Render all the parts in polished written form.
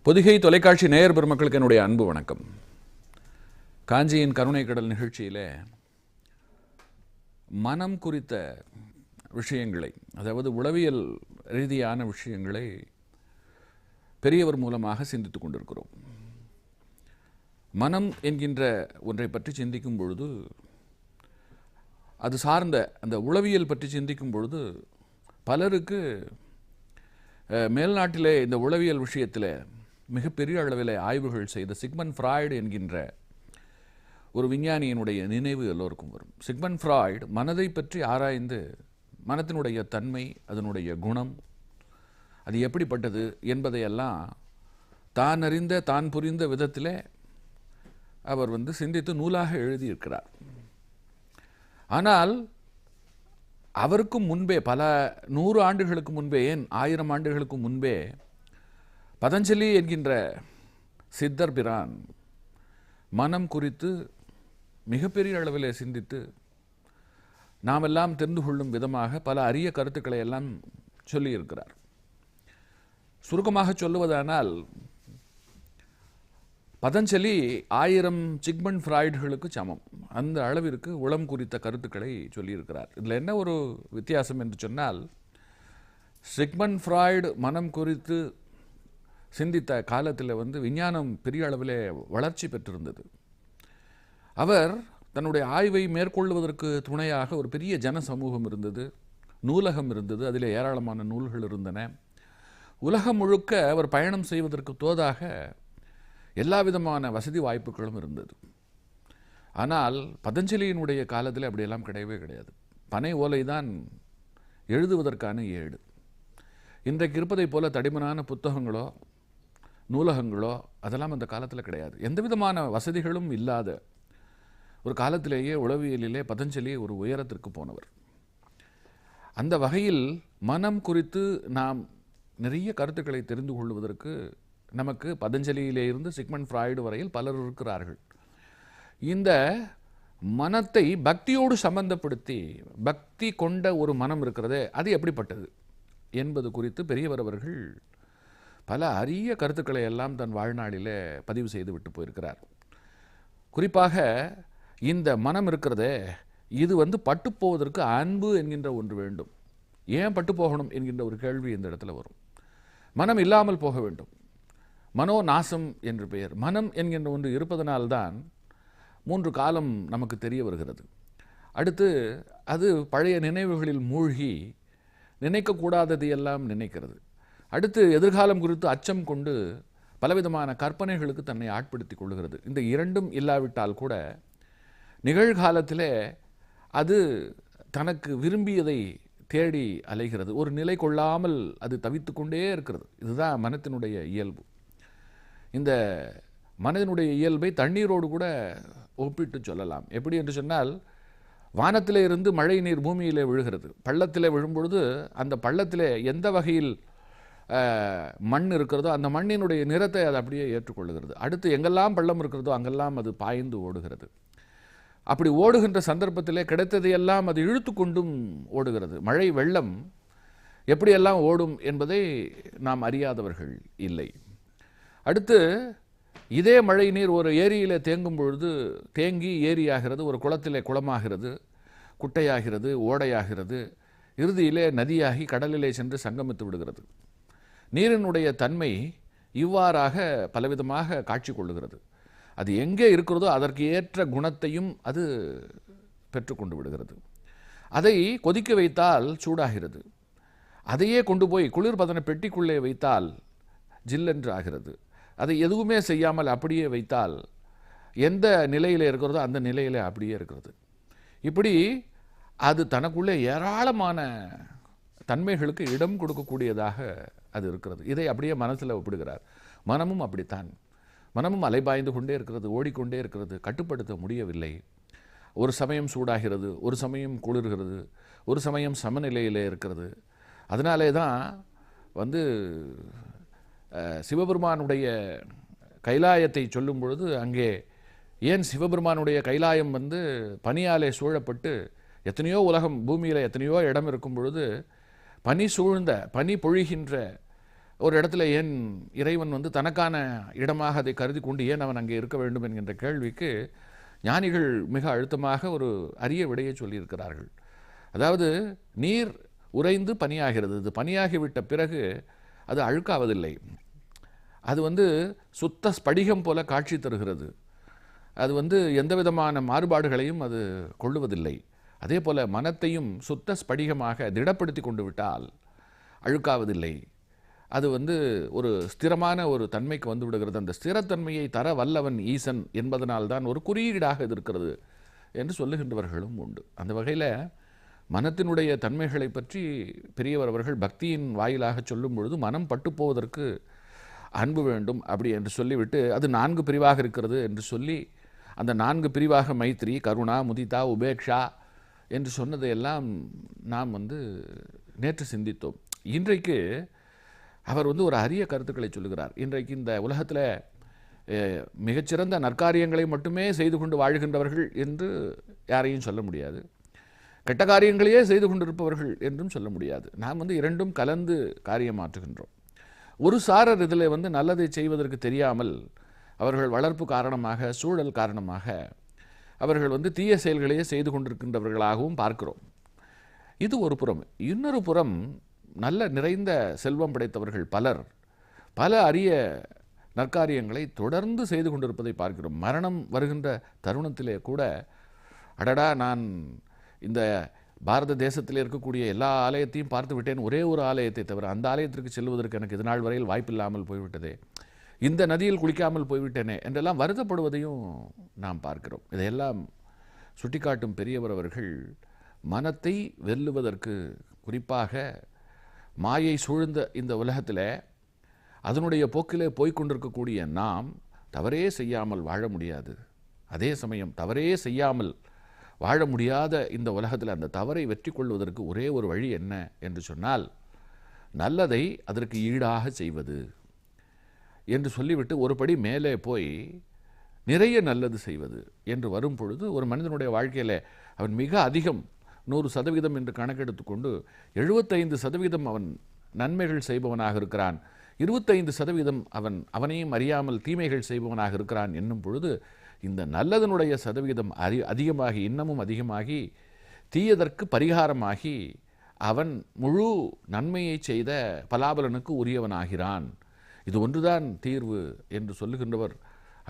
பொதிகை தொலைக்காட்சி நேயர் பெருமக்களுக்கு என்னுடைய அன்பு வணக்கம். காஞ்சியின் கருணை கடல் நிகழ்ச்சியில் மனம் குறித்த விஷயங்களை, அதாவது உளவியல் ரீதியான விஷயங்களை பெரியவர் மூலமாக சிந்தித்துக் கொண்டிருக்கிறோம். மனம் என்கின்ற ஒன்றை பற்றி சிந்திக்கும் பொழுது, அது சார்ந்த அந்த உளவியல் பற்றி சிந்திக்கும் பொழுது பலருக்கு மேல்நாட்டிலே இந்த உளவியல் விஷயத்தில் மிகப்பெரிய அளவில் ஆய்வுகள் செய்த சிக்மண்ட் ஃப்ராய்டு என்கின்ற ஒரு விஞ்ஞானியினுடைய நினைவு எல்லோருக்கும் வரும். சிக்மண்ட் ஃப்ராய்டு மனதை பற்றி ஆராய்ந்து மனத்தினுடைய தன்மை, அதனுடைய குணம், அது எப்படிப்பட்டது என்பதையெல்லாம் தான் அறிந்த தான் புரிந்த விதத்தில் அவர் சிந்தித்து நூலாக எழுதியிருக்கிறார். ஆனால் அவருக்கும் முன்பே, பல 100 ஆண்டுகளுக்கு முன்பே, ஏன் 1000 ஆண்டுகளுக்கு முன்பே பதஞ்சலி என்கின்ற சித்தர் பிரான் மனம் குறித்து மிகப்பெரிய அளவில் சிந்தித்து நாமெல்லாம் தெரிந்து கொள்ளும் விதமாக பல அரிய கருத்துக்களை எல்லாம் சொல்லியிருக்கிறார். சுருக்கமாக சொல்லுவதானால், பதஞ்சலி 1000 சிக்மண்ட் ஃப்ராய்டுகளுக்கு சமம். அந்த அளவிற்கு உளம் குறித்த கருத்துக்களை சொல்லியிருக்கிறார். இதில் என்ன ஒரு வித்தியாசம் என்று சொன்னால், சிக்மண்ட் ஃப்ராய்டு மனம் குறித்து சிந்தித்த காலத்தில் விஞ்ஞானம் பெரிய அளவில் வளர்ச்சி பெற்றிருந்தது. அவர் தன்னுடைய ஆய்வை மேற்கொள்வதற்கு துணையாக ஒரு பெரிய ஜன சமூகம் இருந்தது, நூலகம் இருந்தது, அதில் ஏராளமான நூல்கள் இருந்தன. உலகம் முழுக்க அவர் பயணம் செய்வதற்கு தோதாக எல்லா விதமான வசதி வாய்ப்புகளும் இருந்தது. ஆனால் பதஞ்சலியினுடைய காலத்தில் அப்படியெல்லாம் கிடையவே கிடையாது. பனை ஓலை தான் எழுதுவதற்கான ஏடு. இன்றைக்கு இருப்பதை போல தடிமனான புத்தகங்களோ நூலகங்களோ அதெல்லாம் அந்த காலத்தில் கிடையாது. எந்த விதமான வசதிகளும் இல்லாத ஒரு காலத்திலேயே உளவியலிலே பதஞ்சலி ஒரு உயரத்திற்கு போனவர். அந்த வகையில் மனம் குறித்து நாம் நிறைய கருத்துக்களை தெரிந்து கொள்வதற்கு நமக்கு பதஞ்சலியிலே இருந்து சிக்மண்ட் ஃப்ராய்டு வரையில் பலர் இருக்கிறார்கள். இந்த மனத்தை பக்தியோடு சம்பந்தப்படுத்தி, பக்தி கொண்ட ஒரு மனம் இருக்கிறதே, அது எப்படிப்பட்டது என்பது குறித்து பெரியவர் அவர்கள் பல அரிய கருத்துக்களை எல்லாம் தன் வாழ்நாளில் பதிவு செய்து விட்டு போயிருக்கிறார். குறிப்பாக இந்த மனம் இருக்கிறதே, இது பட்டுப்போவதற்கு அன்பு என்கின்ற ஒன்று வேண்டும். ஏன் பட்டு போகணும் என்கின்ற ஒரு கேள்வி இந்த இடத்துல வரும். மனம் இல்லாமல் போக வேண்டும். மனோ நாசம் என்று பெயர். மனம் என்கின்ற ஒன்று இருப்பதனால்தான் 3 காலம் நமக்கு தெரிய வருகிறது. அடுத்து அது பழைய நினைவுகளில் மூழ்கி நினைக்கக்கூடாதது எல்லாம் நினைக்கிறது. அடுத்து எதிர்காலம் குறித்து அச்சம் கொண்டு பலவிதமான கற்பனைகளுக்கு தன்னை ஆட்படுத்தி கொள்கிறது. இந்த இரண்டும் இல்லாவிட்டால் கூட நிகழ்காலத்திலே அது தனக்கு விரும்பியதை தேடி அலைகிறது. ஒரு நிலை கொள்ளாமல் அது தவித்து கொண்டே இருக்கிறது. இதுதான் மனத்தினுடைய இயல்பு. இந்த மனதினுடைய இயல்பை தண்ணீரோடு கூட ஒப்பிட்டு சொல்லலாம். எப்படி என்று சொன்னால், வானத்திலே இருந்து மழை நீர் பூமியிலே விழுகிறது. பள்ளத்திலே விழும்பொழுது அந்த பள்ளத்திலே எந்த வகையில் மண் இருக்கிறதோ அந்த மண்ணினுடைய நிறத்தை அது அப்படியே ஏற்றுக்கொள்ளுகிறது. அடுத்து எங்கெல்லாம் பள்ளம் இருக்கிறதோ அங்கெல்லாம் அது பாய்ந்து ஓடுகிறது. அப்படி ஓடுகின்ற சந்தர்ப்பத்திலே கிடைத்ததையெல்லாம் அது இழுத்து கொண்டும் ஓடுகிறது. மழை வெள்ளம் எப்படியெல்லாம் ஓடும் என்பதை நாம் அறியாதவர்கள் இல்லை. அடுத்து இதே மழை நீர் ஒரு ஏரியிலே தேங்கும் பொழுது தேங்கி ஏரியாகிறது, ஒரு குளத்திலே குளமாகிறது, குட்டையாகிறது, ஓடையாகிறது, இறுதியிலே நதியாகி கடலிலே சென்று சங்கமித்து விடுகிறது. நீரினுடைய தன்மை இவ்வாறாக பலவிதமாக காட்சி கொள்ளுகிறது. அது எங்கே இருக்கிறதோ அதற்கு ஏற்ற குணத்தையும் அது பெற்றுக்கொண்டு விடுகிறது. அதை கொதிக்க வைத்தால் சூடாகிறது. அதையே கொண்டு போய் குளிர்பதன பெட்டிக்குள்ளே வைத்தால் ஜில்லென்று ஆகிறது. அதை எதுவுமே செய்யாமல் அப்படியே வைத்தால் எந்த நிலையில் இருக்கிறதோ அந்த நிலையில் அப்படியே இருக்கிறது. இப்படி அது தனக்குள்ளே ஏராளமான தன்மைகளுக்கு இடம் கொடுக்கக்கூடியதாக அது இருக்கிறது. இதை அப்படியே மனசில் ஒப்பிடுகிறார். மனமும் அப்படித்தான். மனமும் அலைபாய்ந்து கொண்டே இருக்கிறது, ஓடிக்கொண்டே இருக்கிறது, கட்டுப்படுத்த முடியவில்லை. ஒரு சமயம் சூடாகிறது, ஒரு சமயம் குளிர்கிறது, ஒரு சமயம் சமநிலையில் இருக்கிறது. அதனாலே தான் சிவபெருமானுடைய கைலாயத்தை சொல்லும் பொழுது அங்கே ஏன் சிவபெருமானுடைய கைலாயம் பனியாலே சூழப்பட்டு எத்தனையோ உலகம் பூமியில் எத்தனையோ இடம் இருக்கும் பொழுது பனி சூழ்ந்த, பனி பொழிகின்ற ஒரு இடத்துல ஏன் இறைவன் வந்து தனக்கான இடமாக அதை கருதி கொண்டு ஏன் அவன் அங்கே இருக்க வேண்டும் என்கின்ற கேள்விக்கு ஞானிகள் மிக அழுத்தமாக ஒரு அரிய விடையை சொல்லியிருக்கிறார்கள். அதாவது நீர் உறைந்து பனியாகிறது. இது பனியாகிவிட்ட பிறகு அது அழுக்காவதில்லை. அது வந்து சுத்த ஸ்படிகம் போல காட்சி தருகிறது. அது வந்து எந்த விதமான மாறுபாடுகளையும் அது கொள்ளுவதில்லை. அதே போல மனத்தையும் சுத்த ஸ்படிகமாக திடப்படுத்தி கொண்டு விட்டால் அழுக்காவதில்லை. அது வந்து ஒரு ஸ்திரமான ஒரு தன்மைக்கு வந்து விடுகிறது. அந்த ஸ்திரத்தன்மையை தர வல்லவன் ஈசன் என்பதனால்தான் ஒரு குறியீடாக இது இருக்கிறது என்று சொல்லுகின்றவர்களும் உண்டு. அந்த வகையில் மனத்தினுடைய தன்மைகளை பற்றி பெரியவர் அவர்கள் பக்தியின் வாயிலாக சொல்லும் பொழுது மனம் பட்டுப்போவதற்கு அன்பு வேண்டும் அப்படி என்று சொல்லிவிட்டு அது 4 பிரிவாக இருக்கிறது என்று சொல்லி அந்த 4 பிரிவாக மைத்ரி, கருணா, முதிதா, உபேக்ஷா என்று சொன்னதையெல்லாம் நாம் வந்து நேற்று சிந்தித்தோம். இன்றைக்கு அவர் வந்து ஒரு அரிய கருத்துக்களை சொல்லுகிறார். இன்றைக்கு இந்த உலகத்தில் மிகச்சிறந்த நற்காரியங்களை மட்டுமே செய்து கொண்டு வாழ்கின்றவர்கள் என்று யாரையும் சொல்ல முடியாது. கெட்ட காரியங்களையே செய்து கொண்டிருப்பவர்கள் என்றும் சொல்ல முடியாது. நாம் வந்து இரண்டும் கலந்து காரியமாற்றுகின்றோம். ஒரு சாரர் இதில் வந்து நல்லதை செய்வதற்கு தெரியாமல் அவர்கள் வளர்ப்பு காரணமாக, சூழல் காரணமாக அவர்கள் வந்து தீய செயல்களையே செய்து கொண்டிருக்கின்றவர்களாகவும் பார்க்கிறோம். இது ஒரு புறம். இன்னொரு புறம் நல்ல நிறைந்த செல்வம் படைத்தவர்கள் பலர் பல அரிய நற்காரியங்களை தொடர்ந்து செய்து கொண்டிருப்பதை பார்க்கிறோம். மரணம் வருகின்ற தருணத்திலே கூட அடடா, நான் இந்த பாரத தேசத்தில் இருக்கக்கூடிய எல்லா ஆலயத்தையும் பார்த்து விட்டேன், ஒரே ஒரு ஆலயத்தை தவிர அந்த ஆலயத்திற்கு செல்வதற்கு எனக்கு இது நாள் வரையில் வாய்ப்பில்லாமல் போய்விட்டதே, இந்த நதியில் குளிக்காமல் போய்விட்டேனே என்றெல்லாம் வருத்தப்படுவதையும் நாம் பார்க்கிறோம். இதையெல்லாம் சுட்டிக்காட்டும் பெரியவர் அவர்கள் மனத்தை வெல்லுவதற்கு, குறிப்பாக மாயை சூழ்ந்த இந்த உலகத்தில் அதனுடைய போக்கிலே போய்கொண்டிருக்கக்கூடிய நாம் தவறே செய்யாமல் வாழ முடியாது. அதே சமயம் தவறே செய்யாமல் வாழ முடியாத இந்த உலகத்தில் அந்த தவறை வெற்றி கொள்வதற்கு ஒரே ஒரு வழி என்ன என்று சொன்னால், நல்லதை அதற்கு ஈடாக செய்வது என்று சொல்லிவிட்டு ஒரு படி மேலே போய் நிறைய நல்லது செய்வது என்று வரும் பொழுது ஒரு மனிதனுடைய வாழ்க்கையில் அவன் மிக அதிகம் 100% என்று கணக்கெடுத்துக்கொண்டு 75% அவன் நன்மைகள் செய்பவனாக இருக்கிறான், 25% அவனையும் அறியாமல் தீமைகள் செய்பவனாக இருக்கிறான் என்னும் பொழுது இந்த நல்லதனுடைய சதவீதம் அதிகமாகி இன்னமும் அதிகமாகி தீயதற்கு பரிகாரமாகி அவன் முழு நன்மையை செய்த பலாபலனுக்கு உரியவனாகிறான். இது ஒன்றுதான் தீர்வு என்று சொல்லுகின்றவர்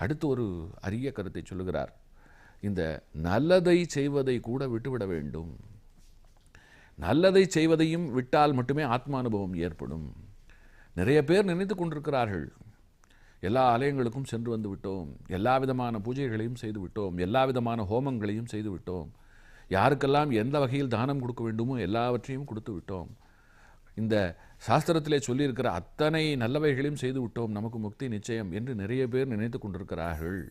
அடுத்து ஒரு அரிய கருத்தை சொல்லுகிறார். இந்த நல்லதை செய்வதை கூட விட்டுவிட வேண்டும். நல்லதை செய்வதையும் விட்டால் மட்டுமே ஆத்மானுபவம் ஏற்படும். நிறைய பேர் நினைத்து கொண்டிருக்கிறார்கள், எல்லா ஆலயங்களுக்கும் சென்று வந்து விட்டோம், எல்லா விதமான பூஜைகளையும் செய்து விட்டோம், எல்லா விதமான ஹோமங்களையும் செய்து விட்டோம், யாருக்கெல்லாம் எந்த வகையில் தானம் கொடுக்க வேண்டுமோ எல்லாவற்றையும் கொடுத்து விட்டோம், இந்த சாஸ்திரத்திலே சொல்லியிருக்கிற அத்தனை நல்லவைகளையும் செய்து விட்டோம், நமக்கு முக்தி நிச்சயம் என்று நிறைய பேர் நினைத்து கொண்டிருக்கிறார்கள்.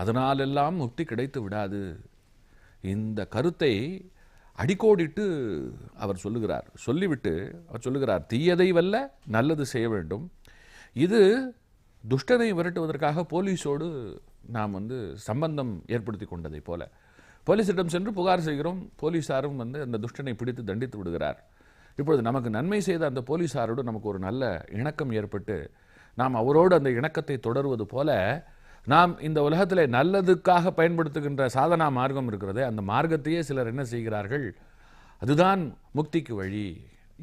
அதனாலெல்லாம் முக்தி கிடைத்து விடாது. இந்த கருத்தை அடிக்கோடிட்டு அவர் சொல்லுகிறார். சொல்லிவிட்டு அவர் சொல்லுகிறார், தீயதை வல்ல நல்லது செய்ய வேண்டும். இது துஷ்டனை விரட்டுவதற்காக போலீஸோடு நாம் வந்து சம்பந்தம் ஏற்படுத்தி கொண்டதை போல போலீஸிடம் சென்று புகார் செய்கிறோம், போலீஸாரும் வந்து அந்த துஷ்டனை பிடித்து தண்டித்து விடுகிறார். இப்பொழுது நமக்கு நன்மை செய்த அந்த போலீஸாரோடு நமக்கு ஒரு நல்ல இணக்கம் ஏற்பட்டு நாம் அவரோடு அந்த இணக்கத்தை தொடருவது போல நாம் இந்த உலகத்தில் நல்லதுக்காக பயன்படுத்துகின்ற சாதனா மார்க்கம் இருக்கிறதே, அந்த மார்க்கத்தையே சிலர் என்ன செய்கிறார்கள், அதுதான் முக்திக்கு வழி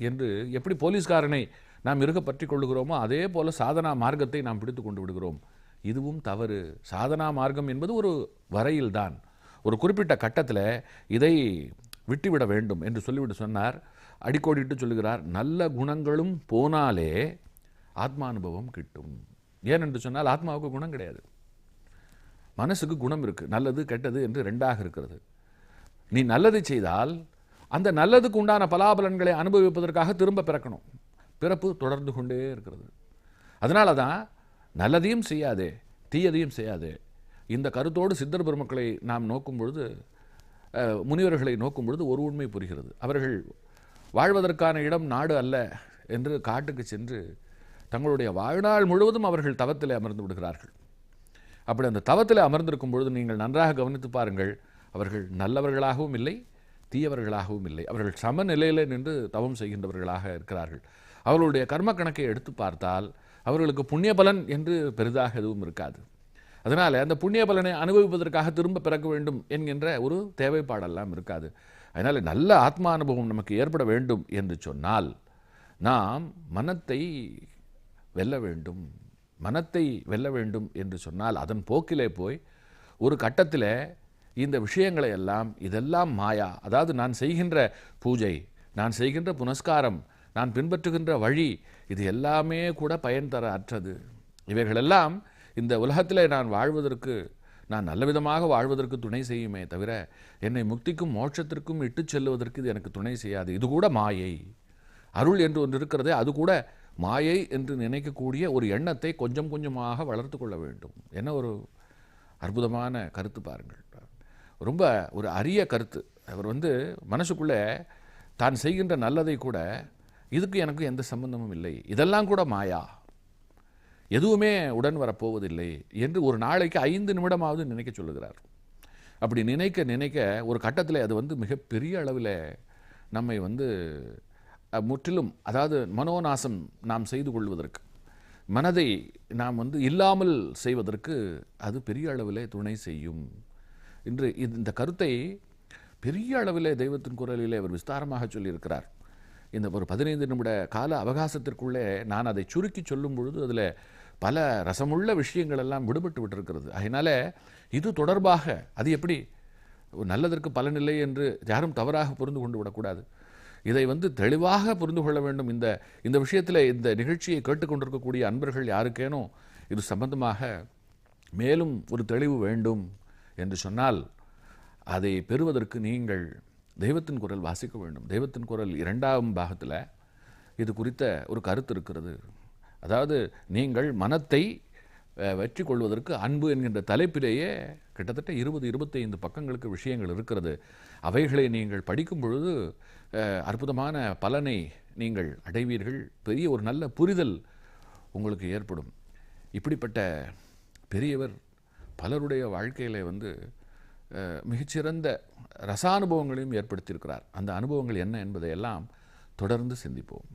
என்று எப்படி போலீஸ்காரனை நாம் இருக்க பற்றி கொள்ளுகிறோமோ அதே போல சாதனா மார்க்கத்தை நாம் பிடித்து கொண்டு விடுகிறோம். இதுவும் தவறு. சாதனா மார்க்கம் என்பது ஒரு வரையில்தான், ஒரு குறிப்பிட்ட கட்டத்தில் இதை விட்டுவிட வேண்டும் என்று சொல்லிவிட்டு சொன்னார். அடிக்கோடிட்டு சொல்லுகிறார், நல்ல குணங்களும் போனாலே ஆத்மானுபவம் கிட்டும். ஏனென்று சொன்னால் ஆத்மாவுக்கு குணம் கிடையாது, மனசுக்கு குணம் இருக்கு. நல்லது கெட்டது என்று ரெண்டாக இருக்கிறது. நீ நல்லதை செய்தால் அந்த நல்லதுக்கு உண்டான பலாபலன்களை அனுபவிப்பதற்காக திரும்ப பிறக்கணும். பிறப்பு தொடர்ந்து கொண்டே இருக்கிறது. அதனால தான் நல்லதையும் செய்யாதே தீயதையும் செய்யாதே. இந்த கருத்தோடு சித்தர் பெருமக்களை நாம் நோக்கும் பொழுது, முனிவர்களை நோக்கும் பொழுது ஒரு உண்மை புரிகிறது. அவர்கள் வாழ்வதற்கான இடம் நாடு அல்ல என்று காட்டுக்கு சென்று தங்களுடைய வாழ்நாள் முழுவதும் அவர்கள் தவத்தில் அமர்ந்து விடுகிறார்கள். அப்படி அந்த தவத்தில் அமர்ந்திருக்கும் பொழுது நீங்கள் நன்றாக கவனித்து பாருங்கள், அவர்கள் நல்லவர்களாகவும் இல்லை தீயவர்களாகவும் இல்லை, அவர்கள் சமநிலையில் நின்று தவம் செய்கின்றவர்களாக இருக்கிறார்கள். அவர்களுடைய கர்ம கணக்கை எடுத்து பார்த்தால் அவர்களுக்கு புண்ணிய பலன் என்று பெரிதாக எதுவும் இருக்காது. அதனால் அந்த புண்ணிய பலனை அனுபவிப்பதற்காக திரும்ப பிறக்க வேண்டும் என்கின்ற ஒரு தேவைப்பாடெல்லாம் இருக்காது. அதனால் நல்ல ஆத்மா அனுபவம் நமக்கு ஏற்பட வேண்டும் என்று சொன்னால் நாம் மனத்தை வெல்ல வேண்டும். மனத்தை வெல்ல வேண்டும் என்று சொன்னால் அதன் போக்கிலே போய் ஒரு கட்டத்தில் இந்த விஷயங்களை எல்லாம் இதெல்லாம் மாயா, அதாவது நான் செய்கின்ற பூஜை, நான் செய்கின்ற புனஸ்காரம், நான் பின்பற்றுகின்ற வழி, இது எல்லாமே கூட பயன் தர அற்றது. இவைகளெல்லாம் இந்த உலகத்தில் நான் வாழ்வதற்கு, நான் நல்ல விதமாக வாழ்வதற்கு துணை செய்யுமே தவிர என்னை முக்திக்கும் மோட்சத்திற்கும் இட்டு செல்லுவதற்கு இது எனக்கு துணை செய்யாது. இது கூட மாயை. அருள் என்று ஒன்று இருக்கிறதே, அது கூட மாயை என்று நினைக்கக்கூடிய ஒரு எண்ணத்தை கொஞ்சம் கொஞ்சமாக வளர்த்து கொள்ள வேண்டும். என்ன ஒரு அற்புதமான கருத்து பாருங்கள். ரொம்ப ஒரு அரிய கருத்து. அவர் மனசுக்குள்ளே தான் செய்கின்ற நல்லதை கூட இதுக்கு எனக்கு எந்த சம்பந்தமும் இல்லை, இதெல்லாம் கூட மாயா, எதுவுமே உடன் வரப்போவதில்லை என்று ஒரு நாளைக்கு 5 நிமிடமாவது நினைக்க சொல்லுகிறார். அப்படி நினைக்க நினைக்க ஒரு கட்டத்தில் அது மிகப்பெரிய அளவில் நம்மை முற்றிலும், அதாவது மனோநாசம் நாம் செய்து கொள்வதற்கு, மனதை நாம் இல்லாமல் செய்வதற்கு அது பெரிய அளவில் துணை செய்யும். இன்று இந்த கருத்தை பெரிய அளவில் தெய்வத்தின் குரலிலே அவர் விஸ்தாரமாக சொல்லியிருக்கிறார். இந்த ஒரு 15 நிமிட கால அவகாசத்திற்குள்ளே நான் அதை சுருக்கி சொல்லும் பொழுது அதில் பல ரசமுள்ள விஷயங்கள் எல்லாம் விடுபட்டு விட்டிருக்கிறது. அதனால் இது தொடர்பாக அது எப்படி நல்லதற்கு பலனில்லை என்று யாரும் தவறாக புரிந்து கொண்டு விடக்கூடாது. இதை தெளிவாக புரிந்து கொள்ள வேண்டும். இந்த விஷயத்தில் இந்த நிகழ்ச்சியை கேட்டுக்கொண்டிருக்கக்கூடிய அன்பர்கள் யாருக்கேனும் இது சம்பந்தமாக மேலும் ஒரு தெளிவு வேண்டும் என்று சொன்னால் அதை பெறுவதற்கு நீங்கள் தெய்வத்தின் குரல் வாசிக்க வேண்டும். தெய்வத்தின் குரல் 2ஆம் பாகத்தில் இது குறித்த ஒரு கருத்து இருக்கிறது. அதாவது நீங்கள் மனத்தை வெற்றி கொள்வதற்கு அன்பு என்கின்ற தலைப்பிலேயே கிட்டத்தட்ட 20-25 பக்கங்களுக்கு விஷயங்கள் இருக்கிறது. அவைகளை நீங்கள் படிக்கும் பொழுது அற்புதமான பலனை நீங்கள் அடைவீர்கள். பெரிய ஒரு நல்ல புரிதல் உங்களுக்கு ஏற்படும். இப்படிப்பட்ட பெரியவர் பலருடைய வாழ்க்கையில் மிகச்சிறந்த ரசானுபவங்களையும் ஏற்படுத்தியிருக்கிறார். அந்த அனுபவங்கள் என்ன என்பதையெல்லாம் தொடர்ந்து சிந்திப்போம்.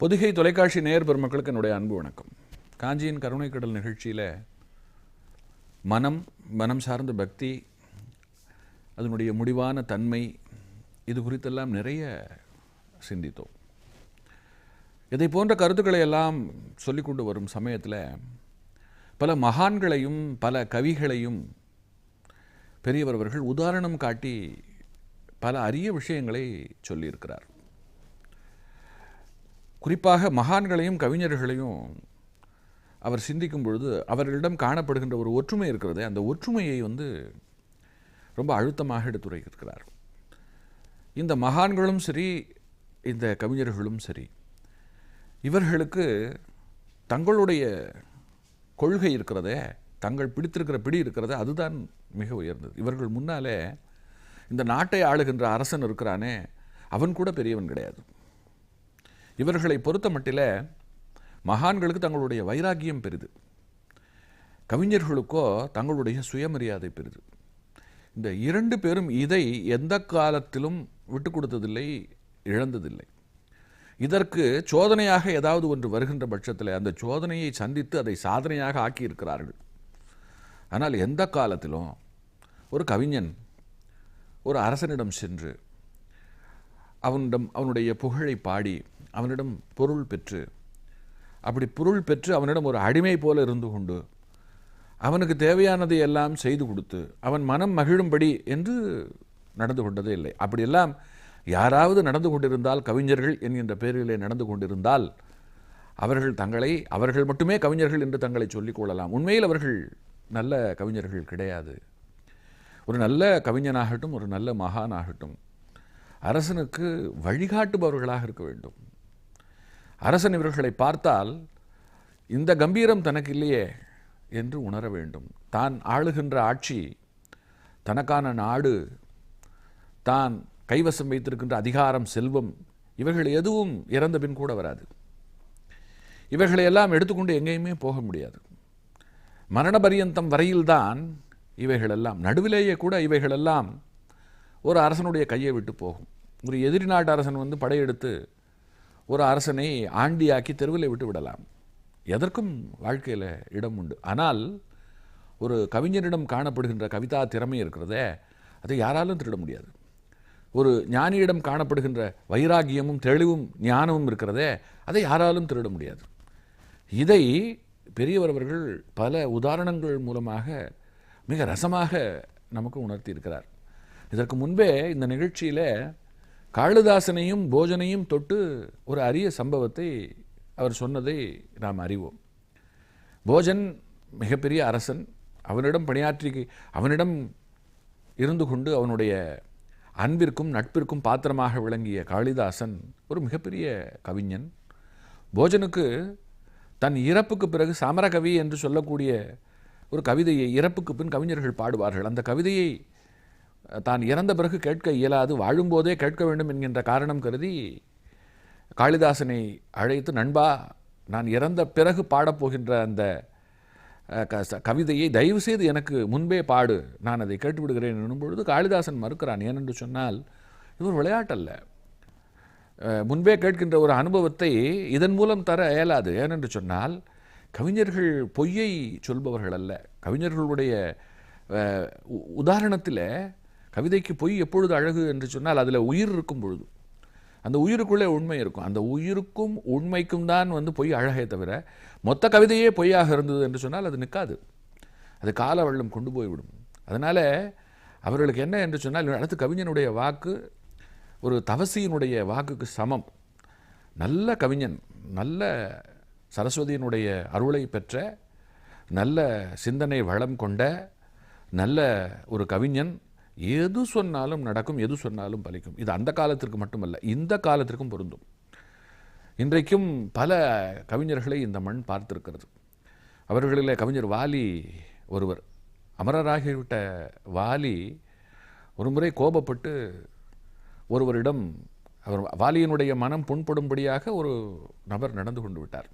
பொதிகை தொலைக்காட்சி நேயர் பெருமக்களுக்கு என்னுடைய அன்பு வணக்கம். காஞ்சியின் கருணைக்கடல் நிகழ்ச்சியில் மனம் சார்ந்த பக்தி, அதனுடைய முடிவான தன்மை, இது குறித்தெல்லாம் நிறைய சிந்தித்தோம். இதை போன்ற கருத்துக்களை எல்லாம் சொல்லிக்கொண்டு வரும் சமயத்தில் பல மகான்களையும் பல கவிகளையும் பெரியவர் அவர்கள் உதாரணம் காட்டி பல அரிய விஷயங்களை சொல்லியிருக்கிறார். குறிப்பாக மகான்களையும் கவிஞர்களையும் அவர் சிந்திக்கும் பொழுது அவர்களிடம் காணப்படுகின்ற ஒரு ஒற்றுமை இருக்கிறது. அந்த ஒற்றுமையை ரொம்ப அழுத்தமாக எடுத்துரைக்கிறார். இந்த மகான்களும் சரி, இந்த கவிஞர்களும் சரி, இவர்களுக்கு தங்களுடைய கொள்கை இருக்கிறதே, தங்கள் பிடித்திருக்கிற பிடி இருக்கிறதே, அதுதான் மிக உயர்ந்தது. இவர்கள் முன்னாலே இந்த நாட்டை ஆளுகின்ற அரசன் இருக்கிறானே, அவன் கூட பெரியவன் கிடையாது. இவர்களை பொறுத்த மட்டில் மகான்களுக்கு தங்களுடைய வைராக்கியம் பெரிது, கவிஞர்களுக்கோ தங்களுடைய சுயமரியாதை பெரிது. இந்த 2 பேரும் இதை எந்த காலத்திலும் விட்டு கொடுத்ததில்லை, இழந்ததில்லை. இதற்கு சோதனையாக ஏதாவது ஒன்று வருகின்ற பட்சத்தில் அந்த சோதனையை சந்தித்து அதை சாதனையாக ஆக்கியிருக்கிறார்கள். ஆனால் எந்த காலத்திலும் ஒரு கவிஞன் ஒரு அரசனிடம் சென்று அவனிடம் அவனுடைய புகழை பாடி அவனிடம் பொருள் பெற்று, அப்படி பொருள் பெற்று அவனிடம் ஒரு அடிமை போல இருந்து கொண்டு அவனுக்கு தேவையானதை எல்லாம் செய்து கொடுத்து அவன் மனம் மகிழும்படி என்று நடந்து கொண்டதே இல்லை. அப்படியெல்லாம் யாராவது நடந்து கொண்டிருந்தால், கவிஞர்கள் என்கின்ற பெயரிலே நடந்து கொண்டிருந்தால், அவர்கள் மட்டுமே கவிஞர்கள் என்று தங்களை சொல்லிக் கொள்ளலாம். உண்மையில் அவர்கள் நல்ல கவிஞர்கள் கிடையாது. ஒரு நல்ல கவிஞனாகட்டும், ஒரு நல்ல மகானாகட்டும், அரசனுக்கு வழிகாட்டுபவர்களாக இருக்க வேண்டும். அரசன் இவர்களை பார்த்தால் இந்த கம்பீரம் தனக்கு இல்லையே என்று உணர வேண்டும். தான் ஆளுகின்ற ஆட்சி, தனக்கான நாடு, தான் கைவசம் வைத்திருக்கின்ற அதிகாரம், செல்வம், இவைகள் எதுவும் இறந்த பின் கூட வராது. இவைகளை எல்லாம் எடுத்துக்கொண்டு எங்கேயுமே போக முடியாது. மரண பரியந்தம் வரையில்தான் இவைகளெல்லாம், நடுவிலேயே கூட இவைகளெல்லாம் ஒரு அரசனுடைய கையை விட்டு போகும். ஒரு எதிரி நாட்டு அரசன் படையெடுத்து ஒரு அரசனை ஆண்டியாக்கி தெருவில் விட்டு விடலாம். எதற்கும் வாழ்க்கையில் இடம் உண்டு. ஆனால் ஒரு கவிஞனிடம் காணப்படுகின்ற கவிதா திறமை இருக்கிறதே, அதை யாராலும் திருட முடியாது. ஒரு ஞானியிடம் காணப்படுகின்ற வைராகியமும் தெளிவும் ஞானமும் இருக்கிறதே, அதை யாராலும் திருட முடியாது. இதை பெரியவர் அவர்கள் பல உதாரணங்கள் மூலமாக மிக ரசமாக நமக்கு உணர்த்தி இருக்கிறார். இதற்கு முன்பே இந்த நிகழ்ச்சியில் காளிதாசனையும் போஜனையும் தொட்டு ஒரு அரிய சம்பவத்தை அவர் சொன்னதை நாம் அறிவோம். போஜன் மிகப்பெரிய அரசன். அவனிடம் பணியாற்றி அவனிடம் இருந்து கொண்டு அவனுடைய அன்பிற்கும் நட்பிற்கும் பாத்திரமாக விளங்கிய காளிதாசன் ஒரு மிகப்பெரிய கவிஞன். போஜனுக்கு தன் இறப்புக்கு பிறகு சமரகவி என்று சொல்லக்கூடிய ஒரு கவிதையை இறப்புக்கு பின் கவிஞர்கள் பாடுவார்கள். அந்த கவிதையை தான் இறந்த பிறகு கேட்க இயலாது, வாழும்போதே கேட்க வேண்டும் என்கின்ற காரணம் கருதி காளிதாசனை அழைத்து, நண்பா, நான் இறந்த பிறகு பாடப்போகின்ற அந்த கவிதையை தயவு செய்து எனக்கு முன்பே பாடு, நான் அதை கேட்டுவிடுகிறேன் என்னும் பொழுது காளிதாசன் மறுக்கிறான். ஏனென்று சொன்னால் இது ஒரு விளையாட்டல்ல. முன்பே கேட்கின்ற ஒரு அனுபவத்தை இதன் மூலம் தர இயலாது. ஏனென்று சொன்னால் கவிஞர்கள் பொய்யை சொல்பவர்கள் அல்ல. கவிஞர்களுடைய உதாரணத்தில் கவிதைக்கு பொய் எப்பொழுது அழகு என்று சொன்னால் அதில் உயிர் இருக்கும் பொழுது, அந்த உயிருக்குள்ளே உண்மை இருக்கும். அந்த உயிருக்கும் உண்மைக்கும் தான் பொய் அழகே தவிர மொத்த கவிதையே பொய்யாக இருந்தது என்று சொன்னால் அது நிற்காது. அது கால வெள்ளம் கொண்டு போய்விடும். அதனால் அவர்களுக்கு என்ன என்று சொன்னால், அடுத்து கவிஞனுடைய வாக்கு ஒரு தவசியினுடைய வாக்குக்கு சமம். நல்ல கவிஞன், நல்ல சரஸ்வதியினுடைய அருளை பெற்ற, நல்ல சிந்தனை வளம் கொண்ட நல்ல ஒரு கவிஞன் எது சொன்னாலும் நடக்கும், எது சொன்னாலும் பலிக்கும். இது அந்த காலத்திற்கு மட்டுமல்ல, இந்த காலத்திற்கும் பொருந்தும். இன்றைக்கும் பல கவிஞர்களை இந்த மண் பார்த்திருக்கிறது. அவர்களில் கவிஞர் வாலி ஒருவர். அமரராகிவிட்ட வாலி ஒரு முறை கோபப்பட்டு ஒருவரிடம், அவர் வாலியினுடைய மனம் புண்படும்படியாக ஒரு நபர் நடந்து கொண்டு விட்டார்.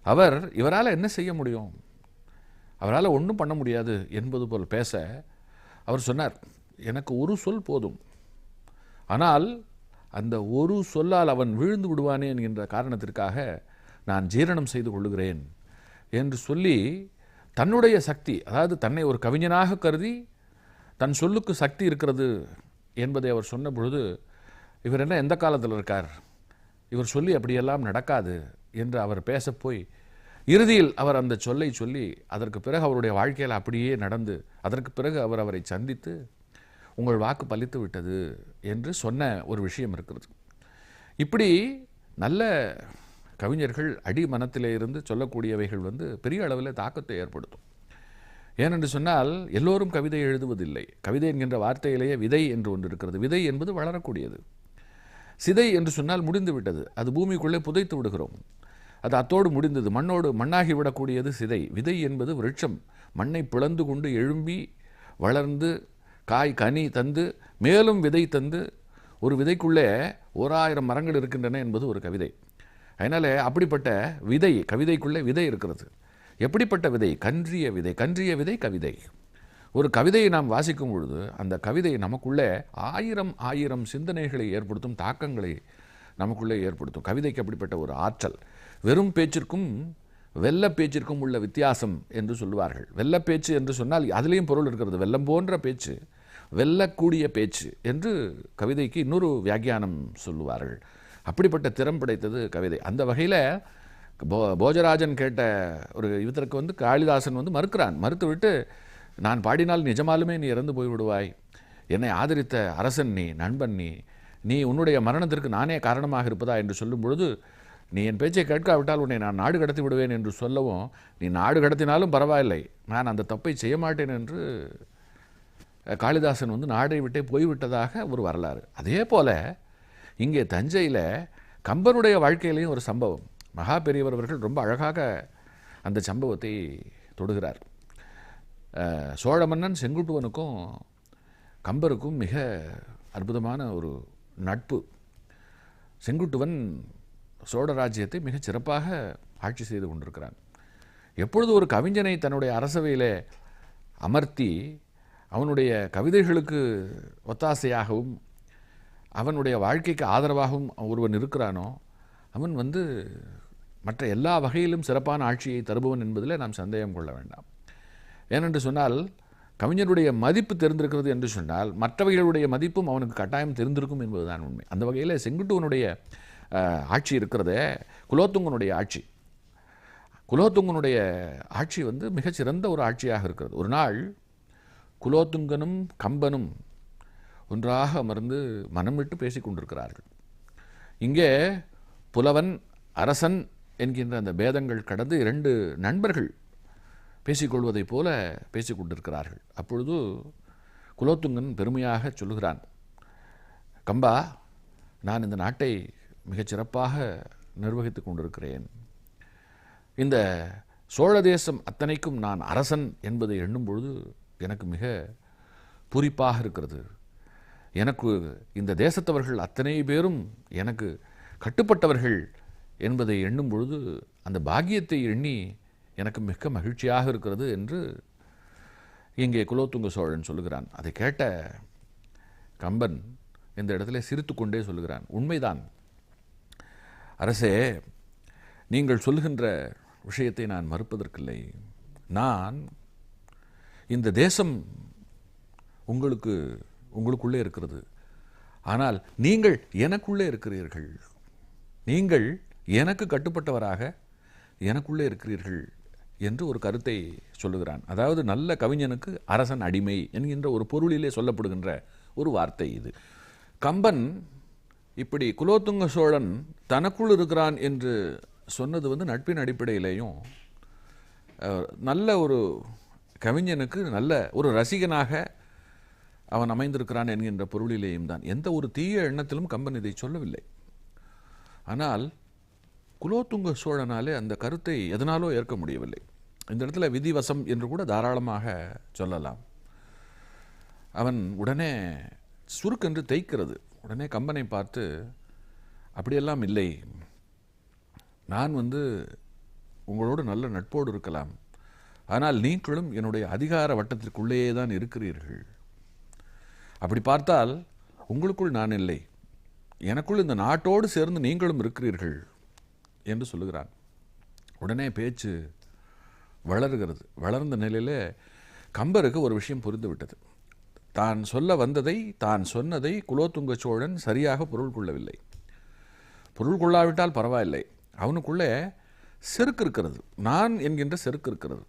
அவர் இவரால் என்ன செய்ய முடியும், அவரால் ஒன்றும் பண்ண முடியாது என்பது போல் பேச அவர் சொன்னார், எனக்கு ஒரு சொல் போதும், ஆனால் அந்த ஒரு சொல்லால் அவன் விழுந்து விடுவானே என்கின்ற காரணத்திற்காக நான் ஜீரணம் செய்து கொள்ளுகிறேன் என்று சொல்லி தன்னுடைய சக்தி, அதாவது தன்னை ஒரு கவிஞனாக கருதி தன் சொல்லுக்கு சக்தி இருக்கிறது என்பதை அவர் சொன்ன பொழுது, இவர் என்ன எந்த காலத்தில் இருக்கார், இவர் சொல்லி அப்படியெல்லாம் நடக்காது என்று அவர் பேசப்போய் இறுதியில் அவர் அந்த சொல்லை சொல்லி அதற்கு பிறகு அவருடைய வாழ்க்கையில் அப்படியே நடந்து அதற்கு பிறகு அவர் அவரை சந்தித்து உங்கள் வாக்கு பலித்து விட்டது என்று சொன்ன ஒரு விஷயம் இருக்கிறது. இப்படி நல்ல கவிஞர்கள் அடி மனத்திலே இருந்து சொல்லக்கூடியவைகள் பெரிய அளவில் தாக்கத்தை ஏற்படுத்தும். ஏனென்று சொன்னால் எல்லோரும் கவிதை எழுதுவதில்லை. கவிதை என்கின்ற வார்த்தையிலேயே விதை என்று ஒன்று இருக்கிறது. விதை என்பது வளரக்கூடியது. சிதை என்று சொன்னால் முடிந்து விட்டது, அது பூமிக்குள்ளே புதைத்து விடுகிறோம், அது அத்தோடு முடிந்தது, மண்ணோடு மண்ணாகி விடக்கூடியது சிதை. விதை என்பது விருட்சம், மண்ணை பிளந்து கொண்டு எழும்பி வளர்ந்து காய் கனி தந்து மேலும் விதை தந்து ஒரு விதைக்குள்ளே 1000 மரங்கள் இருக்கின்றன என்பது ஒரு கவிதை. அதனால் அப்படிப்பட்ட விதை, கவிதைக்குள்ளே விதை இருக்கிறது. எப்படிப்பட்ட விதை? கன்றிய விதை. கன்றிய விதை கவிதை. ஒரு கவிதையை நாம் வாசிக்கும் பொழுது அந்த கவிதை நமக்குள்ளே 1000 சிந்தனைகளை ஏற்படுத்தும், தாக்கங்களை நமக்குள்ளே ஏற்படுத்தும். கவிதைக்கு அப்படிப்பட்ட ஒரு ஆற்றல். வெறும் பேச்சிற்கும் வெள்ள பேச்சிற்கும் உள்ள வித்தியாசம் என்று சொல்லுவார்கள். வெள்ள பேச்சு என்று சொன்னால் அதிலேயும் பொருள் இருக்கிறது. வெள்ளம் போன்ற பேச்சு, வெல்லக்கூடிய பேச்சு என்று கவிதைக்கு இன்னொரு வியாக்கியானம் சொல்லுவார்கள். அப்படிப்பட்ட திறம் படைத்தது கவிதை. அந்த வகையில் போஜராஜன் கேட்ட ஒரு இதற்கு காளிதாசன் மறுத்துவிட்டு, நான் பாடினால் நிஜமாலுமே நீ இறந்து போய்விடுவாய், என்னை ஆதரித்த அரசன் நீ, நண்பன் நீ உன்னுடைய மரணத்திற்கு நானே காரணமாக இருப்பதா என்று சொல்லும் பொழுது, நீ என் பேச்சை கேட்காவிட்டால் உன்னை நான் நாடு கடத்தி விடுவேன் என்று சொல்லவும், நீ நாடு கடத்தினாலும் பரவாயில்லை, நான் அந்த தப்பை செய்ய மாட்டேன் என்று காளிதாசன் நாடை விட்டே போய்விட்டதாக ஒரு வரலாறு. அதே போல இங்கே தஞ்சையில் கம்பனுடைய வாழ்க்கையிலையும் ஒரு சம்பவம், மகா பெரியவர் அவர்கள் ரொம்ப அழகாக அந்த சம்பவத்தை தொடுகிறார். சோழ மன்னன் செங்குட்டுவனுக்கும் கம்பருக்கும் மிக அற்புதமான ஒரு நட்பு. செங்குட்டுவன் சோழ ராஜ்யத்தை மிகச் சிறப்பாக ஆட்சி செய்து கொண்டிருக்கிறான். எப்பொழுது ஒரு கவிஞனை தன்னுடைய அரசவையிலே அமர்த்தி அவனுடைய கவிதைகளுக்கு ஒத்தாசையாகவும் அவனுடைய வாழ்க்கைக்கு ஆதரவாகவும் ஒருவன் இருக்கிறானோ, அவன் மற்ற எல்லா வகையிலும் சிறப்பான ஆட்சியை தருபவன் என்பதில் நாம் சந்தேகம் கொள்ள வேண்டாம். ஏனென்று சொன்னால், கவிஞருடைய மதிப்பு தெரிந்திருக்கிறது என்று சொன்னால் மற்றவைகளுடைய மதிப்பும் அவனுக்கு கட்டாயம் தெரிந்திருக்கும் என்பதுதான் உண்மை. அந்த வகையில் செங்குட்டுவனுடைய ஆட்சி இருக்கிறதே, குலோத்துங்கனுடைய ஆட்சி, குலோத்துங்கனுடைய ஆட்சி மிகச்சிறந்த ஒரு ஆட்சியாக இருக்கிறது. ஒரு நாள் குலோத்துங்கனும் கம்பனும் ஒன்றாக அமர்ந்து மனம் விட்டு பேசிக் கொண்டிருக்கிறார்கள். இங்கே புலவன் அரசன் என்கின்ற அந்த பேதங்கள் கடந்து இரண்டு நண்பர்கள் பேசிக்கொள்வதைப் போல பேசிக்கொண்டிருக்கிறார்கள். அப்பொழுது குலோத்துங்கன் பெருமையாக சொல்லுகிறான், கம்பா, நான் இந்த நாட்டை மிகச்சிறப்பாக நிர்வகித்து கொண்டிருக்கிறேன். இந்த சோழ தேசம் அத்தனைக்கும் நான் அரசன் என்பதை எண்ணும் பொழுது எனக்கு மிக பூரிப்பாக இருக்கிறது. எனக்கு இந்த தேசத்தவர்கள் அத்தனை பேரும் எனக்கு கட்டுப்பட்டவர்கள் என்பதை எண்ணும் பொழுது அந்த பாக்கியத்தை எண்ணி எனக்கு மிக்க மகிழ்ச்சியாக இருக்கிறது என்று இங்கே குலோத்துங்க சோழன் சொல்லுகிறான். அதை கேட்ட கம்பன் இந்த இடத்துல சிரித்து கொண்டே சொல்லுகிறான், உண்மைதான் அரசே, நீங்கள் சொல்லுகின்ற விஷயத்தை நான் மறுப்பதற்கில்லை. நான் இந்த தேசம் உங்களுக்குள்ளே இருக்கிறது, ஆனால் நீங்கள் எனக்குள்ளே இருக்கிறீர்கள், நீங்கள் எனக்கு கட்டுப்பட்டவராக எனக்குள்ளே இருக்கிறீர்கள் என்று ஒரு கருத்தை சொல்லுகிறான். அதாவது நல்ல கவிஞனுக்கு அரசன் அடிமை என்கின்ற ஒரு பொருளிலே சொல்லப்படுகின்ற ஒரு வார்த்தை இது. கம்பன் இப்படி குலோத்துங்க சோழன் தனக்குள் இருக்கிறான் என்று சொன்னது நட்பின் அடிப்படையிலேயும், நல்ல ஒரு கவிஞனுக்கு நல்ல ஒரு ரசிகனாக அவன் அமைந்திருக்கிறான் என்கின்ற பொருளிலேயும் தான். எந்த ஒரு தீய எண்ணத்திலும் கம்பன் இதை சொல்லவில்லை. ஆனால் குலோத்துங்க சோழனாலே அந்த கருத்தை எதனாலோ ஏற்க முடியவில்லை. இந்த இடத்துல விதிவசம் என்று கூட தாராளமாக சொல்லலாம். அவன் உடனே சுருக்கென்று தேய்க்கிறது. உடனே கம்பனை பார்த்து, அப்படியெல்லாம் இல்லை, நான் உங்களோடு நல்ல நட்போடு இருக்கலாம், ஆனால் நீங்களும் என்னுடைய அதிகார வட்டத்திற்குள்ளேயே தான் இருக்கிறீர்கள். அப்படி பார்த்தால் உங்களுக்குள் நான் இல்லை, எனக்குள் இந்த நாட்டோடு சேர்ந்து நீங்களும் இருக்கிறீர்கள் என்று சொல்லுகிறான். உடனே பேச்சு வளர்கிறது. வளர்ந்த நிலையில் கம்பருக்கு ஒரு விஷயம் புரிந்துவிட்டது. தான் சொல்ல வந்ததை, தான் சொன்னதை குலோத்துங்க சோழன் சரியாக பொருள் கொள்ளவில்லை. பொருள் கொள்ளாவிட்டால் பரவாயில்லை, அவனுக்குள்ளே செருக்கு இருக்கிறது, நான் என்கின்ற செருக்கு இருக்கிறது.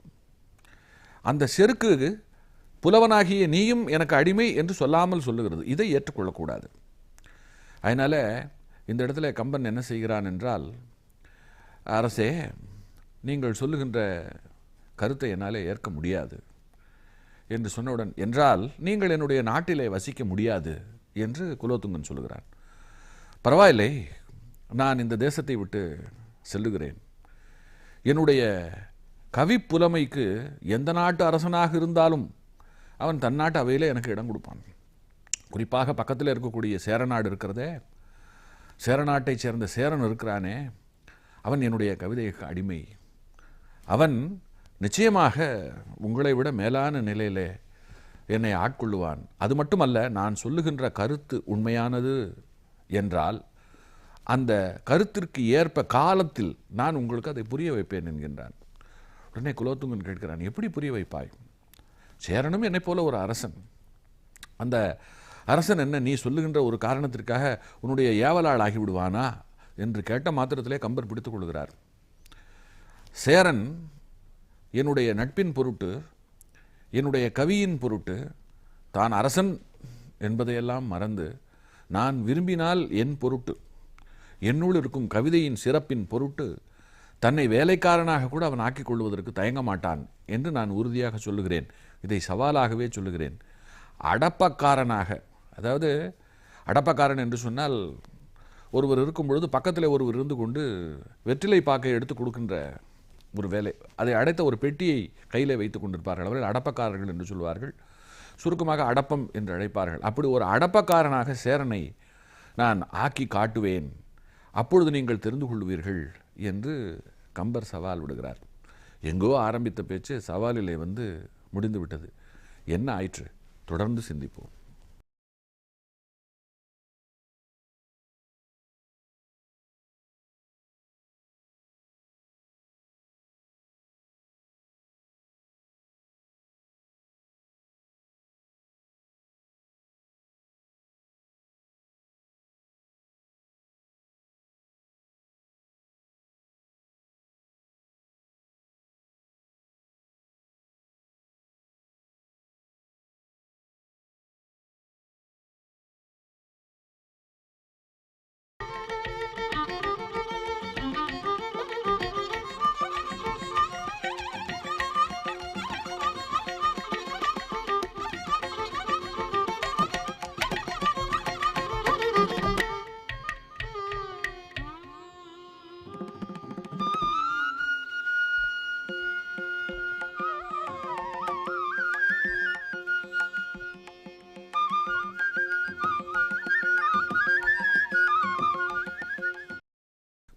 அந்த செருக்கு புலவனாகிய நீயும் எனக்கு அடிமை என்று சொல்லாமல் சொல்லுகிறது. இதை ஏற்றுக்கொள்ளக்கூடாது. அதனால் இந்த இடத்துல கம்பன் என்ன செய்கிறான் என்றால், அரசே, நீங்கள் சொல்லுகின்ற கருத்தை என்னால் ஏற்க முடியாது என்று சொன்னவுடன், என்றால் நீங்கள் என்னுடைய நாட்டிலே வசிக்க முடியாது என்று குலோத்துங்கன் சொல்லுகிறான். பரவாயில்லை, நான் இந்த தேசத்தை விட்டு செல்லுகிறேன். என்னுடைய கவி புலமைக்கு எந்த நாட்டு அரசனாக இருந்தாலும் அவன் தன் நாட்டு அவையில் எனக்கு இடம் கொடுப்பான். குறிப்பாக பக்கத்தில் இருக்கக்கூடிய சேரநாடு இருக்கிறதே, சேரநாட்டை சேர்ந்த சேரன் இருக்கிறானே, அவன் என்னுடைய கவிதைக்கு அடிமை. அவன் நிச்சயமாக உங்களை விட மேலான நிலையிலே என்னை ஆட்கொள்ளுவான். அது மட்டுமல்ல, நான் சொல்லுகின்ற கருத்து உண்மையானது என்றால் அந்த கருத்திற்கு ஏற்ப காலத்தில் நான் உங்களுக்கு அதை புரிய வைப்பேன் என்கின்றான். உடனே குலோத்துங்கன் கேட்கிறான், எப்படி புரிய வைப்பாய்? சேரனும் என்னை போல ஒரு அரசன், அந்த அரசன் என்ன நீ சொல்லுகின்ற ஒரு காரணத்திற்காக உன்னுடைய ஏவலாள் ஆகிவிடுவானா என்று கேட்ட மாத்திரத்திலே கம்பர் பிடித்துக் கொள்கிறார். சேரன் என்னுடைய நட்பின் பொருட்டு, என்னுடைய கவியின் பொருட்டு, தான் அரசன் என்பதையெல்லாம் மறந்து நான் விரும்பினால் என் பொருட்டு, என்னுள் இருக்கும் கவிதையின் சிறப்பின் பொருட்டு தன்னை வேலைக்காரனாக கூட அவன் ஆக்கிக் கொள்வதற்கு தயங்க மாட்டான் என்று நான் உறுதியாக சொல்லுகிறேன். இதை சவாலாகவே சொல்லுகிறேன். அடப்பக்காரனாக, அதாவது அடப்பக்காரன் என்று சொன்னால் ஒருவர் இருக்கும் பொழுது பக்கத்தில் ஒருவர் இருந்து கொண்டு வெற்றிலை பாக்கை எடுத்து கொடுக்கின்ற ஒரு வேலை, அதை அடைத்த ஒரு பெட்டியை கையில் வைத்துக் கொண்டிருப்பார்கள். அவர்கள் அடப்பக்காரர்கள் என்று சொல்வார்கள், சுருக்கமாக அடப்பம் என்று அழைப்பார்கள். அப்படி ஒரு அடப்பக்காரனாக சேரனை நான் ஆக்கி காட்டுவேன், அப்பொழுது நீங்கள் தெரிந்து கொள்வீர்கள் என்று கம்பர் சவால் விடுகிறார். எங்கோ ஆரம்பித்த பேச்சு சவாலிலே வந்து முடிந்து விட்டது. என்ன ஆயிற்று? தொடர்ந்து சிந்திப்போம்.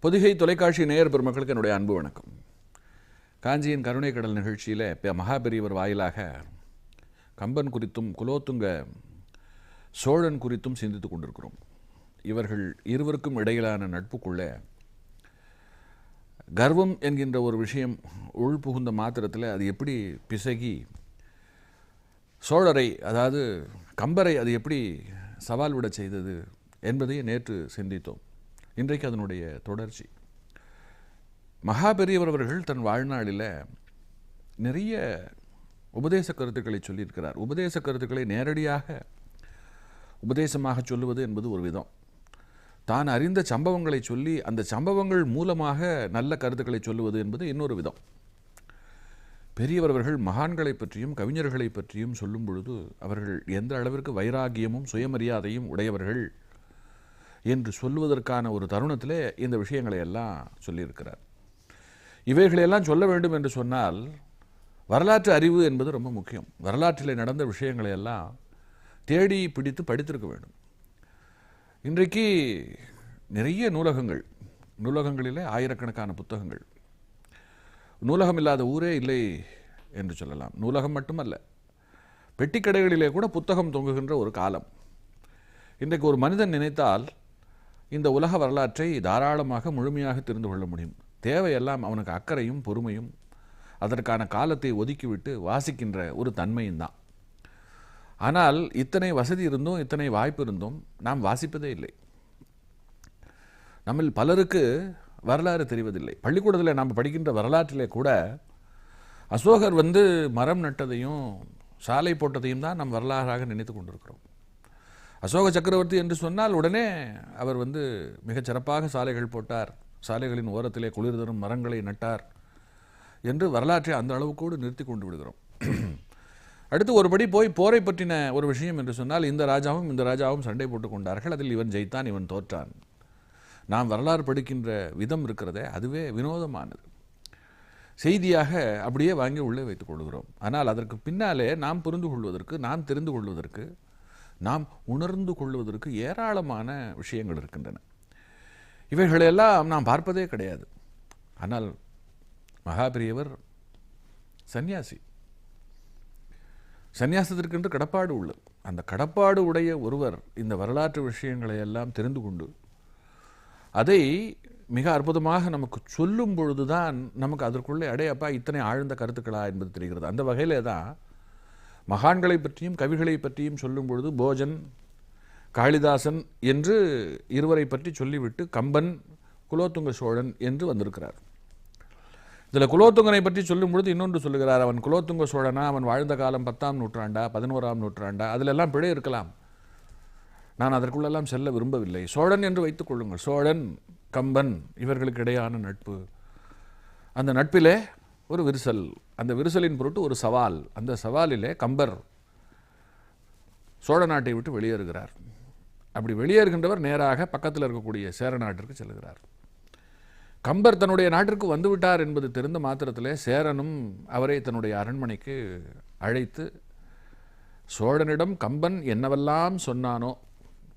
பொதிகை தொலைக்காட்சி நேயர் பெருமக்களுக்கு என்னுடைய அன்பு வணக்கம். காஞ்சியின் கருணை கடல் நிகழ்ச்சியில் மகாபெரியவர் வாயிலாக கம்பன் குறித்தும் குலோத்துங்க சோழன் குறித்தும் சிந்தித்துக் கொண்டிருக்கிறோம். இவர்கள் இருவருக்கும் இடையிலான நட்புக்குள்ளே கர்வம் என்கின்ற ஒரு விஷயம் உள் புகுந்த மாத்திரத்தில் அது எப்படி பிசகி சோழரை, அதாவது கம்பரை, அது எப்படி சவால் விட செய்தது என்பதை நேற்று சிந்தித்தோம். இன்றைக்கு அதனுடைய தொடர்ச்சி. மகாபெரியவர் அவர்கள் தன் வாழ்நாளில் நிறைய உபதேச கருத்துக்களை சொல்லியிருக்கிறார். உபதேச கருத்துக்களை நேரடியாக உபதேசமாக சொல்லுவது என்பது ஒரு விதம். தான் அறிந்த சம்பவங்களை சொல்லி அந்த சம்பவங்கள் மூலமாக நல்ல கருத்துக்களை சொல்லுவது என்பது இன்னொரு விதம். பெரியவர்கள் மகான்களை பற்றியும் கவிஞர்களை பற்றியும் சொல்லும் பொழுது அவர்கள் எந்த அளவிற்கு வைராகியமும் சுயமரியாதையும் உடையவர்கள் என்று சொல்லுவதற்கான ஒரு தருணத்திலே இந்த விஷயங்களை எல்லாம் சொல்லியிருக்கிறார். இவைகளையெல்லாம் சொல்ல வேண்டும் என்று சொன்னால் வரலாற்று அறிவு என்பது ரொம்ப முக்கியம். வரலாற்றில் நடந்த விஷயங்களை எல்லாம் தேடி பிடித்து படித்திருக்க வேண்டும். இன்றைக்கு நிறைய நூலகங்களிலே ஆயிரக்கணக்கான புத்தகங்கள். நூலகம் இல்லாத ஊரே இல்லை என்று சொல்லலாம். நூலகம் மட்டுமல்ல, பெட்டிக்கடைகளிலே கூட புத்தகம் தொங்குகின்ற ஒரு காலம். இன்றைக்கு ஒரு மனிதன் நினைத்தால் இந்த உலக வரலாற்றை தாராளமாக முழுமையாக தெரிந்து கொள்ள முடியும். தேவையெல்லாம் அவனுக்கு அக்கறையும் பொறுமையும் அதற்கான காலத்தை ஒதுக்கிவிட்டு வாசிக்கின்ற ஒரு தன்மையும் தான். ஆனால் இத்தனை வசதி இருந்தும் இத்தனை வாய்ப்பு இருந்தும் நாம் வாசிப்பதே இல்லை. நம்மில் பலருக்கு வரலாறு தெரிவதில்லை. பள்ளிக்கூடத்தில் நாம் படிக்கின்ற வரலாற்றிலே கூட அசோகர் வந்து மரம் நட்டதையும் சாலை போட்டதையும் தான் நாம் வரலாறாக நினைத்து கொண்டிருக்கிறோம். அசோக சக்கரவர்த்தி என்று சொன்னால் உடனே அவர் வந்து மிகச் சிறப்பாக சாலைகள் போட்டார், சாலைகளின் ஓரத்திலே குளிர் தரும் மரங்களை நட்டார் என்று வரலாற்றை அந்த அளவுக்கோடு நிறுத்தி கொண்டு விடுகிறோம். அடுத்து ஒருபடி போய் போரை பற்றின ஒரு விஷயம் என்று சொன்னால் இந்த ராஜாவும் சண்டை போட்டு கொண்டார்கள், அதில் இவன் ஜெயித்தான், இவன் தோற்றான். நாம் வரலாறு படிக்கின்ற விதம் இருக்கிறதே, அதுவே வினோதமானது. செய்தியாக அப்படியே வாங்கி உள்ளே வைத்துக் கொள்கிறோம். ஆனால் அதற்கு பின்னாலே நாம் புரிந்து கொள்வதற்கு, நாம் தெரிந்து கொள்வதற்கு, நாம் உணர்ந்து கொள்வதற்கு ஏராளமான விஷயங்கள் இருக்கின்றன. இவைகளெல்லாம் நாம் பார்ப்பதே கிடையாது. ஆனால் மகாபெரியவர் சந்நியாசி. சந்நியாசத்திற்கென்று கடப்பாடு உள்ளது. அந்த கடப்பாடு உடைய ஒருவர் இந்த வரலாற்று விஷயங்களை எல்லாம் தெரிந்து கொண்டு அதை மிக அற்புதமாக நமக்கு சொல்லும் பொழுதுதான் நமக்கு அதற்குள்ளே அடையப்பா இத்தனை ஆழ்ந்த கருத்துக்களா என்பது தெரிகிறது. அந்த வகையிலே தான் மகான்களை பற்றியும் கவிகளை பற்றியும் சொல்லும் பொழுது போஜன், காளிதாசன் என்று இருவரை பற்றி சொல்லிவிட்டு கம்பன், குலோத்துங்க சோழன் என்று வந்திருக்கிறார். இதில் குலோத்துங்கனை பற்றி சொல்லும் பொழுது இன்னொன்று சொல்லுகிறார். அவன் குலோத்துங்க சோழனா, அவன் வாழ்ந்த காலம் 10ஆம் நூற்றாண்டா 11ஆம் நூற்றாண்டா, அதிலெல்லாம் பிழை இருக்கலாம். நான் அதற்குள்ளெல்லாம் செல்ல விரும்பவில்லை. சோழன் என்று வைத்துக் கொள்ளுங்கள். சோழன், கம்பன் இவர்களுக்கு இடையான நட்பு. அந்த நட்பிலே ஒரு விரிசல், அந்த விரிசலின் பொருட்டு ஒரு சவால். அந்த சவாலிலே கம்பர் சோழ நாட்டை விட்டு வெளியேறுகிறார். அப்படி வெளியேறுகின்றவர் நேராக பக்கத்தில் இருக்கக்கூடிய சேர நாட்டிற்கு செல்கிறார். கம்பர் தன்னுடைய நாட்டிற்கு வந்துவிட்டார் என்பது தெரிந்த மாத்திரத்திலே சேரனும் அவரை தன்னுடைய அரண்மனைக்கு அழைத்து சோழனிடம் கம்பன் என்னவெல்லாம் சொன்னானோ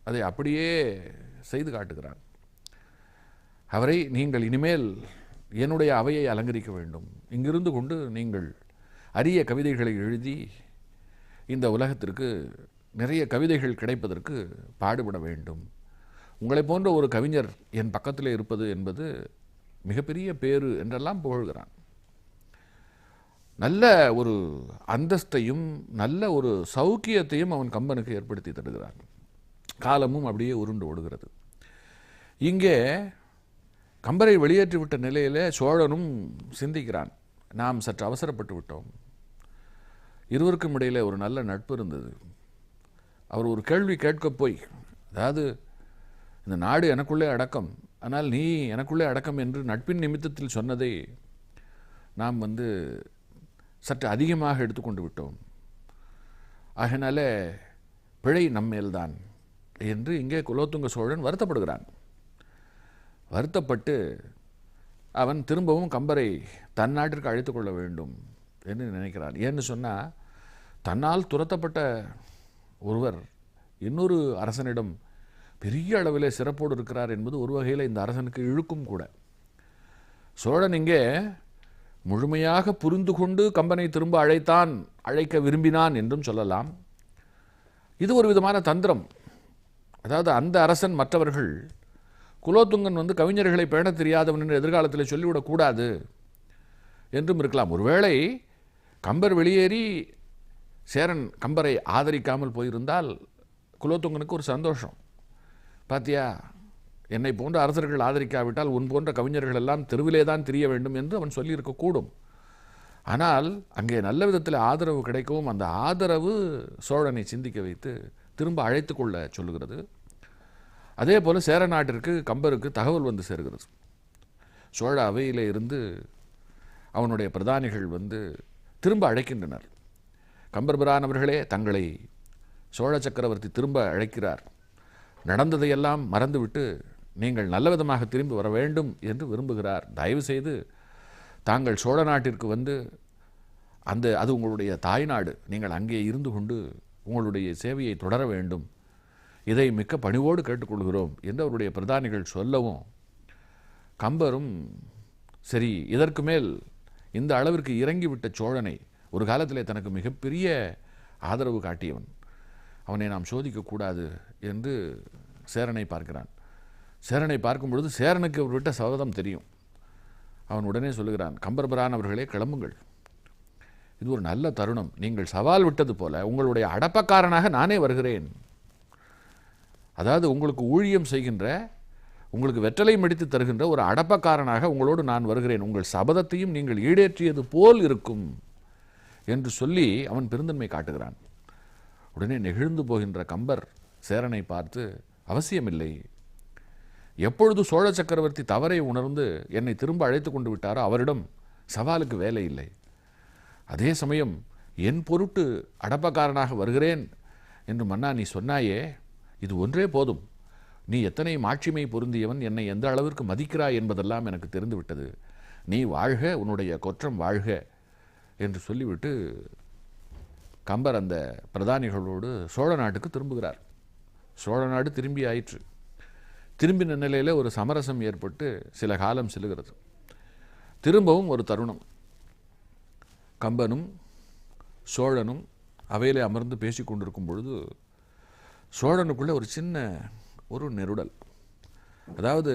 அதை அப்படியே செய்து காட்டுகிறான். அவரை, நீங்கள் இனிமேல் என்னுடைய அவையை அலங்கரிக்க வேண்டும், இங்கிருந்து கொண்டு நீங்கள் அரிய கவிதைகளை எழுதி இந்த உலகத்திற்கு நிறைய கவிதைகள் கிடைப்பதற்கு பாடுபட வேண்டும். உங்களை போன்ற ஒரு கவிஞர் என் பக்கத்தில் இருப்பது என்பது மிகப்பெரிய பேறு என்றெல்லாம் புகழ்கிறான். நல்ல ஒரு அந்தஸ்தையும் நல்ல ஒரு சௌக்கியத்தையும் அவன் கம்பனுக்கு ஏற்படுத்தி தருகிறான். காலமும் அப்படியே உருண்டு ஓடுகிறது. இங்கே கம்பரை வெளியேற்றிவிட்ட நிலையிலே சோழனும் சிந்திக்கிறான், நாம் சற்று அவசரப்பட்டு விட்டோம். இருவருக்கும் இடையில் ஒரு நல்ல நட்பு இருந்தது. அவர் ஒரு கேள்வி கேட்க போய், அதாவது இந்த நாடு எனக்குள்ளே அடக்கம், ஆனால் நீ எனக்குள்ளே அடக்கம் என்று நட்பின் நிமித்தத்தில் சொன்னதை நாம் சற்று அதிகமாக எடுத்துக்கொண்டு விட்டோம். ஆகையினால பிழை நம்மேல்தான் என்று இங்கே குலோத்துங்க சோழன் வருத்தப்படுகிறான். வருத்தப்பட்டு அவன் திரும்பவும் கம்பரை தன் நாட்டிற்கு அழைத்து கொள்ள வேண்டும் என்று நினைக்கிறான். ஏன்னு சொன்னால், தன்னால் துரத்தப்பட்ட ஒருவர் இன்னொரு அரசனிடம் பெரிய அளவில் சிறப்போடு இருக்கிறார் என்பது ஒரு வகையில் இந்த அரசனுக்கு இழுக்கும் கூட. சோழன் இங்கே முழுமையாக புரிந்து கொண்டு கம்பனை திரும்ப அழைக்க விரும்பினான் என்றும் சொல்லலாம். இது ஒரு விதமான தந்திரம். அதாவது அந்த அரசன் மற்றவர்கள் குலோத்துங்கன் கவிஞர்களை பேண தெரியாதவன் என்று எதிர்காலத்தில் சொல்லிவிடக்கூடாது என்றும் இருக்கலாம். ஒருவேளை கம்பர் வெளியேறி சேரன் கம்பரை ஆதரிக்காமல் போயிருந்தால் குலோத்துங்கனுக்கு ஒரு சந்தோஷம். பாத்தியா, என்னை போன்ற அரசர்கள் ஆதரிக்காவிட்டால் உன் போன்ற கவிஞர்கள் எல்லாம் தெருவிலே தான் தெரிய வேண்டும் என்று அவன் சொல்லியிருக்கக்கூடும். ஆனால் அங்கே நல்ல விதத்தில் ஆதரவு கிடைக்கவும் அந்த ஆதரவு சோழனை சிந்திக்க வைத்து திரும்ப அழைத்து கொள்ள சொல்லுகிறது. அதே போல் சேர நாட்டிற்கு கம்பருக்கு தகவல் சேர்கிறது. சோழ அவையிலே இருந்து அவனுடைய பிரதானிகள் திரும்ப அழைக்கின்றனர். கம்பர்பிரான் அவர்களே, தங்களை சோழ சக்கரவர்த்தி திரும்ப அழைக்கிறார். நடந்ததையெல்லாம் மறந்துவிட்டு நீங்கள் நல்ல விதமாக திரும்பி வர வேண்டும் என்று விரும்புகிறார். தயவு செய்து தாங்கள் சோழ நாட்டிற்கு அது உங்களுடைய தாய்நாடு, நீங்கள் அங்கே இருந்து கொண்டு உங்களுடைய சேவையை தொடர வேண்டும், இதை மிக்க பணிவோடு கேட்டுக்கொள்கிறோம் என்று அவருடைய பிரதானிகள் சொல்லவும் கம்பரும் சரி, இதற்கு மேல் இந்த அளவிற்கு இறங்கிவிட்ட சோழனை, ஒரு காலத்திலே தனக்கு மிகப்பெரிய ஆதரவு காட்டியவன், அவனை நாம் சோதிக்கக்கூடாது என்று சேரனை பார்க்கிறான். சேரனை பார்க்கும் பொழுது சேரனுக்கு அவர் விட்ட சபதம் தெரியும். அவன் உடனே சொல்லுகிறான், கம்பர்பிரான் அவர்களே, கிளம்புங்கள், இது ஒரு நல்ல தருணம். நீங்கள் சவால் விட்டது போல உங்களுடைய அடப்பக்காரனாக நானே வருகிறேன். அதாவது உங்களுக்கு ஊழியம் செய்கின்ற, உங்களுக்கு வெற்றலை மடித்து தருகின்ற ஒரு அடப்பக்காரனாக உங்களோடு நான் வருகிறேன். உங்கள் சபதத்தையும் நீங்கள் ஈடேற்றியது போல் இருக்கும் என்று சொல்லி அவன் பெருந்தன்மை காட்டுகிறான். உடனே நெகிழ்ந்து போகின்ற கம்பர் சேரனை பார்த்து, அவசியமில்லை, எப்பொழுது சோழ சக்கரவர்த்தி தவறை உணர்ந்து என்னை திரும்ப அழைத்து கொண்டு விட்டாரோ அவரிடம் சவாலுக்கு வேலை இல்லை. அதே சமயம் என் பொருட்டு அடப்பக்காரனாக வருகிறேன் என்று மன்னா நீ சொன்னாயே, இது ஒன்றே போதும். நீ எத்தனை மாட்சிமை பொருந்தியவன், என்னை எந்த அளவிற்கு மதிக்கிறாய் என்பதெல்லாம் எனக்கு தெரிந்துவிட்டது. நீ வாழ்க, உன்னுடைய கொற்றம் வாழ்க என்று சொல்லிவிட்டு கம்பர் அந்த பிரதானிகளோடு சோழ நாட்டுக்கு திரும்புகிறார். சோழ நாடு திரும்பி ஆயிற்று. திரும்பின நிலையில் ஒரு சமரசம் ஏற்பட்டு சில காலம் செல்லுகிறது. திரும்பவும் ஒரு தருணம், கம்பனும் சோழனும் அவையிலே அமர்ந்து பேசி கொண்டிருக்கும் பொழுது சோழனுக்குள்ளே ஒரு சின்ன ஒரு நெருடல். அதாவது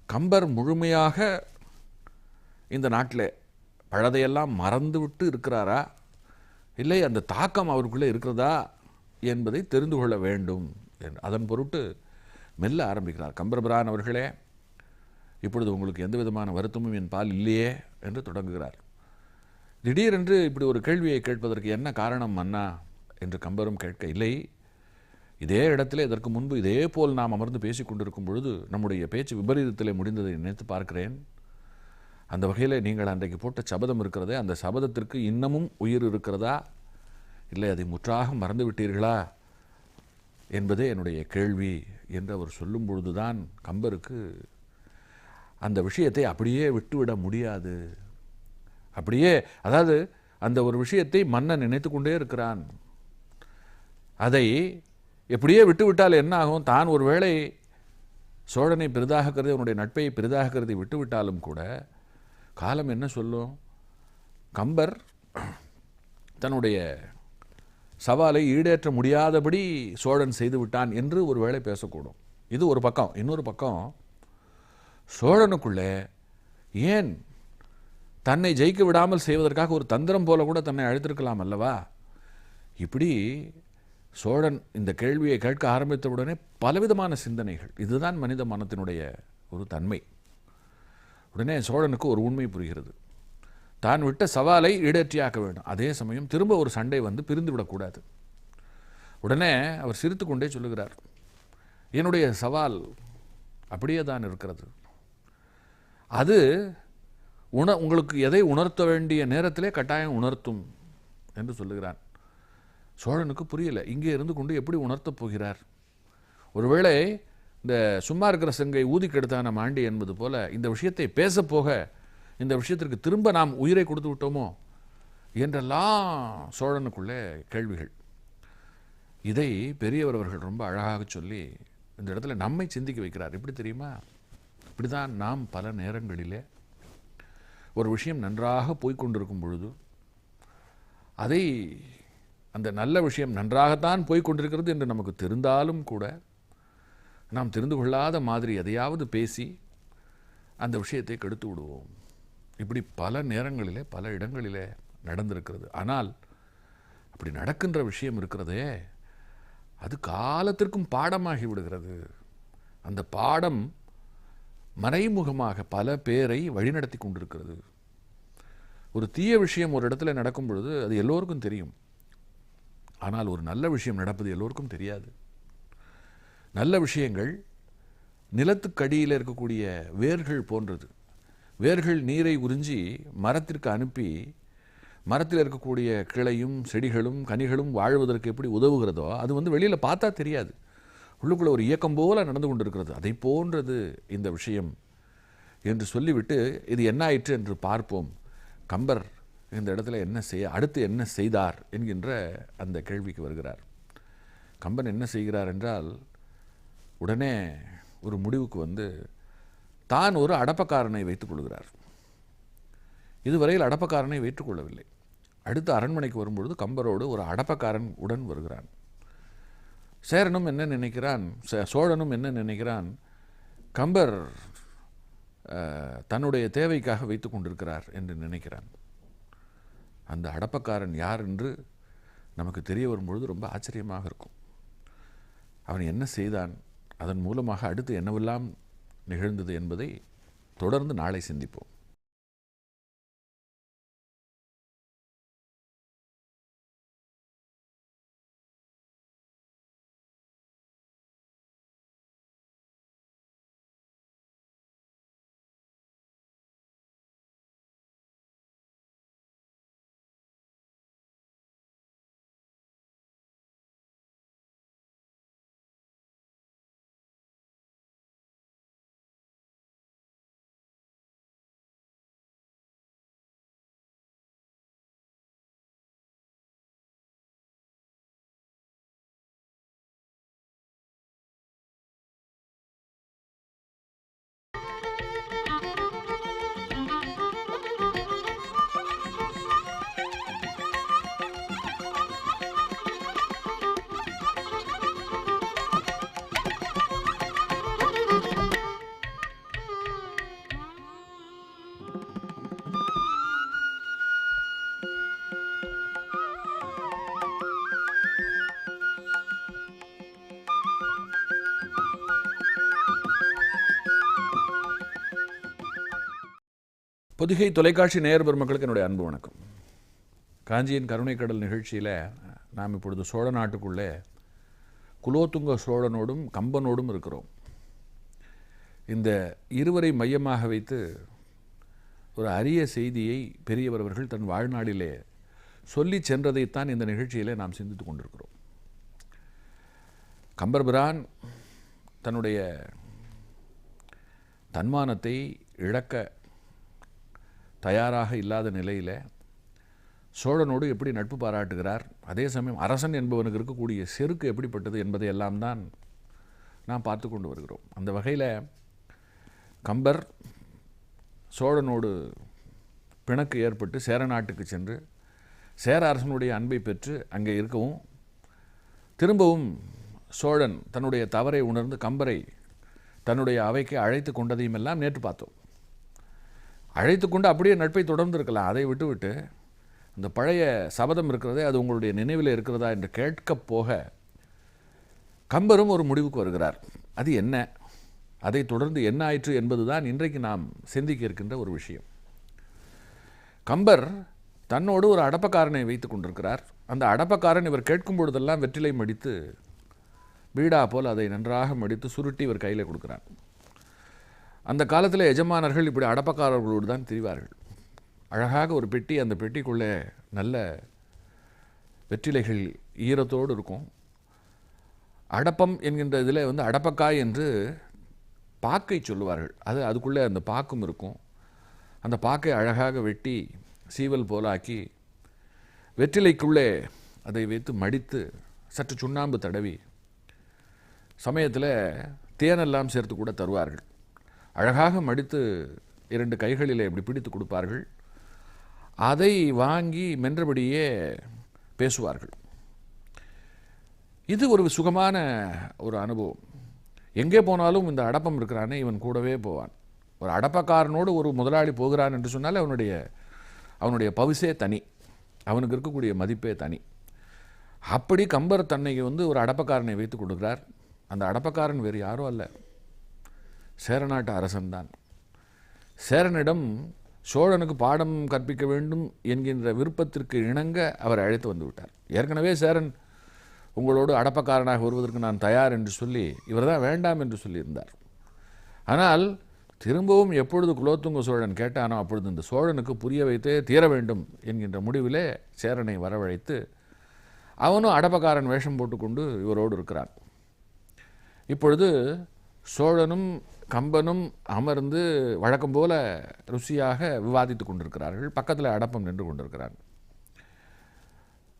கம்பர் முழுமையாக இந்த நாட்டில் பழதையெல்லாம் மறந்துவிட்டு இருக்கிறாரா இல்லை அந்த தாக்கம் அவருக்குள்ளே இருக்கிறதா என்பதை தெரிந்து கொள்ள வேண்டும் என்று அதன் பொருட்டு மெல்ல ஆரம்பிக்கிறார். கம்பபிரான் அவர்களே, இப்பொழுது உங்களுக்கு எந்த விதமான வருத்தமும் என் பால் இல்லையே என்று தொடங்குகிறார். திடீரென்று இப்படி ஒரு கேள்வியை கேட்பதற்கு என்ன காரணம் மன்னா என்று கம்பரும் கேட்க, இல்லை, இதே இடத்திலே இதற்கு முன்பு இதே போல் நாம் அமர்ந்து பேசிக் கொண்டிருக்கும் பொழுது நம்முடைய பேச்சு விபரீதத்திலே முடிந்ததை நினைத்து பார்க்கிறேன். அந்த வகையில் நீங்கள் அன்றைக்கு போட்ட சபதம் இருக்கிறதே, அந்த சபதத்திற்கு இன்னமும் உயிர் இருக்கிறதா, இல்லை அதை முற்றாக மறந்து விட்டீர்களா என்பதே என்னுடைய கேள்வி என்று அவர் சொல்லும் பொழுதுதான் கம்பருக்கு அந்த விஷயத்தை அப்படியே விட்டுவிட முடியாது. அப்படியே, அதாவது அந்த ஒரு விஷயத்தை மன்னன் நினைத்து கொண்டே இருக்கிறான். அதை எப்படியே விட்டுவிட்டால் என்ன ஆகும்? தான் ஒரு வேளை சோழனை பெரிதாக கருதி, அவனுடைய நட்பை பெரிதாக கருதி விட்டுவிட்டாலும் கூட காலம் என்ன சொல்லும்? கம்பர் தன்னுடைய சவாலை ஈடேற்ற முடியாதபடி சோழன் செய்து விட்டான் என்று ஒரு வேளை பேசக்கூடும். இது ஒரு பக்கம். இன்னொரு பக்கம், சோழனுக்குள்ளே ஏன் தன்னை ஜெயிக்க விடாமல் செய்வதற்காக ஒரு தந்திரம் போல கூட தன்னை அழைத்திருக்கலாம் அல்லவா? இப்படி சோழன் இந்த கேள்வியை கேட்க ஆரம்பித்தவுடனே பலவிதமான சிந்தனைகள். இதுதான் மனித மனத்தினுடைய ஒரு தன்மை. உடனே சோழனுக்கு ஒரு உண்மை புரிகிறது. தான் விட்ட சவாலை ஈடேற்றியாக்க வேண்டும். அதே சமயம் திரும்ப ஒரு சண்டை வந்து பிரிந்து விடக்கூடாது. உடனே அவர் சிரித்து கொண்டே சொல்லுகிறார், என்னுடைய சவால் அப்படியே தான் இருக்கிறது. அது உங்களுக்கு எதை உணர்த்த வேண்டிய நேரத்திலே கட்டாயம் உணர்த்தும் என்று சொல்லுகிறான். சோழனுக்கு புரியல, இங்கே இருந்து கொண்டு எப்படி உணர்த்தப் போகிறார்? ஒருவேளை இந்த சும்மா இருக்கிற செங்கை ஊதி கெடுத்தான மாண்டி என்பது போல இந்த விஷயத்தை பேசப்போக இந்த விஷயத்திற்கு திரும்ப நாம் உயிரை கொடுத்து விட்டோமோ என்றெல்லாம் சோழனுக்குள்ளே கேள்விகள். இதை பெரியவர் அவர்கள் ரொம்ப அழகாக சொல்லி இந்த இடத்துல நம்மை சிந்திக்க வைக்கிறார். எப்படி தெரியுமா? இப்படிதான் நாம் பல நேரங்களிலே ஒரு விஷயம் நன்றாக போய்கொண்டிருக்கும் பொழுது அதை அந்த நல்ல விஷயம் நன்றாகத்தான் போய்கொண்டிருக்கிறது என்று நமக்கு தெரிந்தாலும் கூட நாம் தெரிந்து கொள்ளாத மாதிரி எதையாவது பேசி அந்த விஷயத்தை கெடுத்து விடுவோம். இப்படி பல நேரங்களிலே பல இடங்களிலே நடந்திருக்கிறது. ஆனால் அப்படி நடக்கின்ற விஷயம் இருக்கிறதே, அது காலத்திற்கும் பாடமாகி விடுகிறது. அந்த பாடம் மறைமுகமாக பல பேரை வழிநடத்தி கொண்டிருக்கிறது. ஒரு தீய விஷயம் ஒரு இடத்துல நடக்கும் பொழுது அது எல்லோருக்கும் தெரியும். ஆனால் ஒரு நல்ல விஷயம் நடப்பது எல்லோருக்கும் தெரியாது. நல்ல விஷயங்கள் நிலத்துக்கடியில் இருக்கக்கூடிய வேர்கள் போன்றது. வேர்கள் நீரை உறிஞ்சி மரத்திற்கு அனுப்பி மரத்தில் இருக்கக்கூடிய கிளையும் செடிகளும் கனிகளும் வாழ்வதற்கு எப்படி உதவுகிறதோ அது வந்து வெளியில் பார்த்தா தெரியாது. உள்ளுக்குள்ள ஒரு இயக்கம் போல நடந்து கொண்டிருக்கிறது. அதை போன்றது இந்த விஷயம் என்று சொல்லிவிட்டு இது என்ன ஆயிற்று என்று பார்ப்போம். கம்பர் இந்த இடத்துல அடுத்து என்ன செய்தார் என்கின்ற அந்த கேள்விக்கு வருகிறார். கம்பன் என்ன செய்கிறார் என்றால், உடனே ஒரு முடிவுக்கு வந்து தான் ஒரு அடப்பக்காரனை வைத்துக் கொள்கிறார். இதுவரையில் அடப்பக்காரனை வைத்துக் கொள்ளவில்லை. அடுத்து அரண்மனைக்கு வரும்பொழுது கம்பரோடு ஒரு அடப்பக்காரன் உடன் வருகிறான். சேரனும் என்ன நினைக்கிறான், சோழனும் என்ன நினைக்கிறான், கம்பர் தன்னுடைய தேவைக்காக வைத்து கொண்டிருக்கிறார் என்று நினைக்கிறான். அந்த அடப்பக்காரன் யார் என்று நமக்கு தெரிய வரும்பொழுது ரொம்ப ஆச்சரியமாக இருக்கும். அவன் என்ன செய்தான், அதன் மூலமாக அடுத்து என்னவெல்லாம் நிகழ்ந்தது என்பதை தொடர்ந்து நாளை சிந்திப்போம். பொதிகை தொலைக்காட்சி நேயர் பெருமக்களுக்கு என்னுடைய அன்பு வணக்கம். காஞ்சியின் கருணைக்கடல் நிகழ்ச்சியில் நாம் இப்பொழுது சோழ நாட்டுக்குள்ளே குலோத்துங்க சோழனோடும் கம்பனோடும் இருக்கிறோம். இந்த இருவரை மையமாக வைத்து ஒரு அரிய செய்தியை பெரியவர் அவர்கள் தன் வாழ்நாளிலே சொல்லி சென்றதைத்தான் இந்த நிகழ்ச்சியிலே நாம் சிந்தித்து கொண்டிருக்கிறோம். கம்பர்பிரான் தன்னுடைய தன்மானத்தை இழக்க தயாராக இல்லாத நிலையில் சோழனோடு எப்படி நட்பு பாராட்டுகிறார், அதே சமயம் அரசன் என்பவனுக்கு இருக்கக்கூடிய செருக்கு எப்படிப்பட்டது என்பதை எல்லாம் தான் நாம் பார்த்து கொண்டு வருகிறோம். அந்த வகையில் கம்பர் சோழனோடு பிணக்கு ஏற்பட்டு சேர நாட்டுக்கு சென்று சேர அரசனுடைய அன்பை பெற்று அங்கே இருக்கவும், திரும்பவும் சோழன் தன்னுடைய தவறை உணர்ந்து கம்பரை தன்னுடைய அவைக்கு அழைத்து கொண்டதையும் எல்லாம் நேற்று பார்த்தோம். அழைத்து கொண்டு அப்படியே நட்பை தொடர்ந்து இருக்கலாம். அதை விட்டுவிட்டு அந்த பழைய சபதம் இருக்கிறதே, அது உங்களுடைய நினைவில் இருக்கிறதா என்று கேட்கப் போக கம்பரும் ஒரு முடிவுக்கு வருகிறார். அது என்ன, அதை தொடர்ந்து என்ன ஆயிற்று என்பதுதான் இன்றைக்கு நாம் சிந்திக்க இருக்கின்ற ஒரு விஷயம். கம்பர் தன்னோடு ஒரு அடப்பக்காரனை வைத்து கொண்டிருக்கிறார். அந்த அடப்பக்காரன் இவர் கேட்கும் பொழுதெல்லாம் வெற்றிலை மடித்து பீடா போல் அதை நன்றாக மடித்து சுருட்டி இவர் கையில் கொடுக்கிறார். அந்த காலத்தில் எஜமானர்கள் இப்படி அடப்பக்காரர்களோடு தான் திரிவார்கள். அழகாக ஒரு பெட்டி, அந்த பெட்டிக்குள்ளே நல்ல வெற்றிலைகள் ஈரத்தோடு இருக்கும். அடப்பம் என்கின்ற இதில் அடப்பக்காய் என்று பாக்கை சொல்லுவார்கள். அதுக்குள்ளே அந்த பாக்கும் இருக்கும். அந்த பாக்கை அழகாக வெட்டி சீவல் போலாக்கி வெற்றிலைக்குள்ளே அதை வைத்து மடித்து சற்று சுண்ணாம்பு தடவி சமயத்தில் தேனெல்லாம் சேர்த்து கூட தருவார்கள். அழகாக மடித்து 2 கைகளிலே இப்படி பிடித்து கொடுப்பார்கள். அதை வாங்கி மென்றபடியே பேசுவார்கள். இது ஒரு சுகமான ஒரு அனுபவம். எங்கே போனாலும் இந்த அடப்பம் இருக்கிறானே இவன் கூடவே போவான். ஒரு அடப்பக்காரனோடு ஒரு முதலாளி போகிறான் என்று சொன்னாலே அவனுடைய பவுசே தனி, அவனுக்கு இருக்கக்கூடிய மதிப்பே தனி. அப்படி கம்பர் தன்னை ஒரு அடப்பக்காரனை வைத்து கொடுக்கிறார். அந்த அடப்பக்காரன் வேறு யாரோ அல்ல, சேரநாட்டு அரசன்தான். சேரனிடம் சோழனுக்கு பாடம் கற்பிக்க வேண்டும் என்கின்ற விருப்பத்திற்கு இணங்க அவர் அழைத்து வந்து விட்டார். ஏற்கனவே சேரன் உங்களோடு அடப்பக்காரனாக வருவதற்கு நான் தயார் என்று சொல்லி இவர் தான் வேண்டாம் என்று சொல்லியிருந்தார். ஆனால் திரும்பவும் எப்பொழுது குலோத்துங்க சோழன் கேட்டானோ அப்பொழுது இந்த சோழனுக்கு புரிய வைத்தே தீர வேண்டும் என்கின்ற முடிவிலே சேரனை வரவழைத்து அவனும் அடப்பக்காரன் வேஷம் போட்டுக்கொண்டு இவரோடு இருக்கிறான். இப்பொழுது சோழனும் கம்பனும் அமர்ந்து வழக்கம் போல ருசியாக விவாதித்து கொண்டிருக்கிறார்கள். பக்கத்தில் அடப்பம் நின்று கொண்டிருக்கிறான்.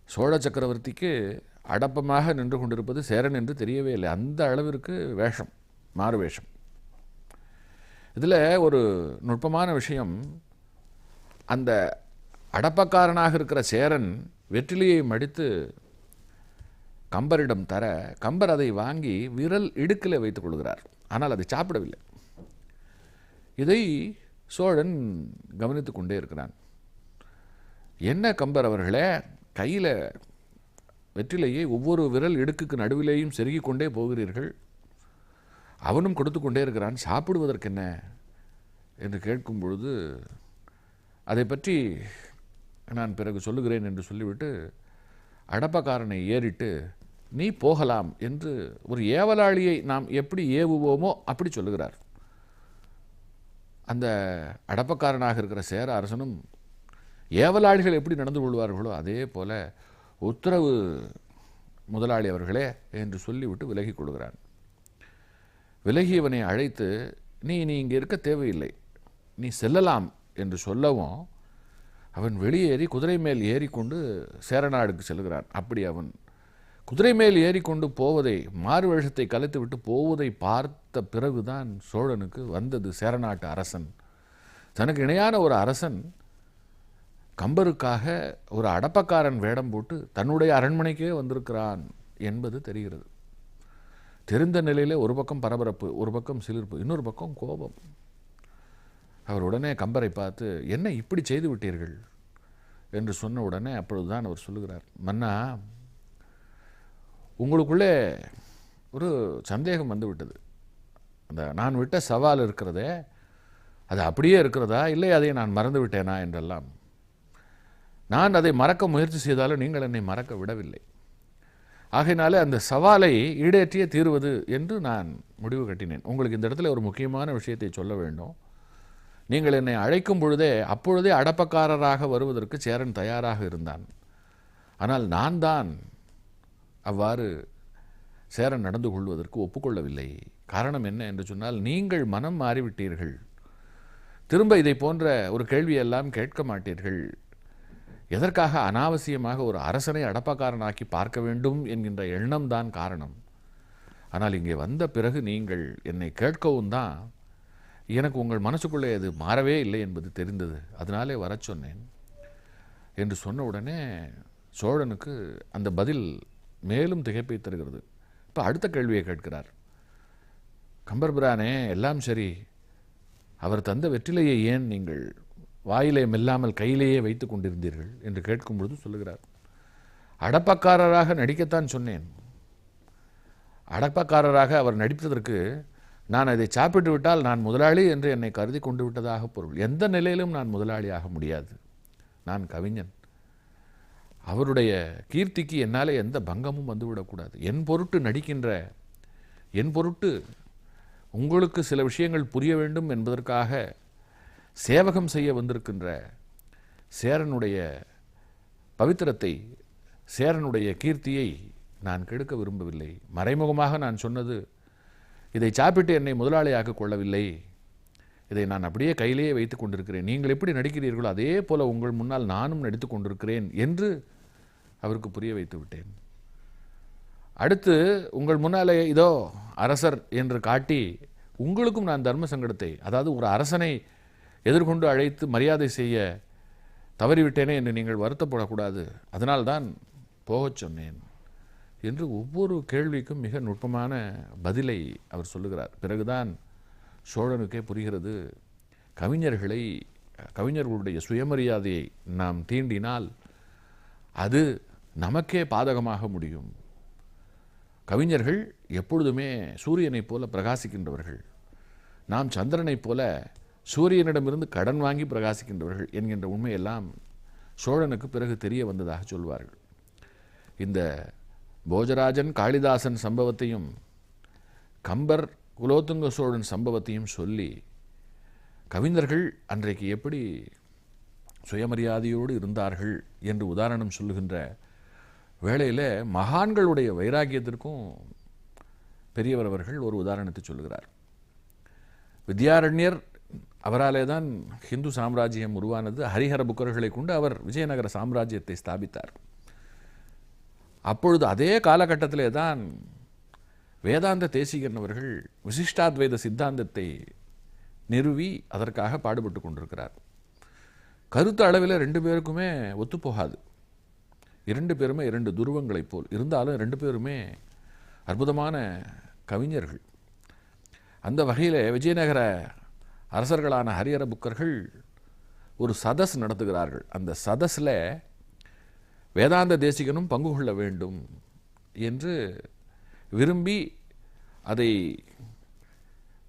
சோழ சக்கரவர்த்திக்கு அடப்பமாக நின்று கொண்டிருப்பது சேரன் என்று தெரியவே இல்லை. அந்த அளவிற்கு வேஷம், மாறு வேஷம். இதில் ஒரு நுட்பமான விஷயம், அந்த அடப்பக்காரனாக இருக்கிற சேரன் வெற்றிலையை மடித்து கம்பரிடம் தர, கம்பர் அதை வாங்கி விரல் இடுக்கில் வைத்துக் கொள்கிறார். ஆனால் அதை சாப்பிடவில்லை. இதை சோழன் கவனித்து கொண்டே இருக்கிறான். என்ன கம்பர் அவர்களே, கையில் வெற்றிலையை ஒவ்வொரு விரல் இடுக்குக்கு நடுவிலேயும் செருகி கொண்டே போகிறீர்கள், அவனும் கொடுத்து கொண்டே இருக்கிறான், சாப்பிடுவதற்கு என்ன என்று கேட்கும் பொழுது அதை பற்றி நான் பிறகு சொல்லுகிறேன் என்று சொல்லிவிட்டு அடப்பக்காரனை ஏறிட்டு நீ போகலாம் என்று ஒரு ஏவலாளியை நாம் எப்படி ஏவுவோமோ அப்படி சொல்லுகிறார். அந்த அடப்பக்காரனாக இருக்கிற சேர அரசனும் ஏவலாளிகள் எப்படி நடந்து கொள்வார்களோ அதே போல உத்தரவு முதலாளி அவர்களே என்று சொல்லிவிட்டு விலகி கொள்கிறான். விலகியவனை அழைத்து நீ இங்கே இருக்க தேவையில்லை, நீ செல்லலாம் என்று சொல்லவும் அவன் வெளியேறி குதிரை மேல் ஏறிக்கொண்டு சேரநாடுக்கு செல்கிறான். அப்படி அவன் குதிரை மேல் ஏறிக்கொண்டு போவதை, மாறு வேஷத்தை கலைத்து விட்டு போவதை பார்த்த பிறகுதான் சோழனுக்கு வந்தது சேரநாட்டு அரசன். தனக்கு இணையான ஒரு அரசன் கம்பருக்காக ஒரு அடப்பக்காரன் வேடம் போட்டு தன்னுடைய அரண்மனைக்கே வந்திருக்கிறான் என்பது தெரிகிறது. தெரிந்த நிலையிலே ஒரு பக்கம் பரபரப்பு, ஒரு பக்கம் சிலிர்ப்பு, இன்னொரு பக்கம் கோபம். அவர் உடனே கம்பரை பார்த்து என்ன இப்படி செய்து விட்டீர்கள் என்று சொன்ன உடனே அப்பொழுதுதான் அவர் சொல்லுகிறார், மன்னா உங்களுக்குள்ளே ஒரு சந்தேகம் வந்து விட்டது. அந்த நான் விட்ட சவால் இருக்கிறதே அது அப்படியே இருக்கிறதா, இல்லை அதை நான் மறந்து விட்டேனா என்றெல்லாம். நான் அதை மறக்க முயற்சி செய்தாலும் நீங்கள் என்னை மறக்க விடவில்லை. ஆகையினாலே அந்த சவாலை ஈடேற்றியே தீர்வது என்று நான் முடிவு கட்டினேன். உங்களுக்கு இந்த இடத்துல ஒரு முக்கியமான விஷயத்தை சொல்ல வேண்டும். நீங்கள் என்னை அழைக்கும் பொழுதே அப்பொழுதே அடப்பக்காரராக வருவதற்கு சேரன் தயாராக இருந்தான். ஆனால் நான் தான் அவ்வாறு சேரன் நடந்து கொள்வதற்கு ஒப்புக்கொள்ளவில்லை. காரணம் என்ன என்று சொன்னால், நீங்கள் மனம் மாறிவிட்டீர்கள். திரும்ப இதை போன்ற ஒரு கேள்வியெல்லாம் கேட்க மாட்டீர்கள். எதற்காக அனாவசியமாக ஒரு அரசனை அடப்பக்காரனாக்கி பார்க்க வேண்டும் என்கின்ற எண்ணம் தான் காரணம். ஆனால் இங்கே வந்த பிறகு நீங்கள் என்னை கேட்கவும் தான் எனக்கு உங்கள் மனசுக்குள்ளே அது மாறவே இல்லை என்பது தெரிந்தது. அதனாலே வர சொன்னேன் என்று சொன்ன உடனே சோழனுக்கு அந்த பதில் மேலும் திகைப்பை தருகிறது. இப்போ அடுத்த கேள்வியை கேட்கிறார். கம்பர்பிரானே, எல்லாம் சரி, அவர் தந்த வெற்றிலையை ஏன் நீங்கள் வாயிலே மெல்லாமல் கையிலேயே வைத்து கொண்டிருந்தீர்கள் என்று கேட்கும் பொழுது சொல்லுகிறார், அடப்பக்காரராக நடிக்கத்தான் சொன்னேன். அடப்பக்காரராக அவர் நடிப்பதற்கு நான் அதை சாப்பிட்டு விட்டால் நான் முதலாளி என்று என்னை கருதி கொண்டு விட்டதாக பொருள். எந்த நிலையிலும் நான் முதலாளியாக முடியாது. நான் கவிஞன். அவருடைய கீர்த்திக்கு என்னால் எந்த பங்கமும் வந்துவிடக்கூடாது. என் பொருட்டு நடிக்கின்ற, என் பொருட்டு உங்களுக்கு சில விஷயங்கள் புரிய வேண்டும் என்பதற்காக சேவகம் செய்ய வந்திருக்கின்ற சேரனுடைய பவித்திரத்தை, சேரனுடைய கீர்த்தியை நான் கெடுக்க விரும்பவில்லை. மறைமுகமாக நான் சொன்னது, இதை சாப்பிட்டு என்னை முதலாளியாக கொள்ளவில்லை, இதை நான் அப்படியே கையிலேயே வைத்து கொண்டிருக்கிறேன். நீங்கள் எப்படி நடிக்கிறீர்களோ அதே போல உங்கள் முன்னால் நானும் நடித்து கொண்டிருக்கிறேன் என்று அவருக்கு புரிய வைத்து விட்டேன். அடுத்து உங்கள் முன்னாலே இதோ அரசர் என்று காட்டி உங்களுக்கும் நான் தர்ம சங்கடத்தை, அதாவது ஒரு அரசனை எதிர்கொண்டு அழைத்து மரியாதை செய்ய தவறிவிட்டேனே என்று நீங்கள் வருத்தப்படக்கூடாது, அதனால்தான் போகச் சொன்னேன் என்று ஒவ்வொரு கேள்விக்கும் மிக நுட்பமான பதிலை அவர் சொல்லுகிறார். பிறகுதான் சோழனுக்கே புரிகிறது, கவிஞர்களுடைய சுயமரியாதையை நாம் தீண்டினால் அது நமக்கே பாதகமாக முடியும். கவிஞர்கள் எப்பொழுதுமே சூரியனைப் போல பிரகாசிக்கின்றவர்கள், நாம் சந்திரனைப் போல சூரியனிடமிருந்து கடன் வாங்கி பிரகாசிக்கின்றவர்கள் என்கின்ற உண்மையெல்லாம் சோழனுக்கு பிறகு தெரிய வந்ததாக சொல்வார்கள். இந்த போஜராஜன் காளிதாசன் சம்பவத்தையும் கம்பர் குலோத்துங்க சோழன் சம்பவத்தையும் சொல்லி கவிஞர்கள் அன்றைக்கு எப்படி சுயமரியாதையோடு இருந்தார்கள் என்று உதாரணம் சொல்லுகின்ற வேளையில் மகான்களுடைய வைராக்கியத்திற்கும் பெரியவர் அவர்கள் ஒரு உதாரணத்தை சொல்லுகிறார். வித்யாரண்யர், அவராலே தான் ஹிந்து சாம்ராஜ்யம் உருவானது. ஹரிஹர புக்கர்களை கொண்டு அவர் விஜயநகர சாம்ராஜ்யத்தை ஸ்தாபித்தார். அப்பொழுது அதே காலகட்டத்திலே தான் வேதாந்த தேசிகன் அவர்கள் விசிஷ்டாத்வைத சித்தாந்தத்தை நிறுவி அதற்காக பாடுபட்டு கொண்டிருக்கிறார். கருத்து அளவில் ரெண்டு பேருக்குமே ஒத்துப்போகாது. இரண்டு பேருமே இரண்டு துருவங்களைப் போல் இருந்தாலும் ரெண்டு பேருமே அற்புதமான கவிஞர்கள். அந்த வகையில் விஜயநகர அரசர்களான ஹரிஹர புக்கர்கள் ஒரு சதஸ் நடத்துகிறார்கள். அந்த சதஸில் வேதாந்த தேசிகனும் பங்கு கொள்ள வேண்டும் என்று விரும்பி அதை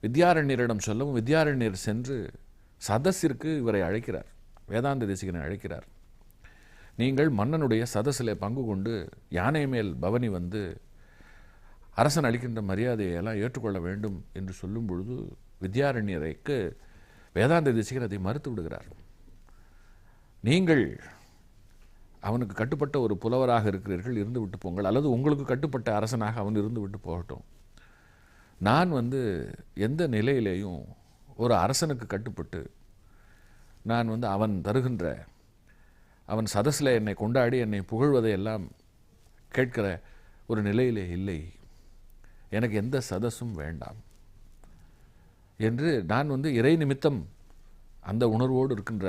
வித்யாரண்யரிடம் சொல்லவும் வித்யாரண்யர் சென்று சதஸிற்கு இவரை அழைக்கிறார், வேதாந்த தேசிகனை அழைக்கிறார். நீங்கள் மன்னனுடைய சதஸில் பங்கு கொண்டு யானை மேல் பவனி வந்து அரசன் அளிக்கின்ற மரியாதையெல்லாம் ஏற்றுக்கொள்ள வேண்டும் என்று சொல்லும் பொழுது வித்யாரண்யருக்கு வேதாந்த தேசிகர் அதை மறுத்து விடுகிறார். நீங்கள் அவனுக்கு கட்டுப்பட்ட ஒரு புலவராக இருக்கிறீர்கள், இருந்து விட்டு போங்கள், அல்லது உங்களுக்கு கட்டுப்பட்ட அரசனாக அவன் இருந்து விட்டு போகட்டும். நான் எந்த நிலையிலேயும் ஒரு அரசனுக்கு கட்டுப்பட்டு நான் அவன் தருகின்ற, அவன் சதஸில் என்னை கொண்டாடி என்னை புகழ்வதை எல்லாம் கேட்கிற ஒரு நிலையிலே இல்லை. எனக்கு எந்த சதஸும் வேண்டாம் என்று நான் இறை நிமித்தம் அந்த உணர்வோடு இருக்கின்ற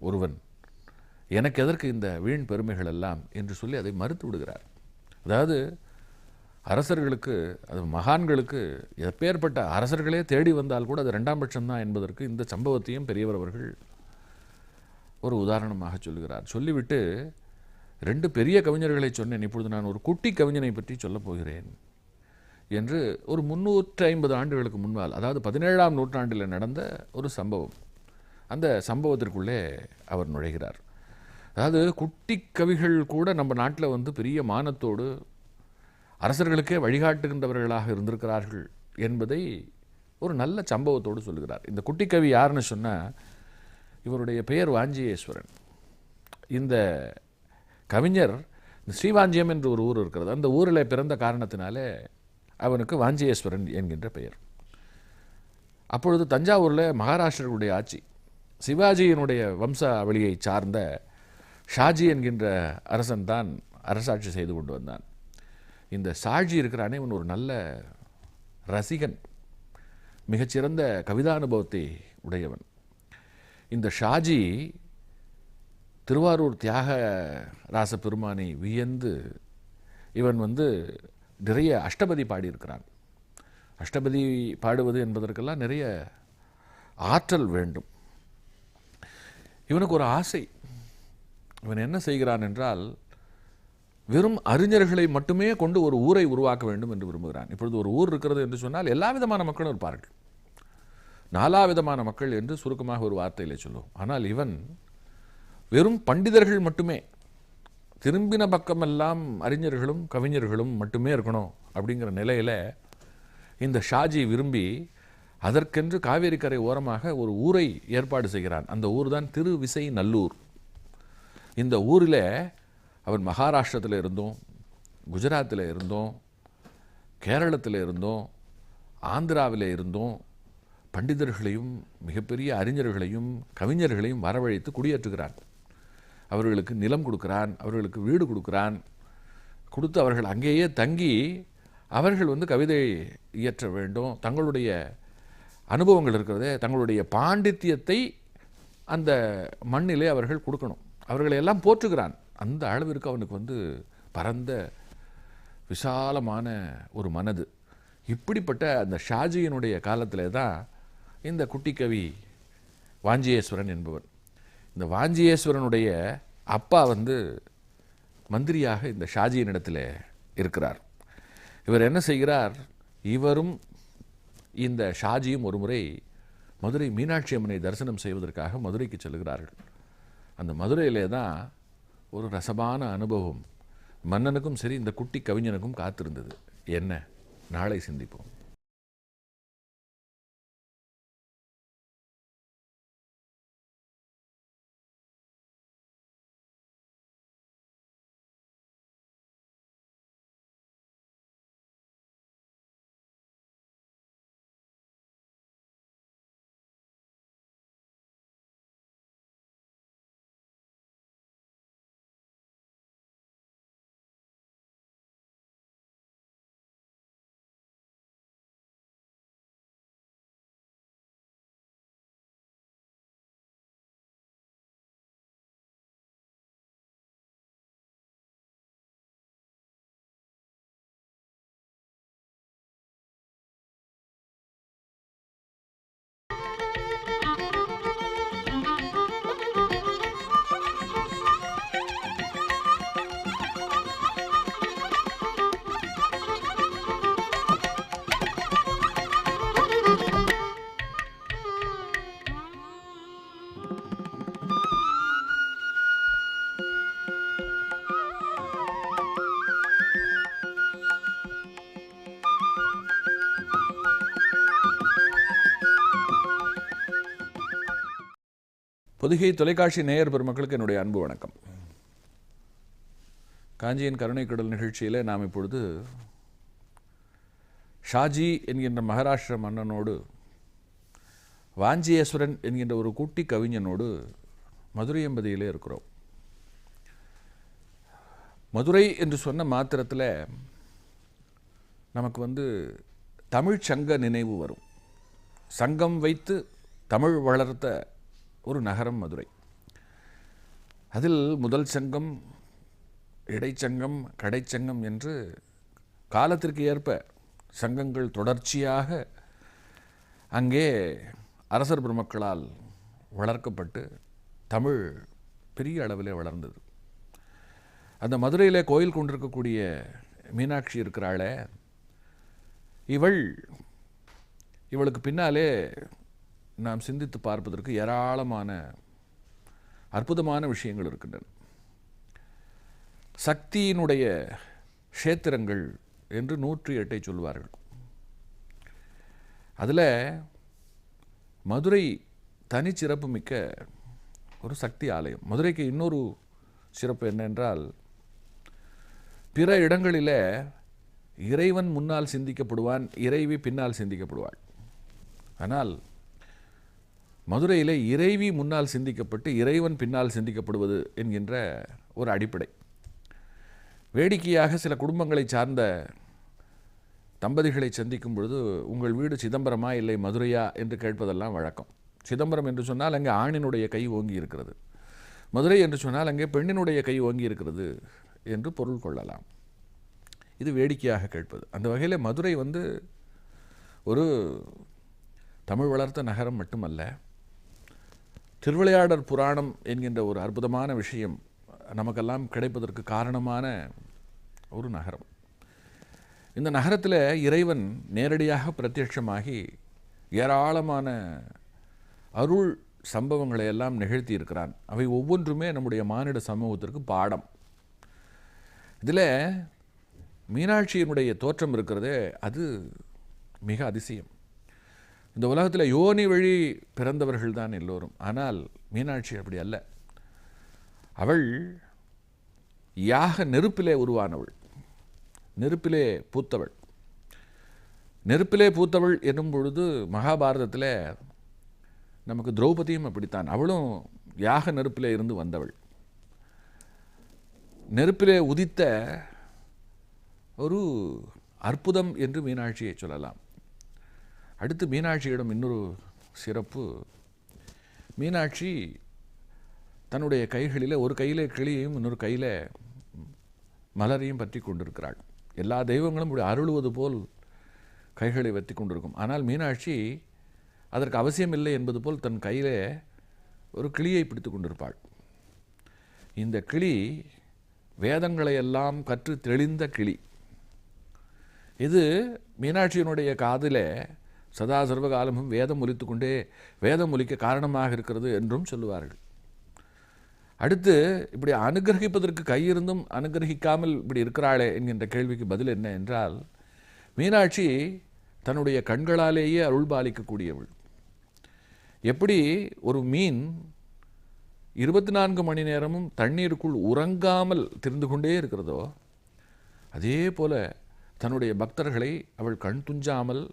ஒருவன், எனக்கு எதற்கு இந்த வீண் பெருமைகள் எல்லாம் என்று சொல்லி அதை மறுத்து விடுகிறார். அதாவது அரசர்களுக்கு, அது மகான்களுக்கு எப்பேற்பட்ட அரசர்களே தேடி வந்தால் கூட அது ரெண்டாம் பட்சம்தான் என்பதற்கு இந்த சம்பவத்தையும் பெரியவர் அவர்கள் ஒரு உதாரணமாக சொல்லுகிறார். சொல்லிவிட்டு ரெண்டு பெரிய கவிஞர்களை சொன்னேன், இப்பொழுது நான் ஒரு குட்டி கவிஞனை பற்றி சொல்லப் போகிறேன். என்று ஒரு 350 ஆண்டுகளுக்கு முன்னால், அதாவது 17ஆம் நூற்றாண்டில் நடந்த ஒரு சம்பவம். அந்த சம்பவத்திற்குள்ளே அவர் நுழைகிறார். அதாவது குட்டி கவிகள் கூட நம்ம நாட்டில் வந்து பெரிய மானத்தோடு அரசர்களுக்கே வழிகாட்டுகின்றவர்களாக இருந்திருக்கிறார்கள் என்பதை ஒரு நல்ல சம்பவத்தோடு சொல்லுகிறார். இந்த குட்டி கவி யாருன்னு சொன்னால், இவருடைய பெயர் வாஞ்சியேஸ்வரன். இந்த கவிஞர் ஸ்ரீவாஞ்சியம் என்று ஒரு ஊர் இருக்கிறது. அந்த ஊரில் பிறந்த காரணத்தினாலே அவனுக்கு வாஞ்சியேஸ்வரன் என்கின்ற பெயர். அப்பொழுது தஞ்சாவூரில் மகாராஷ்டிரர்களுடைய ஆட்சி. சிவாஜியினுடைய வம்சாவளியை சார்ந்த ஷாஜி என்கின்ற அரசன் தான் அரசாட்சி செய்து கொண்டு வந்தான். இந்த ஷாஜி இருக்கிறானே, இவன் ஒரு நல்ல ரசிகன், மிகச்சிறந்த கவிதானுபவத்தை உடையவன். இந்த ஷாஜி திருவாரூர் தியாக ராச பெருமானை வியந்து இவன் வந்து நிறைய அஷ்டபதி பாடியிருக்கிறான். அஷ்டபதி பாடுவது என்பதற்கெல்லாம் நிறைய ஆற்றல் வேண்டும். இவனுக்கு ஒரு ஆசை. இவன் என்ன செய்கிறான் என்றால், வெறும் அறிஞர்களை மட்டுமே கொண்டு ஒரு ஊரை உருவாக்க வேண்டும் என்று விரும்புகிறான். இப்பொழுது ஒரு ஊர் இருக்கிறது என்று சொன்னால் எல்லா விதமான மக்களும் இருப்பார்கள். 4 விதமான மக்கள் என்று சுருக்கமாக ஒரு வார்த்தையிலே சொல்லுவோம். ஆனால் இவன் வெறும் பண்டிதர்கள் மட்டுமே, திரும்பின பக்கமெல்லாம் அறிஞர்களும் கவிஞர்களும் மட்டுமே இருக்கணும் அப்படிங்கிற நிலையில் இந்த ஷாஜி விரும்பி அதற்கென்று காவேரி கரை ஓரமாக ஒரு ஊரை ஏற்பாடு செய்கிறான். அந்த ஊர் தான் திருவிசை நல்லூர். இந்த ஊரில் அவன் மகாராஷ்டிரத்தில் இருந்தோம், குஜராத்தில் இருந்தோம், கேரளத்தில் இருந்தோம், ஆந்திராவில் இருந்தோம் பண்டிதர்களையும் மிகப்பெரிய அறிஞர்களையும் கவிஞர்களையும் வரவழைத்து குடியேற்றுகிறான். அவர்களுக்கு நிலம் கொடுக்கிறான், அவர்களுக்கு வீடு கொடுக்கிறான். கொடுத்து அவர்கள் அங்கேயே தங்கி அவர்கள் வந்து கவிதை இயற்ற வேண்டும். தங்களுடைய அனுபவங்கள் இருக்கிறதே, தங்களுடைய பாண்டித்தியத்தை அந்த மண்ணிலே அவர்கள் கொடுக்கணும். அவர்களை எல்லாம் போற்றுகிறான். அந்த அளவிற்கு அவனுக்கு வந்து பரந்த விசாலமான ஒரு மனது. இப்படிப்பட்ட அந்த ஷாஜியினுடைய காலத்திலே தான் இந்த குட்டிக்கவி வாஞ்சியேஸ்வரன் என்பவர். இந்த வாஞ்சியேஸ்வரனுடைய அப்பா வந்து மந்திரியாக இந்த ஷாஜியினிடத்தில் இருக்கிறார். இவர் என்ன செய்கிறார், இவரும் இந்த ஷாஜியும் ஒரு முறை மதுரை மீனாட்சி அம்மனை தரிசனம் செய்வதற்காக மதுரைக்கு செல்கிறார்கள். அந்த மதுரையிலே தான் ஒரு ரசமான அனுபவம் மன்னனுக்கும் சரி இந்த குட்டி கவிஞனுக்கும் காத்திருந்தது. என்ன, நாளை சிந்திப்போம். பொதிகை தொலைக்காட்சி நேயர் பெருமக்களுக்கு என்னுடைய அன்பு வணக்கம். காஞ்சியின் கருணைக்கடல் நிகழ்ச்சியில் நாம் இப்பொழுது ஷாஜி என்கின்ற மகாராஷ்டிர மன்னனோடு வாஞ்சியேஸ்வரன் என்கின்ற ஒரு குட்டி கவிஞனோடு மதுரை எம்பதியிலே இருக்கிறோம். மதுரை என்று சொன்ன மாத்திரத்தில் நமக்கு வந்து தமிழ் சங்க நினைவு வரும். சங்கம் வைத்து தமிழ் வளர்த்த ஒரு நகரம் மதுரை. அதில் முதல் சங்கம், இடைச்சங்கம், கடைச்சங்கம் என்று காலத்திற்கு ஏற்ப சங்கங்கள் தொடர்ச்சியாக அங்கே அரசர் பெருமக்களால் வளர்க்கப்பட்டு தமிழ் பெரிய அளவிலே வளர்ந்தது. அந்த மதுரையில் கோயில் கொண்டிருக்கக்கூடிய மீனாட்சி இருக்கிறாளே, இவளுக்கு பின்னாலே நாம் சிந்தித்து பார்ப்பதற்கு ஏராளமான அற்புதமான விஷயங்கள் இருக்கின்றன. சக்தியினுடைய க்ஷேத்திரங்கள் என்று 108 சொல்வார்கள். அதில் மதுரை தனிச்சிறப்பு மிக்க ஒரு சக்தி ஆலயம். மதுரைக்கு இன்னொரு சிறப்பு என்னென்றால், பிற இடங்களில் இறைவன் முன்னால் சிந்திக்கப்படுவான், இறைவி பின்னால் சிந்திக்கப்படுவாள். ஆனால் மதுரையில் இறைவி முன்னால் சிந்திக்கப்பட்டு இறைவன் பின்னால் சிந்திக்கப்படுவது என்கின்ற ஒரு அடிப்படை. வேடிக்கையாக சில குடும்பங்களை சார்ந்த தம்பதிகளை சந்திக்கும் பொழுது, உங்கள் வீடு சிதம்பரமா இல்லை மதுரையா என்று கேட்பதெல்லாம் வழக்கம். சிதம்பரம் என்று சொன்னால் அங்கே ஆணினுடைய கை ஓங்கி இருக்கிறது, மதுரை என்று சொன்னால் அங்கே பெண்ணினுடைய கை ஓங்கி இருக்கிறது என்று பொருள் கொள்ளலாம். இது வேடிக்கையாக கேட்பது. அந்த வகையில் மதுரை ஒரு தமிழ் வளர்த்த நகரம் மட்டுமல்ல, திருவிளையாடற் புராணம் என்கின்ற ஒரு அற்புதமான விஷயம் நமக்கெல்லாம் கிடைப்பதற்கு காரணமான ஒரு நகரம். இந்த நகரத்தில் இறைவன் நேரடியாக பிரத்யட்சமாகி ஏராளமான அருள் சம்பவங்களை எல்லாம் நிகழ்த்தி இருக்கிறான். அவை ஒவ்வொன்றுமே நம்முடைய மானிட சமூகத்திற்கு பாடம். இதில் மீனாட்சியினுடைய தோற்றம் இருக்கிறதே, அது மிக அதிசயம். இந்த உலகத்தில் யோனி வழி பிறந்தவர்கள் தான் எல்லோரும். ஆனால் மீனாட்சி அப்படி அல்ல. அவள் யாக நெருப்பிலே உருவானவள், நெருப்பிலே பூத்தவள். நெருப்பிலே பூத்தவள் என்னும் பொழுது மகாபாரதத்தில் நமக்கு திரௌபதியும் அப்படித்தான். அவளும் யாக நெருப்பிலே இருந்து வந்தவள். நெருப்பிலே உதித்த ஒரு அற்புதம் என்று மீனாட்சியை சொல்லலாம். அடுத்து மீனாட்சியிடம் இன்னொரு சிறப்பு. மீனாட்சி தன்னுடைய கைகளில் ஒரு கையில் கிளியையும் இன்னொரு கையில் மலரையும் பற்றி கொண்டிருக்கிறாள். எல்லா தெய்வங்களும் இப்படி அருளுவது போல் கைகளை வற்றி கொண்டிருக்கும். ஆனால் மீனாட்சி அதற்கு அவசியமில்லை என்பது போல் தன் கையில் ஒரு கிளியை பிடித்து கொண்டிருப்பாள். இந்த கிளி வேதங்களை எல்லாம் கற்று தெளிந்த கிளி. இது மீனாட்சியினுடைய காதில் சதா சர்வகாலமும் வேதம் ஒலித்து கொண்டே வேதம் ஒலிக்க காரணமாக இருக்கிறது என்றும் சொல்லுவார்கள். அடுத்து இப்படி அனுகிரகிப்பதற்கு கையிருந்தும் அனுகிரகிக்காமல் இப்படி இருக்கிறாளே என்கின்ற கேள்விக்கு பதில் என்ன என்றால், மீனாட்சி தன்னுடைய கண்களாலேயே அருள்பாலிக்கக்கூடியவள். எப்படி ஒரு மீன் 24 மணி நேரமும் தண்ணீருக்குள் உறங்காமல் திரிந்து கொண்டே இருக்கிறதோ, அதே போல தன்னுடைய பக்தர்களை அவள் கண் துஞ்சாமல்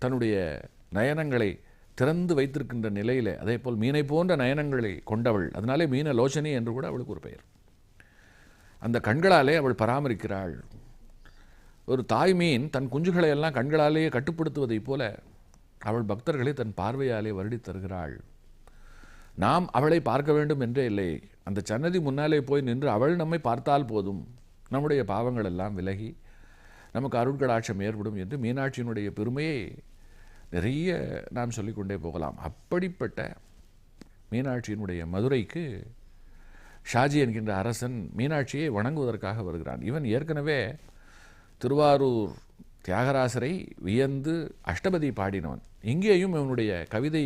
தன்னுடைய நயனங்களை திறந்து வைத்திருக்கின்ற நிலையில், அதே போல் மீனை போன்ற நயனங்களை கொண்டவள். அதனாலே மீன லோச்சனி என்று கூட அவளுக்கு ஒரு பெயர். அந்த கண்களாலே அவள் பராமரிக்கிறாள். ஒரு தாய் மீன் தன் குஞ்சுகளை எல்லாம் கண்களாலேயே கட்டுப்படுத்துவதைப் போல அவள் பக்தர்களை தன் பார்வையாலே வருடி தருகிறாள். நாம் அவளை பார்க்க வேண்டும் என்றே இல்லை. அந்த சன்னதி முன்னாலே போய் நின்று அவள் நம்மை பார்த்தால் போதும், நம்முடைய பாவங்கள் எல்லாம் விலகி நமக்கு அருட்கடாட்சம் ஏற்படும் என்று மீனாட்சியினுடைய பெருமையை நிறைய நாம் சொல்லிக்கொண்டே போகலாம். அப்படிப்பட்ட மீனாட்சியினுடைய மதுரைக்கு ஷாஜி என்கின்ற அரசன் மீனாட்சியை வணங்குவதற்காக வருகிறான். இவன் ஏற்கனவே திருவாரூர் தியாகராசரை வியந்து அஷ்டபதி பாடினவன். இங்கேயும் இவனுடைய கவிதை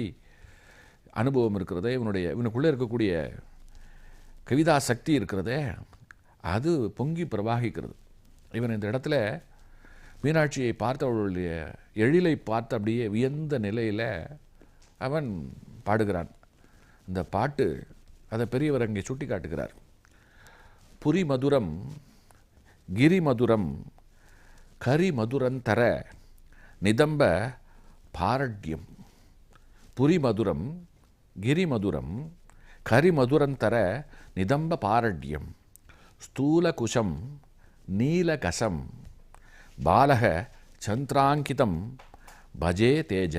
அனுபவம் இருக்கிறதே, இவனுக்குள்ளே இருக்கக்கூடிய கவிதா சக்தி இருக்கிறதே, அது பொங்கி பிரவாகிக்கிறது. இவன் இந்த இடத்துல மீனாட்சியை பார்த்தவர்களுடைய எழிலை பார்த்து அப்படியே வியந்த நிலையில் அவன் பாடுகிறான். இந்த பாட்டு அதை பெரியவர் அங்கே சுட்டி காட்டுகிறார். புரி மதுரம் கிரி மதுரம் கரி மதுரந்தர நிதம்ப பாரட்யம். புரி மதுரம் கிரி மதுரம் கரி மதுரந்தர நிதம்ப பாரட்யம். ஸ்தூல குஷம் நீலகசம் பாலக சந்திராங்கிதம் பஜே தேஜ.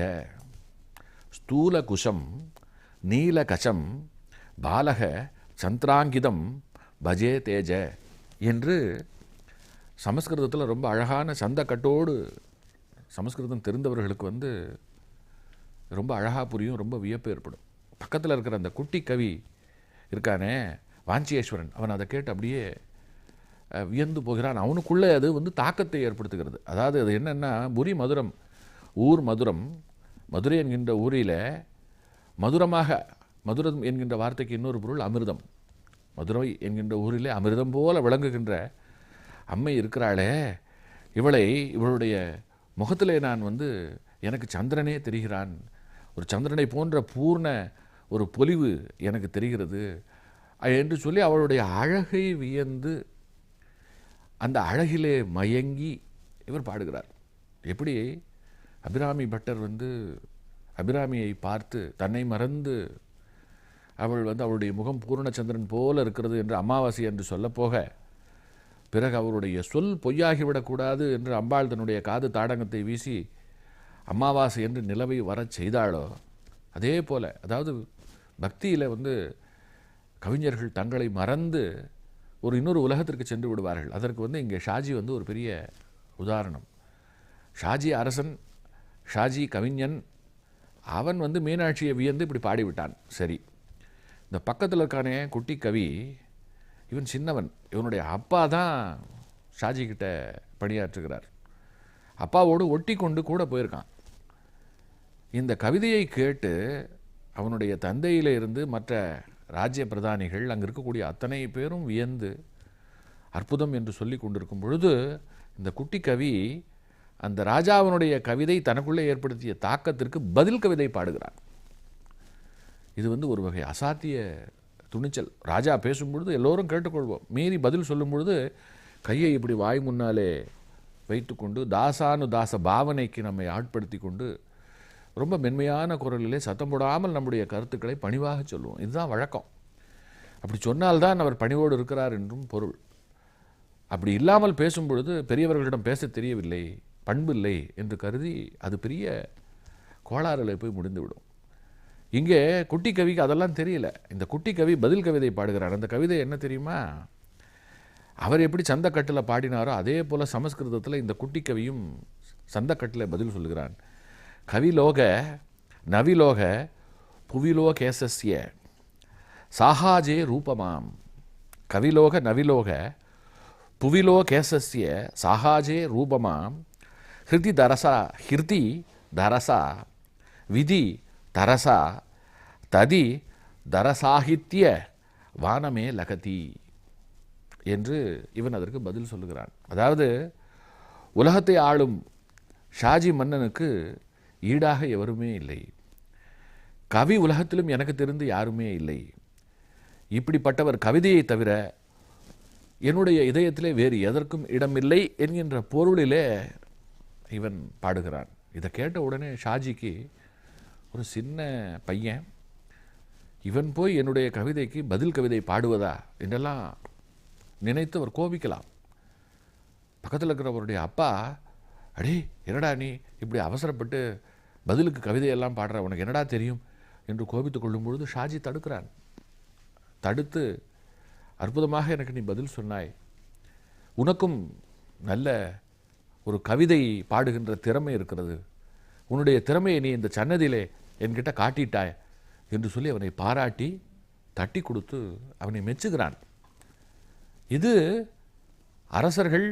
ஸ்தூல குஷம் நீலகசம் பாலக சந்திராங்கிதம் பஜே தேஜ என்று சமஸ்கிருதத்தில் ரொம்ப அழகான சந்தக்கட்டோடு சமஸ்கிருதம் தெரிந்தவர்களுக்கு ரொம்ப அழகாக புரியும், ரொம்ப வியப்பு ஏற்படும். பக்கத்தில் இருக்கிற அந்த குட்டி கவி இருக்கானே வாஞ்சியேஸ்வரன், அவன் அதை கேட்டு அப்படியே வியந்து போகிறான். அவனுக்குள்ளே அது வந்து தாக்கத்தை ஏற்படுத்துகிறது. அதாவது அது என்னென்னா, புரி மதுரம், ஊர் மதுரம், மதுரை என்கின்ற ஊரில் மதுரமாக, மதுரம் என்கின்ற வார்த்தைக்கு இன்னொரு பொருள் அமிர்தம். மதுரை என்கின்ற ஊரிலே அமிர்தம் போல விளங்குகின்ற அம்மை இருக்கிறாளே, இவளுடைய முகத்திலே நான் வந்து எனக்கு சந்திரனே தெரிகிறான், ஒரு சந்திரனை போன்ற பூர்ண ஒரு பொலிவு எனக்கு தெரிகிறது என்று சொல்லி அவளுடைய அழகை வியந்து அந்த அழகிலே மயங்கி இவர் பாடுகிறார். எப்படி அபிராமி பட்டர் வந்து அபிராமியை பார்த்து தன்னை மறந்து அவள் வந்து அவளுடைய முகம் பூர்ணச்சந்திரன் போல இருக்கிறது என்று அமாவாசை என்று சொல்லப்போக, பிறகு அவருடைய சொல் பொய்யாகிவிடக்கூடாது என்று அம்பாள் தன்னுடைய காது தாடங்கத்தை வீசி அமாவாசை என்று நிலவை வரச் செய்தாளோ, அதே போல, அதாவது பக்தியில் வந்து கவிஞர்கள் தங்களை மறந்து ஒரு இன்னொரு உலகத்திற்கு சென்று விடுவார்கள். அதற்கு வந்து இங்கே ஷாஜி வந்து ஒரு பெரிய உதாரணம். ஷாஜி அரசன், ஷாஜி கவிஞன், அவன் வந்து மீனாட்சியை வியந்து இப்படி பாடிவிட்டான். சரி, இந்த பக்கத்தில் இருக்கானே குட்டி கவி, இவன் சின்னவன். இவனுடைய அப்பா தான் ஷாஜி கிட்ட பணியாற்றுகிறார். அப்பாவோடு ஒட்டி கொண்டு கூட போயிருக்கான். இந்த கவிதையை கேட்டு அவனுடைய தந்தையில இருந்து மற்ற ராஜ்ய பிரதானிகள், அங்கே இருக்கக்கூடிய அத்தனை பேரும் வியந்து அற்புதம் என்று சொல்லி கொண்டிருக்கும் பொழுது, இந்த குட்டி கவி அந்த ராஜாவினுடைய கவிதை தனக்குள்ளே ஏற்படுத்திய தாக்கத்திற்கு பதில் கவிதை பாடுகிறான். இது வந்து ஒரு வகை அசாத்திய துணிச்சல். ராஜா பேசும்பொழுது எல்லோரும் கேட்டுக்கொள்வோம், மீறி பதில் சொல்லும் பொழுது கையை இப்படி வாய் முன்னாலே வைத்துக்கொண்டு தாச பாவனைக்கு நம்மை ஆட்படுத்தி கொண்டு ரொம்ப மென்மையான குரலிலே சத்தம் போடாமல் நம்முடைய கருத்துக்களை பணிவாக சொல்லுவோம். இதுதான் வழக்கம். அப்படி சொன்னால்தான் அவர் பணிவோடு இருக்கிறார் என்றும் பொருள். அப்படி இல்லாமல் பேசும் பொழுது பெரியவர்களிடம் பேச தெரியவில்லை, பண்பில்லை என்று கருதி அது பெரிய கோளாறில் போய் முடிந்துவிடும். இங்கே குட்டி கவிக்கு அதெல்லாம் தெரியல. இந்த குட்டி கவி பதில் கவிதை பாடுகிறார். அந்த கவிதை என்ன தெரியுமா? அவர் எப்படி சந்தக்கட்டில் பாடினாரோ அதே போல் சமஸ்கிருதத்தில் இந்த குட்டி கவியும் சந்தக்கட்டில் பதில் சொல்கிறான். கவிலோக நவிலோக புவிலோகேசஸ்ய சாஹாஜே ரூபமாம். கவிலோக நவிலோக புவிலோகேசஸ்ய சாஹாஜே ரூபமாம். ஹிருதி தரசா விதி தரசா ததி தரசாகித்ய வானமே லகதி என்று இவன் அதற்கு பதில் சொல்லுகிறான். அதாவது உலகத்தை ஆளும் ஷாஜி மன்னனுக்கு ஈடாக எவருமே இல்லை. கவி உலகத்திலும் எனக்கு தெரிந்து யாருமே இல்லை. இப்படிப்பட்டவர் கவிதையை தவிர என்னுடைய இதயத்திலே வேறு எதற்கும் இடமில்லை என்கின்ற பொருளிலே இவன் பாடுகிறான். இதை கேட்ட உடனே ஷாஜிக்கு, ஒரு சின்ன பையன் இவன் போய் என்னுடைய கவிதைக்கு பதில் கவிதை பாடுவதா என்றெல்லாம் நினைத்து அவர் கோபிக்கலாம். பக்கத்தில் இருக்கிறவருடைய அப்பா, அடே என்னடா நீ இப்படி அவசரப்பட்டு பதிலுக்கு கவிதையெல்லாம் பாடுற, உனக்கு என்னடா தெரியும் என்று கோபித்து கொள்ளும் பொழுது ஷாஜி தடுக்கிறான். தடுத்து, அற்புதமாக எனக்கு நீ பதில் சொன்னாய், உனக்கும் நல்ல ஒரு கவிதை பாடுகின்ற திறமை இருக்கிறது, உன்னுடைய திறமையை நீ இந்த சன்னதியிலே என்கிட்ட காட்டிட்டாய் என்று சொல்லி அவனை பாராட்டி தட்டி கொடுத்து அவனை மெச்சுகிறான். இது அரசர்கள்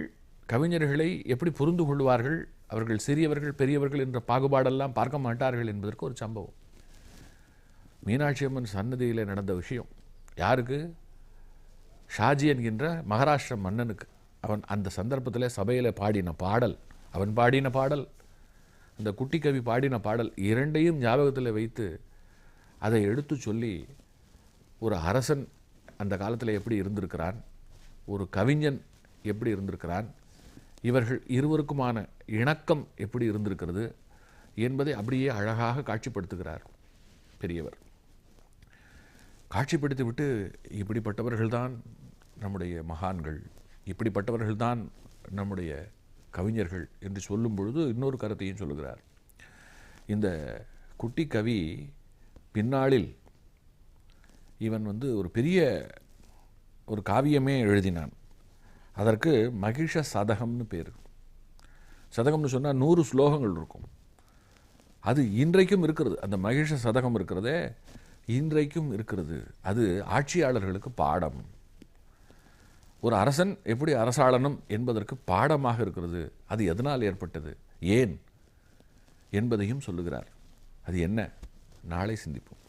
கவிஞர்களை எப்படி புரிந்து கொள்வார்கள், அவர்கள் சிறியவர்கள் பெரியவர்கள் என்ற பாகுபாடெல்லாம் பார்க்க மாட்டார்கள் என்பதற்கு ஒரு சம்பவம். மீனாட்சி அம்மன் சன்னதியில் நடந்த விஷயம். யாருக்கு? ஷாஜி என்கின்ற மகாராஷ்டிர மன்னனுக்கு. அவன் அந்த சந்தர்ப்பத்தில் சபையில் பாடின பாடல், அவன் பாடின பாடல், அந்த குட்டி கவி பாடின பாடல், இரண்டையும் ஞாபகத்தில் வைத்து அதை எடுத்து சொல்லி, ஒரு அரசன் அந்த காலத்தில் எப்படி இருந்திருக்கிறான், ஒரு கவிஞன் எப்படி இருந்திருக்கிறான், இவர்கள் இருவருக்குமான இணக்கம் எப்படி இருந்திருக்கிறது என்பதை அப்படியே அழகாக காட்சிப்படுத்துகிறார் பெரியவர். காட்சிப்படுத்திவிட்டு, இப்படிப்பட்டவர்கள்தான் நம்முடைய மகான்கள், இப்படிப்பட்டவர்கள்தான் நம்முடைய கவிஞர்கள் என்று சொல்லும் பொழுது இன்னொரு கருத்தையும் சொல்லுகிறார். இந்த குட்டி கவி பின்னாளில் இவன் வந்து ஒரு பெரிய ஒரு காவியமே எழுதினான். அதற்கு மகிஷ சதகம்னு பேர். சதகம்னு சொன்னால் 100 ஸ்லோகங்கள் இருக்கும். அது இன்றைக்கும் இருக்கிறது. அந்த மகிஷ சதகம் இருக்கிறதே இன்றைக்கும் இருக்கிறது. அது ஆட்சியாளர்களுக்கு பாடம். ஒரு அரசன் எப்படி அரசாளனும் என்பதற்கு பாடமாக இருக்கிறது. அது எதனால் ஏற்பட்டது, ஏன் என்பதையும் சொல்லுகிறார். அது என்ன, நாளை சிந்திப்போம்.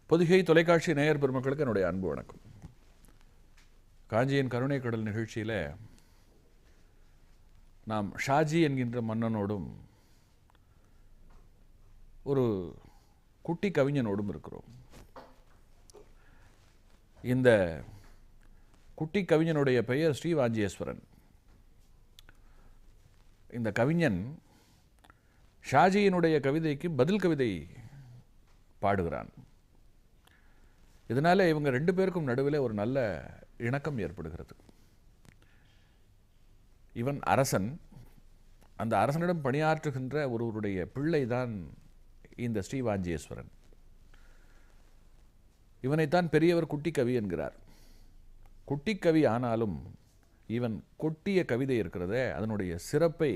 பொதிகை தொலைக்காட்சி நேயர் பெருமக்களுக்கு என்னுடைய அன்பு வணக்கம். காஞ்சியின் கருணை கடல் நிகழ்ச்சியில் நாம் ஷாஜி என்கின்ற மன்னனோடும் ஒரு குட்டி கவிஞனோடும் இருக்கிறோம். இந்த குட்டி கவிஞனுடைய பெயர் ஸ்ரீவாஞ்சியேஸ்வரன். இந்த கவிஞன் ஷாஜியினுடைய கவிதைக்கு பதில் கவிதை பாடுகிறான். இதனால் இவங்க ரெண்டு பேருக்கும் நடுவில் ஒரு நல்ல இணக்கம் ஏற்படுகிறது. இவன் அரசன், அந்த அரசனிடம் பணியாற்றுகின்ற ஒருவருடைய பிள்ளை தான் இந்த ஸ்ரீவாஞ்சியேஸ்வரன். இவனைத்தான் பெரியவர் குட்டி கவி என்கிறார். குட்டி கவி ஆனாலும் இவன் கொட்டிய கவிதை இருக்கிறதே, அதனுடைய சிறப்பை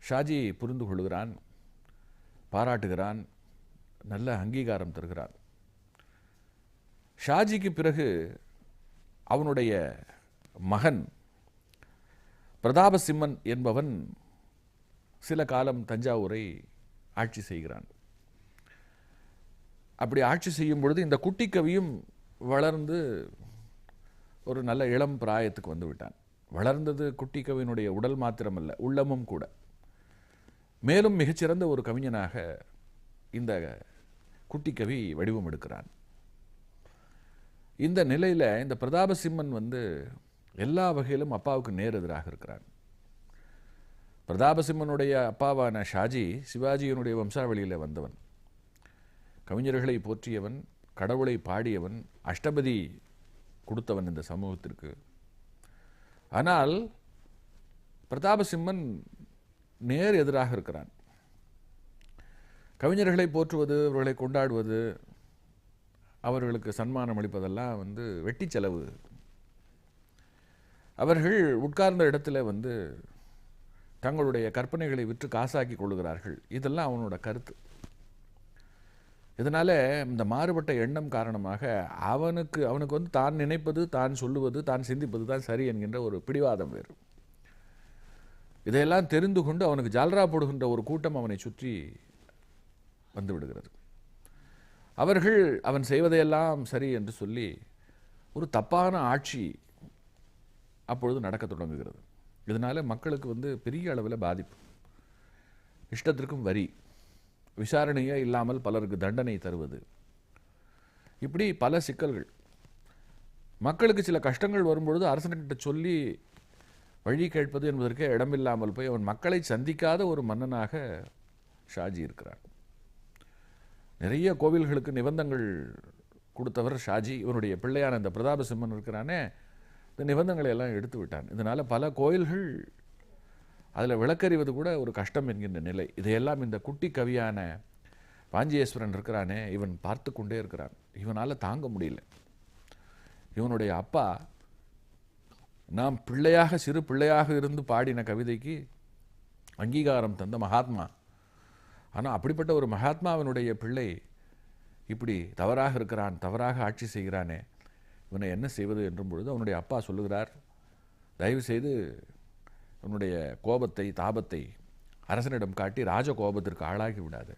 ஷாஜி புரிந்து கொள்கிறான், பாராட்டுகிறான், நல்ல அங்கீகாரம் தருகிறான். ஷாஜிக்கு பிறகு அவனுடைய மகன் பிரதாபசிம்மன் என்பவன் சில காலம் தஞ்சாவூரை ஆட்சி செய்கிறான். அப்படி ஆட்சி செய்யும் பொழுது இந்த குட்டி கவியும் வளர்ந்து ஒரு நல்ல இளம் பிராயத்துக்கு வந்து விட்டான். வளர்ந்தது குட்டி கவியினுடைய உடல் மாத்திரமல்ல, உள்ளமும் கூட. மேலும் மிகச்சிறந்த ஒரு கவிஞனாக இந்த குட்டி கவி வடிவம் எடுக்கிறான். இந்த நிலையில் இந்த பிரதாபசிம்மன் எல்லா வகையிலும் அப்பாவுக்கு நேர் எதிராக இருக்கிறான். பிரதாபசிம்மனுடைய அப்பாவான ஷாஜி சிவாஜியினுடைய வம்சாவளியில் வந்தவன், கவிஞர்களை போற்றியவன், கடவுளை பாடியவன், அஷ்டபதி கொடுத்தவன் இந்த சமூகத்திற்கு. ஆனால் பிரதாபசிம்மன் நேர் எதிராக இருக்கிறான். கவிஞர்களை போற்றுவது, அவர்களை கொண்டாடுவது, அவர்களுக்கு சன்மானம் அளிப்பதெல்லாம் வெட்டி செலவு. அவர்கள் உட்கார்ந்த இடத்துல தங்களுடைய கற்பனைகளை விற்று காசாக்கி கொள்ளுகிறார்கள். இதெல்லாம் அவனோட கருத்து. இதனால இந்த மாறுபட்ட எண்ணம் காரணமாக அவனுக்கு தான் நினைப்பது, தான் சொல்லுவது, தான் சிந்திப்பது தான் சரி என்கின்ற ஒரு பிடிவாதம் வேறு. இதையெல்லாம் தெரிந்து கொண்டு அவனுக்கு ஜால்ரா போடுகின்ற ஒரு கூட்டம் அவனை சுற்றி வந்து விடுகிறது. அவர்கள் அவன் செய்வதையெல்லாம் சரி என்று சொல்லி ஒரு தப்பான ஆட்சி அப்பொழுது நடக்க தொடங்குகிறது. இதனால மக்களுக்கு பெரிய அளவில் பாதிப்பு. இஷ்டத்திற்கும் வரி, விசாரணையே இல்லாமல் பலருக்கு தண்டனை தருவது, இப்படி பல சிக்கல்கள். மக்களுக்கு சில கஷ்டங்கள் வரும்பொழுது அரசன்கிட்ட சொல்லி வழி கேட்பது என்பதற்கே இடமில்லாமல் போய் அவன் மக்களை சந்திக்காத ஒரு மன்னனாக ஷாஜி இருக்கிறான். நிறைய கோவில்களுக்கு நிபந்தங்கள் கொடுத்தவர் ஷாஜி. இவனுடைய பிள்ளையான இந்த பிரதாபசிம்மன் இருக்கிறானே, இந்த நிபந்தங்களை எல்லாம் எடுத்து விட்டான். இதனால் பல கோயில்கள் அதில் விளக்கறிவது கூட ஒரு கஷ்டம் என்கின்ற நிலை. இதையெல்லாம் இந்த குட்டி கவியான வாஞ்சியேஸ்வரன் இருக்கிறானே, இவன் பார்த்து கொண்டே இருக்கிறான். இவனால் தாங்க முடியல. இவனுடைய அப்பா நாம் சிறு பிள்ளையாக இருந்து பாடின கவிதைக்கு அங்கீகாரம் தந்த மகாத்மா. ஆனால் அப்படிப்பட்ட ஒரு மகாத்மாவினுடைய பிள்ளை இப்படி தவறாக இருக்கிறான், தவறாக ஆட்சி செய்கிறானே, இவனை என்ன செய்வது என்றும் பொழுது அவனுடைய அப்பா சொல்லுகிறார், தயவு செய்து உன்னுடைய கோபத்தை, தாபத்தை அரசனிடம் காட்டி ராஜ கோபத்திற்கு ஆளாகி விடாது.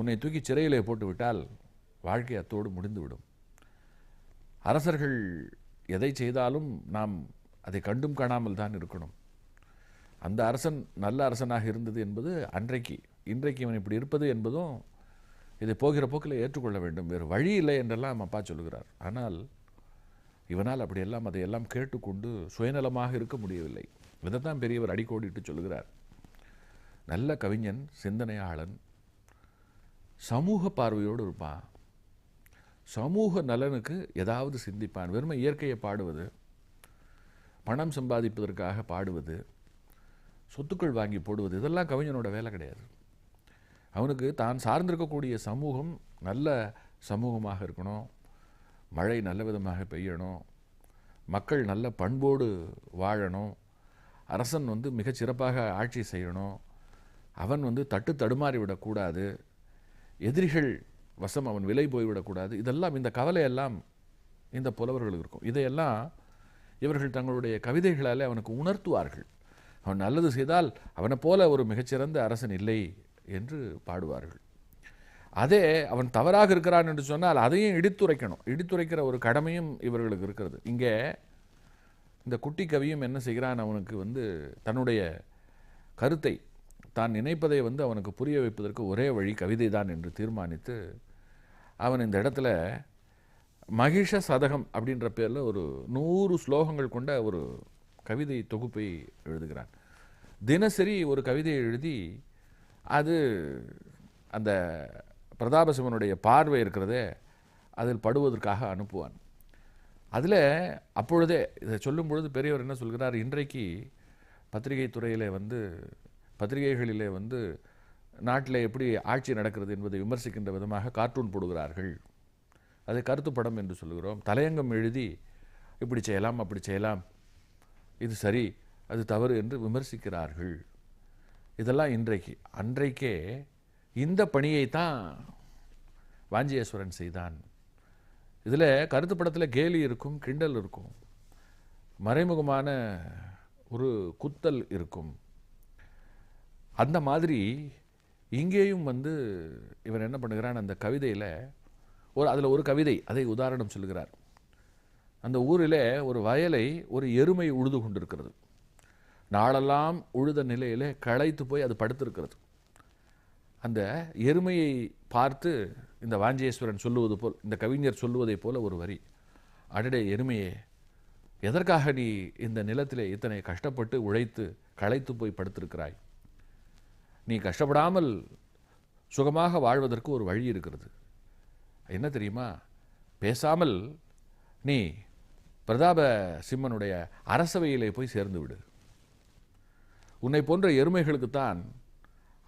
உன்னை தூக்கி சிறையிலே போட்டு விட்டால் வாழ்க்கை அத்தோடு முடிந்துவிடும். அரசர்கள் எதை செய்தாலும் நாம் அதை கண்டும் காணாமல் தான் இருக்கணும். அந்த அரசன் நல்ல அரசனாக இருந்தது என்பது அன்றைக்கு. இன்றைக்கு இவன் இப்படி இருப்பது என்பதும் இதை போகிற போக்கில் ஏற்றுக்கொள்ள வேண்டும். வேறு வழி இல்லை என்றெல்லாம் அப்பா சொல்லுகிறார். ஆனால் இவனால் அப்படியெல்லாம் அதையெல்லாம் கேட்டுக்கொண்டு சுயநலமாக இருக்க முடியவில்லை. இதைத்தான் பெரியவர் அடிக்கோடிட்டு சொல்லுகிறார். நல்ல கவிஞன், சிந்தனையாளன், சமூக பார்வையோடு இருப்பான், சமூக நலனுக்கு ஏதாவது சிந்திப்பான். வெறுமை இயற்கையை பாடுவது, பணம் சம்பாதிப்பதற்காக பாடுவது, சொத்துக்கள் வாங்கி போடுவது, இதெல்லாம் கவிஞனோட வேலை கிடையாது. அவனுக்கு தான் சார்ந்திருக்கக்கூடிய சமூகம் நல்ல சமூகமாக இருக்கணும், மழை நல்ல விதமாக பெய்யணும், மக்கள் நல்ல பண்போடு வாழணும், அரசன் மிகச் சிறப்பாக ஆட்சி செய்யணும், அவன் தட்டு தடுமாறி விடக்கூடாது, எதிரிகள் வசம் அவன் விலை போய்விடக்கூடாது. இதெல்லாம், இந்த கவலையெல்லாம் இந்த புலவர்களுக்கு இருக்கும். இதையெல்லாம் இவர்கள் தங்களுடைய கவிதைகளால் அவனுக்கு உணர்த்துவார்கள். அவன் நல்லது செய்தால் அவனை போல ஒரு மிகச்சிறந்த அரசன் இல்லை என்று பாடுவார்கள். அதே அவன் தவறாக இருக்கிறான் என்று சொன்னால் அதையும் இடித்துரைக்கணும். இடித்துரைக்கிற ஒரு கடமையும் இவர்களுக்கு இருக்கிறது. இங்கே இந்த குட்டி கவியும் என்ன செய்கிறான், அவனுக்கு தன்னுடைய கருத்தை, தான் நினைப்பதை அவனுக்கு புரிய வைப்பதற்கு ஒரே வழி கவிதை தான் என்று தீர்மானித்து அவன் இந்த இடத்துல மகிஷ சதகம் அப்படின்ற பேரில் ஒரு 100 ஸ்லோகங்கள் கொண்ட ஒரு கவிதை தொகுப்பை எழுதுகிறான். தினசரி ஒரு கவிதையை எழுதி அது அந்த பிரதாபசிம்மனுடைய பார்வை இருக்கிறதே அதில் படுவதற்காக அனுப்புவான். அதில் அப்பொழுதே இதை சொல்லும் பொழுது பெரியவர் என்ன சொல்கிறார், இன்றைக்கு பத்திரிகை துறையிலே பத்திரிகைகளிலே நாட்டில் எப்படி ஆட்சி நடக்கிறது என்பதை விமர்சிக்கின்ற விதமாக கார்ட்டூன் போடுகிறார்கள். அதை கருத்து படம் என்று சொல்கிறோம். தலையங்கம் எழுதி இப்படி செய்யலாம், அப்படி செய்யலாம், இது சரி, அது தவறு என்று விமர்சிக்கிறார்கள். இதெல்லாம் இன்றைக்கு. அன்றைக்கே இந்த பணியைத்தான் வாஞ்சியேஸ்வரன் செய்தான். இதில் கருத்து படத்தில் கேலி இருக்கும், கிண்டல் இருக்கும், மறைமுகமான ஒரு குத்தல் இருக்கும். அந்த மாதிரி இங்கேயும் இவன் என்ன பண்ணுகிறான், அந்த கவிதையில் அதில் ஒரு கவிதை, அதை உதாரணம் சொல்லுகிறார். அந்த ஊரில் ஒரு வயலை ஒரு எருமை உழுது கொண்டிருக்கிறது. நாளெல்லாம் உழுத நிலையில் களைத்து போய் அது படுத்திருக்கிறது. அந்த எருமையை பார்த்து இந்த வாஞ்சியேஸ்வரன் சொல்லுவது போல், இந்த கவிஞர் சொல்லுவதை போல ஒரு வரி, அடடே எருமையே, எதற்காக நீ இந்த நிலத்திலே இத்தனை கஷ்டப்பட்டு உழைத்து களைத்து போய் படுத்திருக்கிறாய்? நீ கஷ்டப்படாமல் சுகமாக வாழ்வதற்கு ஒரு வழி இருக்கிறது. என்ன தெரியுமா? பேசாமல் நீ பிரதாப சிம்மனுடைய அரசவையிலே போய் சேர்ந்து விடு. உன்னை போன்ற எருமைகளுக்குத்தான்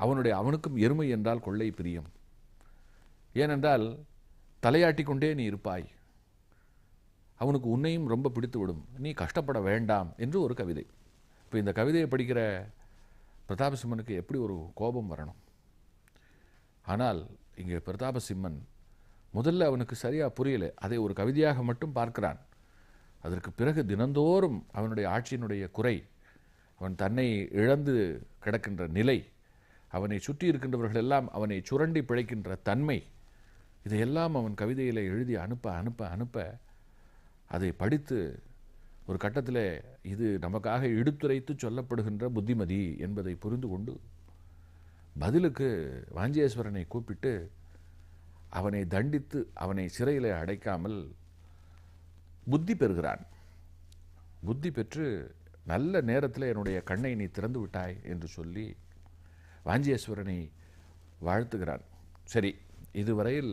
அவனுக்கும் எருமை என்றால் கொள்ளை பிரியம். ஏனென்றால் தலையாட்டி கொண்டே நீ இருப்பாய், அவனுக்கு உன்னையும் ரொம்ப பிடித்து விடும், நீ கஷ்டப்பட வேண்டாம் என்று ஒரு கவிதை. இப்போ இந்த கவிதையை படிக்கிற பிரதாபசிம்மனுக்கு எப்படி ஒரு கோபம் வரணும். ஆனால் இங்கே பிரதாபசிம்மன் முதல்ல அவனுக்கு சரியாக புரியலை, அதை ஒரு கவிதையாக மட்டும் பார்க்கிறான். அதற்கு பிறகு தினந்தோறும் அவனுடைய ஆட்சியினுடைய குறை, அவன் தன்னை இழந்து கிடக்கின்ற நிலை, அவனை சுற்றி இருக்கின்றவர்கள் எல்லாம் அவனை சுரண்டி பிழைக்கின்ற தன்மை, இதையெல்லாம் அவன் கவிதையில் எழுதி அனுப்ப அனுப்ப அனுப்ப அதை படித்து ஒரு கட்டத்தில் இது நமக்காக இடுத்துரைத்து சொல்லப்படுகின்ற புத்திமதி என்பதை புரிந்து கொண்டு பதிலுக்கு வாஞ்சியேஸ்வரனை கூப்பிட்டு அவனை தண்டித்து அவனை சிறையில் அடைக்காமல் புத்தி பெறுகிறான். புத்தி பெற்று நல்ல நேரத்தில் என்னுடைய கண்ணை நீ திறந்து விட்டாய் என்று சொல்லி வாஞ்சியேஸ்வரனை வாழ்த்துகிறான். சரி, இதுவரையில்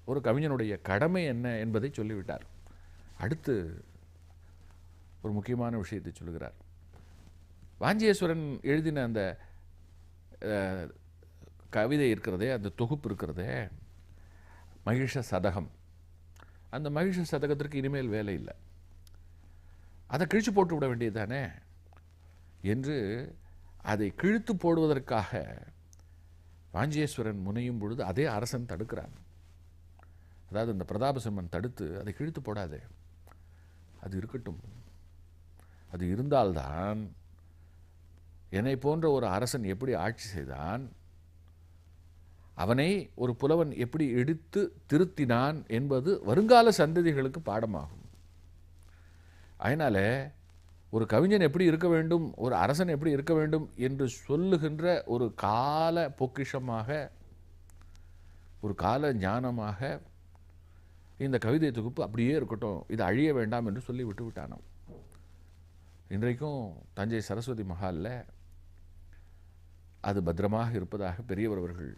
ஒரு கவிஞனுடைய கடமை என்ன என்பதை சொல்லிவிட்டார். அடுத்து ஒரு முக்கியமான விஷயத்தை சொல்கிறார். வாஞ்சியேஸ்வரன் எழுதின அந்த கவிதை இருக்கிறதே, அந்த தொகுப்பு இருக்கிறதே, மகிஷ சதகம், அந்த மகிஷ சதகத்திற்கு இனிமேல் வேலை இல்லை, அதை கிழிச்சு போட்டு விட வேண்டியது தானே என்று அதை கிழித்து போடுவதற்காக வாஞ்சியேஸ்வரன் முனையும் பொழுது அதே அரசன் தடுக்கிறான். அதாவது இந்த பிரதாபசிம்மன் தடுத்து அதை கிழித்து போடாதே, அது இருக்கட்டும், அது இருந்தால்தான் என்னை போன்ற ஒரு அரசன் எப்படி ஆட்சி செய்தான், அவனை ஒரு புலவன் எப்படி எடுத்து திருத்தினான் என்பது வருங்கால சந்ததிகளுக்கு பாடமாகும். அதனால் ஒரு கவிஞன் எப்படி இருக்க வேண்டும், ஒரு அரசன் எப்படி இருக்க வேண்டும் என்று சொல்லுகின்ற ஒரு கால பொக்கிஷமாக, ஒரு கால ஞானமாக இந்த கவிதை தொகுப்பு அப்படியே இருக்கட்டும், இது அழிய வேண்டாம் என்று சொல்லி விட்டு விட்டானோம். இன்றைக்கும் தஞ்சை சரஸ்வதி மஹாலில் அது பத்திரமாக இருப்பதாக பெரியவர் அவர்கள்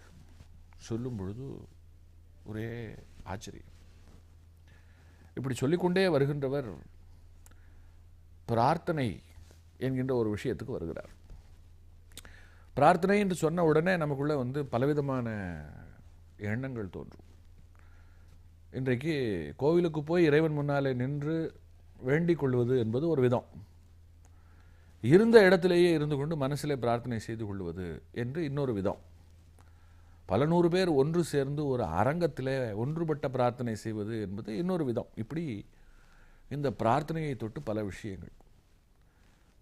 சொல்லும் பொழுது ஒரே ஆச்சரியம். இப்படி சொல்லிக்கொண்டே வருகின்றவர் பிரார்த்தனை என்கின்ற ஒரு விஷயத்துக்கு வருகிறார். பிரார்த்தனை என்று சொன்ன உடனே நமக்குள்ளே பலவிதமான எண்ணங்கள் தோன்றும். இன்றைக்கு கோவிலுக்கு போய் இறைவன் முன்னாலே நின்று வேண்டிக் கொள்வது என்பது ஒரு விதம், இருந்த இடத்திலேயே இருந்து கொண்டு மனசிலே பிரார்த்தனை செய்து கொள்வது என்று இன்னொரு விதம், பல நூறு பேர் ஒன்று சேர்ந்து ஒரு அரங்கத்திலே ஒன்றுபட்ட பிரார்த்தனை செய்வது என்பது இன்னொரு விதம். இப்படி இந்த பிரார்த்தனையை தொட்டு பல விஷயங்கள்.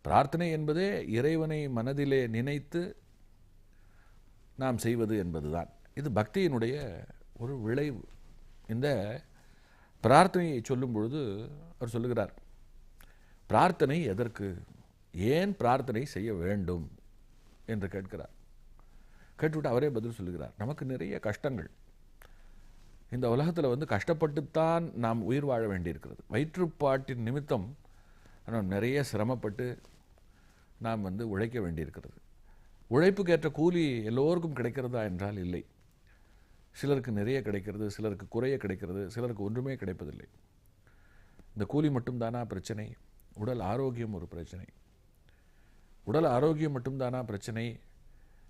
பிரார்த்தனை என்பதே இறைவனை மனதிலே நினைத்து நாம் செய்வது என்பதுதான். இது பக்தியினுடைய ஒரு விளைவு. இந்த பிரார்த்தனையை சொல்லும் பொழுது அவர் சொல்லுகிறார், பிரார்த்தனை எதற்கு, ஏன் பிரார்த்தனை செய்ய வேண்டும் என்று கேட்கிறார். கேட்டுவிட்டு அவரே பதில் சொல்லுகிறார், நமக்கு நிறைய கஷ்டங்கள். இந்த உலகத்தில் கஷ்டப்பட்டுத்தான் நாம் உயிர் வாழ வேண்டியிருக்கிறது. வயிற்றுப்பாட்டின் நிமித்தம் நாம் நிறைய சிரமப்பட்டு நாம் உழைக்க வேண்டியிருக்கிறது. உழைப்புக்கேற்ற கூலி எல்லோருக்கும் கிடைக்கிறதா என்றால் இல்லை. சிலருக்கு நிறைய கிடைக்கிறது, சிலருக்கு குறைய கிடைக்கிறது, சிலருக்கு ஒன்றுமே கிடைப்பதில்லை. இந்த கூலி மட்டும்தானா பிரச்சனை? உடல் ஆரோக்கியம் ஒரு பிரச்சனை. உடல் ஆரோக்கியம் மட்டும்தானா பிரச்சனை?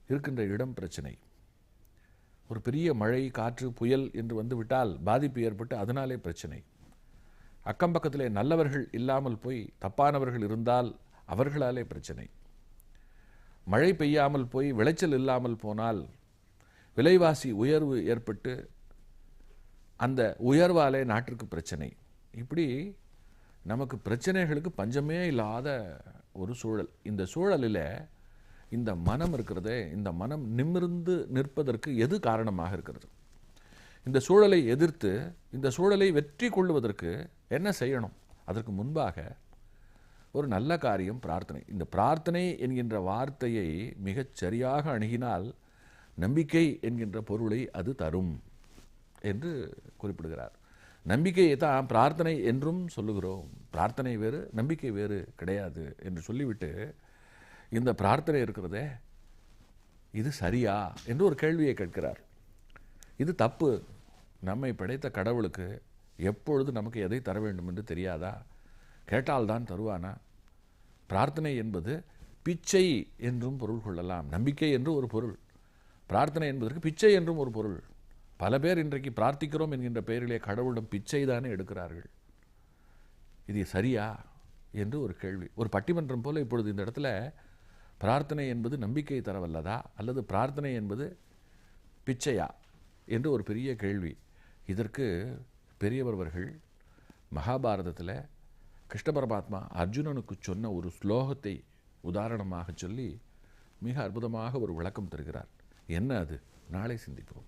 இருக்கின்ற இடம் பிரச்சனை. ஒரு பெரிய மழை, காற்று, புயல் என்று வந்துவிட்டால் பாதிப்பு ஏற்பட்டு அதனாலே பிரச்சனை. அக்கம் பக்கத்திலே நல்லவர்கள் இல்லாமல் போய் தப்பானவர்கள் இருந்தால் அவர்களாலே பிரச்சனை. மழை பெய்யாமல் போய் விளைச்சல் இல்லாமல் போனால் விலைவாசி உயர்வு ஏற்பட்டு அந்த உயர்வாலே நாட்டிற்கு பிரச்சனை. இப்படி நமக்கு பிரச்சனைகளுக்கு பஞ்சமே இல்லாத ஒரு சூழல். இந்த சூழலில் இந்த மனம் இருக்கிறதே, இந்த மனம் நிமிர்ந்து நிற்பதற்கு எது காரணமாக இருக்கிறது? இந்த சூழலை எதிர்த்து இந்த சூழலை வெற்றி கொள்வதற்கு என்ன செய்யணும்? அதற்கு முன்பாக ஒரு நல்ல காரியம் பிரார்த்தனை. இந்த பிரார்த்தனை என்கின்ற வார்த்தையை மிகச் சரியாக அணுகினால் நம்பிக்கை என்கின்ற பொருளை அது தரும் என்று குறிப்பிடுகிறார். நம்பிக்கையை தான் பிரார்த்தனை என்றும் சொல்லுகிறோம். பிரார்த்தனை வேறு, நம்பிக்கை வேறு கிடையாது என்று சொல்லிவிட்டு, இந்த பிரார்த்தனை இருக்கிறதே, இது சரியா என்று ஒரு கேள்வியை கேட்கிறார். இது தப்பு. நம்மை படைத்த கடவுளுக்கு எப்பொழுது நமக்கு எதை தர வேண்டும் என்று தெரியாதா? கேட்டால்தான் தருவானா? பிரார்த்தனை என்பது பிச்சை என்றும் பொருள் கொள்ளலாம். நம்பிக்கை என்று ஒரு பொருள், பிரார்த்தனை என்பதற்கு பிச்சை என்றும் ஒரு பொருள். பல பேர் இன்றைக்கு பிரார்த்திக்கிறோம் என்கின்ற பெயரிலே கடவுளிடம் பிச்சை தானே எடுக்கிறார்கள். இது சரியா என்று ஒரு கேள்வி. ஒரு பட்டிமன்றம் போல இப்பொழுது இந்த இடத்துல பிரார்த்தனை என்பது நம்பிக்கை தரவல்லதா அல்லது பிரார்த்தனை என்பது பிச்சையா என்று ஒரு பெரிய கேள்வி. இதற்கு பெரியவர்கள் மகாபாரதத்தில் கிருஷ்ண பரமாத்மா அர்ஜுனனுக்கு சொன்ன ஒரு ஸ்லோகத்தை உதாரணமாக சொல்லி மிக அற்புதமாக ஒரு விளக்கம் தருகிறார். என்ன அது? நாளை சிந்திப்போம்.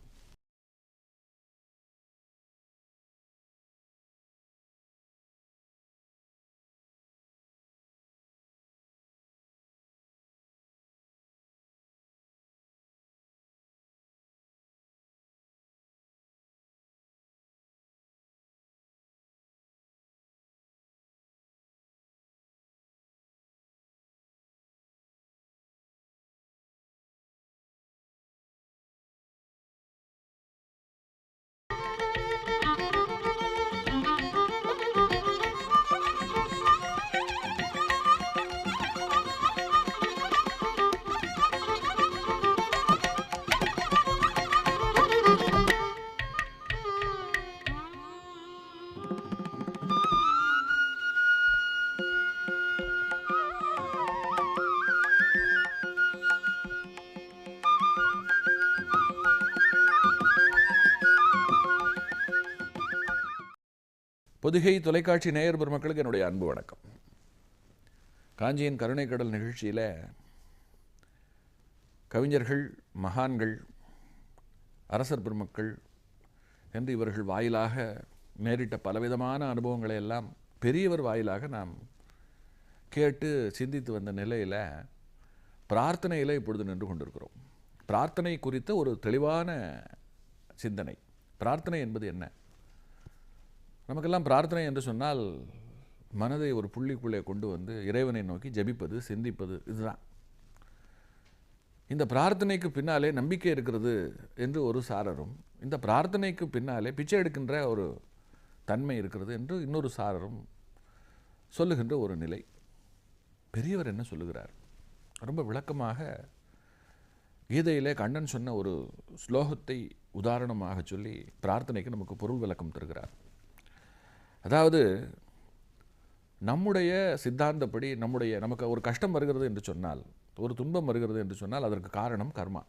பொதிகை தொலைக்காட்சி நேயர் பெருமக்களுக்கு என்னுடைய அன்பு வணக்கம். காஞ்சியின் கருணைக்கடல் நிகழ்ச்சியில் கவிஞர்கள், மகான்கள், அரசர் பெருமக்கள் என்று இவர்கள் வாயிலாக நேரிட்ட பலவிதமான அனுபவங்களை எல்லாம் பெரியவர் வாயிலாக நாம் கேட்டு சிந்தித்து வந்த நிலையில் பிரார்த்தனையில் இப்பொழுது நின்று கொண்டிருக்கிறோம். பிரார்த்தனை குறித்த ஒரு தெளிவான சிந்தனை. பிரார்த்தனை என்பது என்ன? நமக்கெல்லாம் பிரார்த்தனை என்று சொன்னால் மனதை ஒரு புள்ளிக்குள்ளே கொண்டு வந்து இறைவனை நோக்கி ஜெபிப்பது, சிந்திப்பது, இதுதான். இந்த பிரார்த்தனைக்கு பின்னாலே நம்பிக்கை இருக்கிறது என்று ஒரு சாரரும், இந்த பிரார்த்தனைக்கு பின்னாலே பிச்சை எடுக்கின்ற ஒரு தன்மை இருக்கிறது என்று இன்னொரு சாரரும் சொல்லுகின்ற ஒரு நிலை. பெரியவர் என்ன சொல்லுகிறார்? ரொம்ப விளக்கமாக கீதையிலே கண்ணன் சொன்ன ஒரு ஸ்லோகத்தை உதாரணமாக சொல்லி பிரார்த்தனைக்கு நமக்கு பொருள் விளக்கம் தருகிறார். அதாவது நம்முடைய சித்தாந்தப்படி நமக்கு ஒரு கஷ்டம் வருகிறது என்று சொன்னால், ஒரு துன்பம் வருகிறது என்று சொன்னால் அதற்கு காரணம் கர்மா.